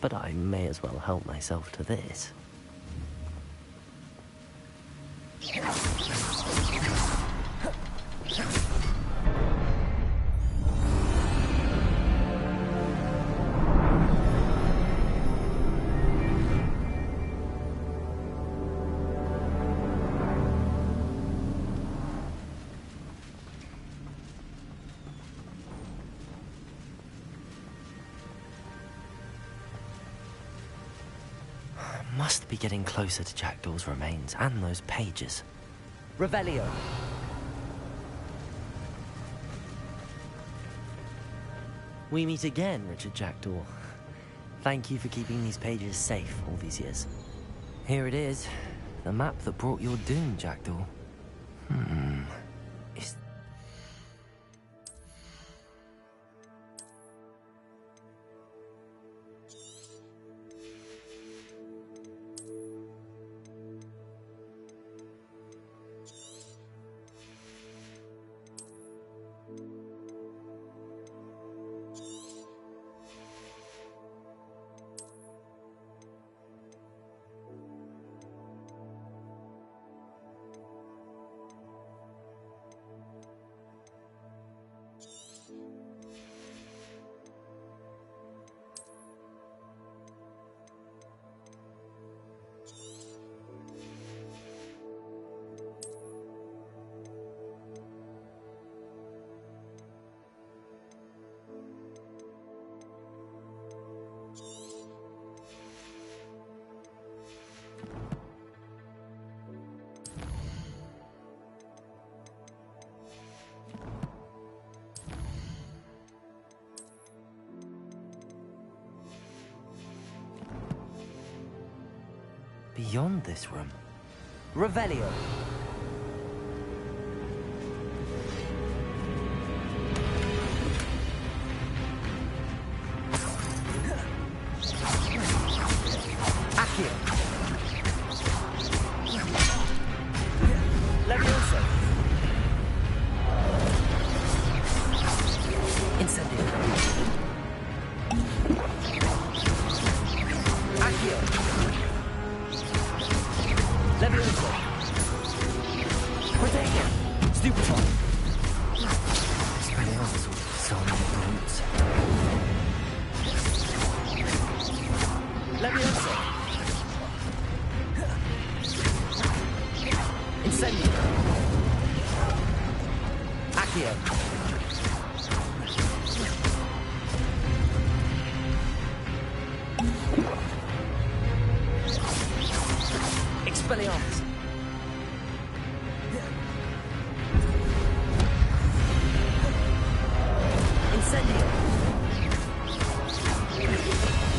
But I may as well help myself to this. Must be getting closer to Jackdaw's remains and those pages. Revelio. We meet again, Richard Jackdaw. Thank you for keeping these pages safe all these years. Here it is. The map that brought your doom, Jackdaw. Is... Beyond this room. Revelio. Accio. Levioso. Incendio. Accio. Levioso. Protegio. Stupefy. Expelliarmus with so many brutes. Levioso. Incendio. Accio. Expelliarmus. Incendio.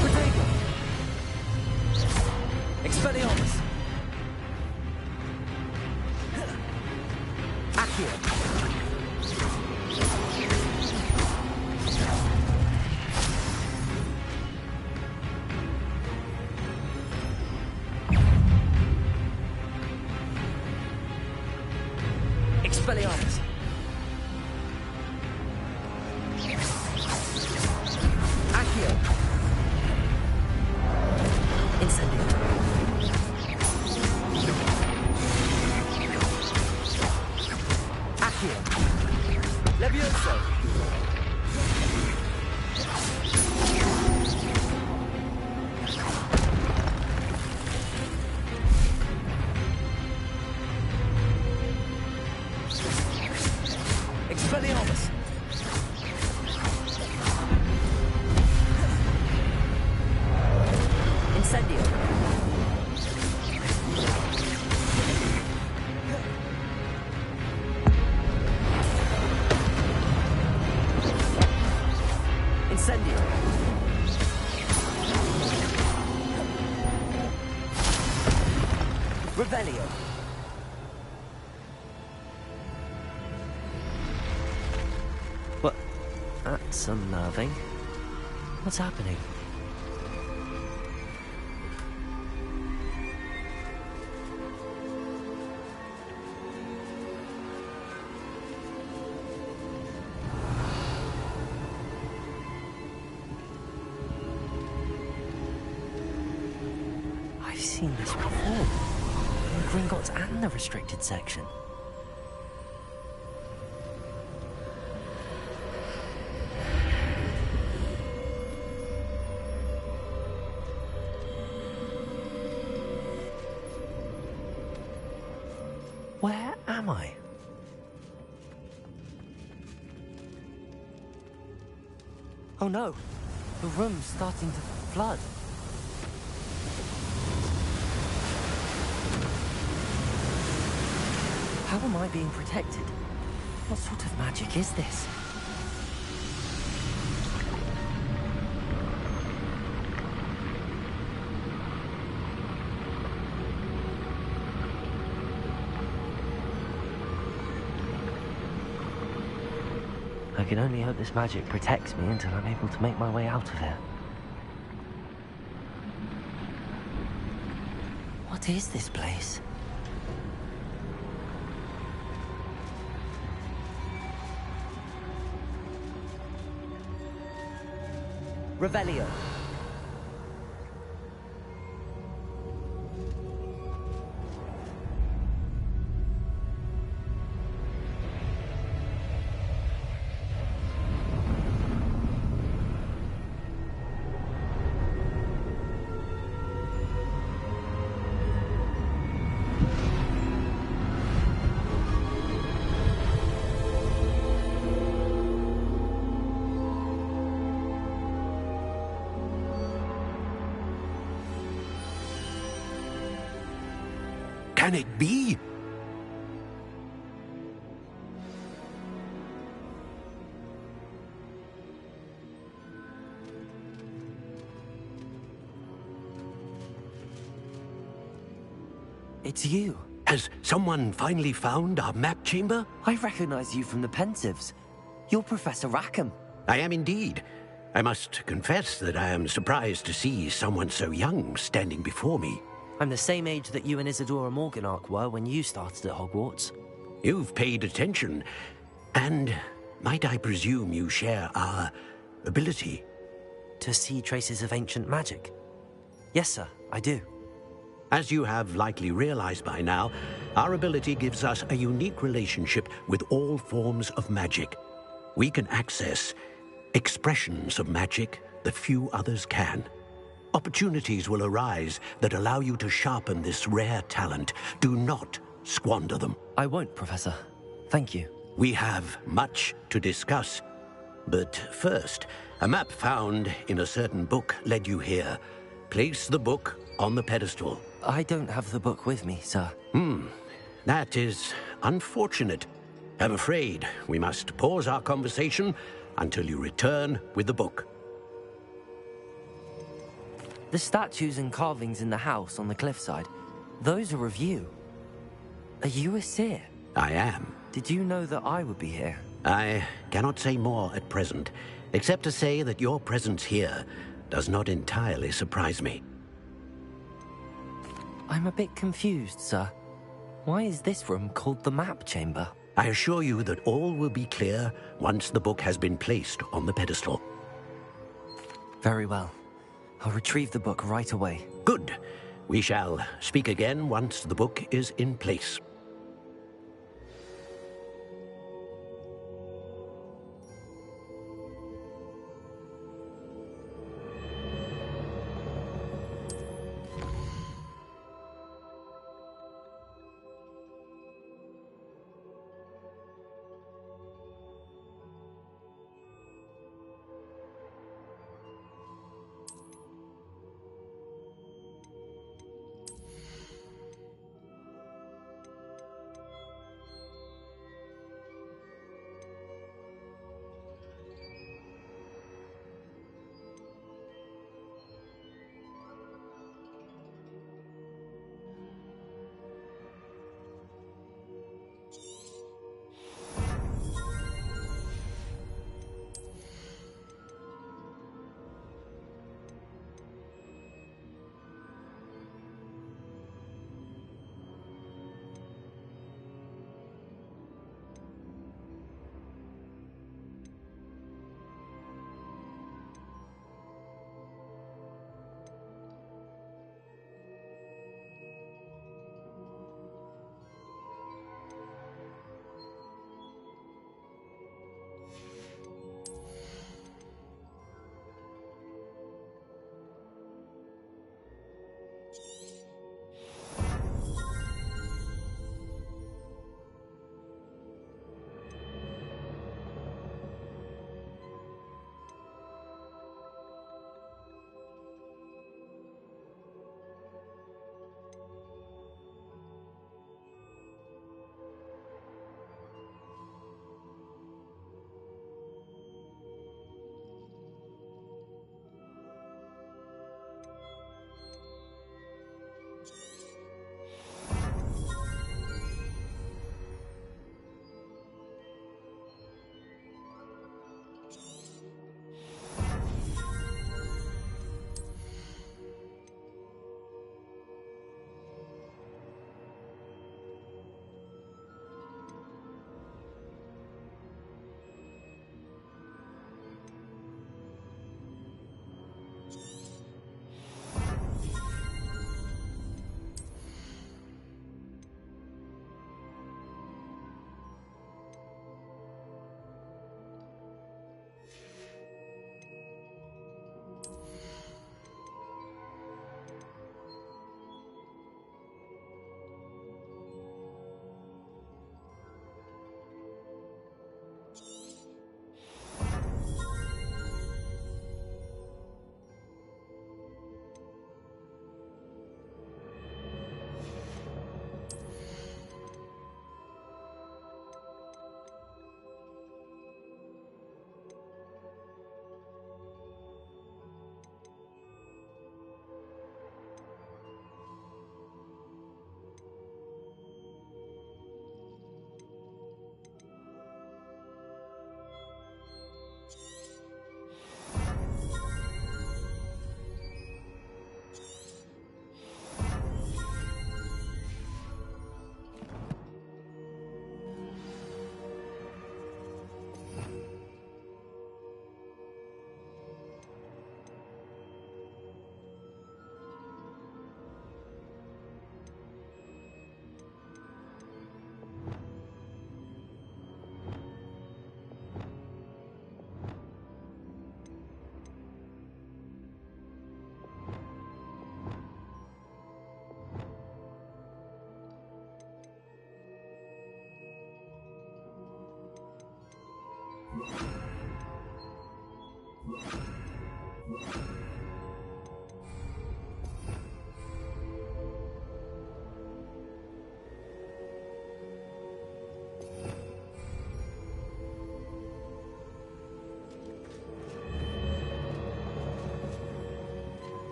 Protegio. Expelliarmus. Accio. Expelliarmus. Accio. Incendio. Accio. Levioso. Expelliarmus. Incendio. Incendio. Revelio. What? That's unnerving. What's happening? I've seen this before. In Gringotts and the restricted section. Where am I? Oh no, the room's starting to flood. How am I being protected? What sort of magic is this? I can only hope this magic protects me until I'm able to make my way out of here. What is this place? Revelio. Can it be? It's you. Has someone finally found our map chamber? I recognize you from the Pensives. You're Professor Rackham. I am indeed. I must confess that I am surprised to see someone so young standing before me. I'm the same age that you and Isadora Morganach were when you started at Hogwarts. You've paid attention, and might I presume you share our ability? To see traces of ancient magic? Yes, sir, I do. As you have likely realized by now, our ability gives us a unique relationship with all forms of magic. We can access expressions of magic that few others can. Opportunities will arise that allow you to sharpen this rare talent. Do not squander them. I won't, Professor. Thank you. We have much to discuss. But first, a map found in a certain book led you here. Place the book on the pedestal. I don't have the book with me, sir. That is unfortunate. I'm afraid we must pause our conversation until you return with the book. The statues and carvings in the house on the cliffside, those are of you. Are you a seer? I am. Did you know that I would be here? I cannot say more at present, except to say that your presence here does not entirely surprise me. I'm a bit confused, sir. Why is this room called the map chamber? I assure you that all will be clear once the book has been placed on the pedestal. Very well. I'll retrieve the book right away. Good. We shall speak again once the book is in place.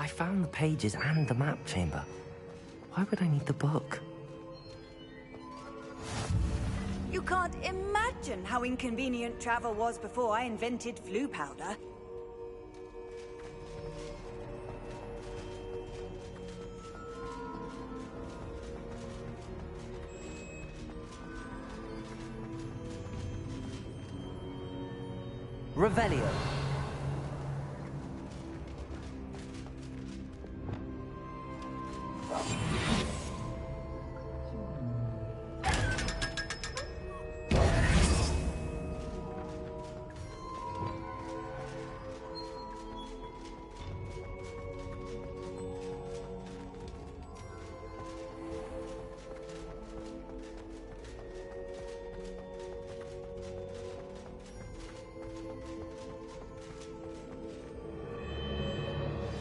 I found the pages and the map chamber. Why would I need the book? You can't imagine how inconvenient travel was before I invented flu powder. Revelio.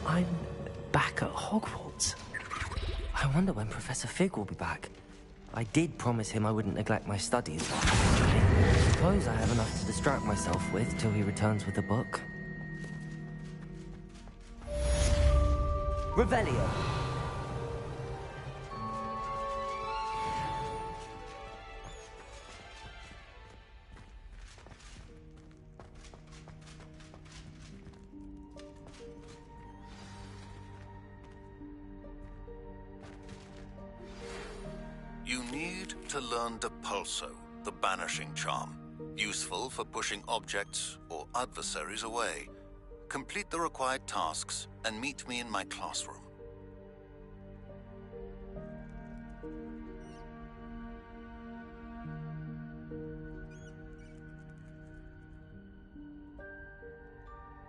I'm back at Hogwarts. I wonder when Professor Fig will be back. I did promise him I wouldn't neglect my studies. I suppose I have enough to distract myself with till he returns with the book. Revelio. You need to learn Depulso, the banishing charm. Useful for pushing objects or adversaries away. Complete the required tasks and meet me in my classroom.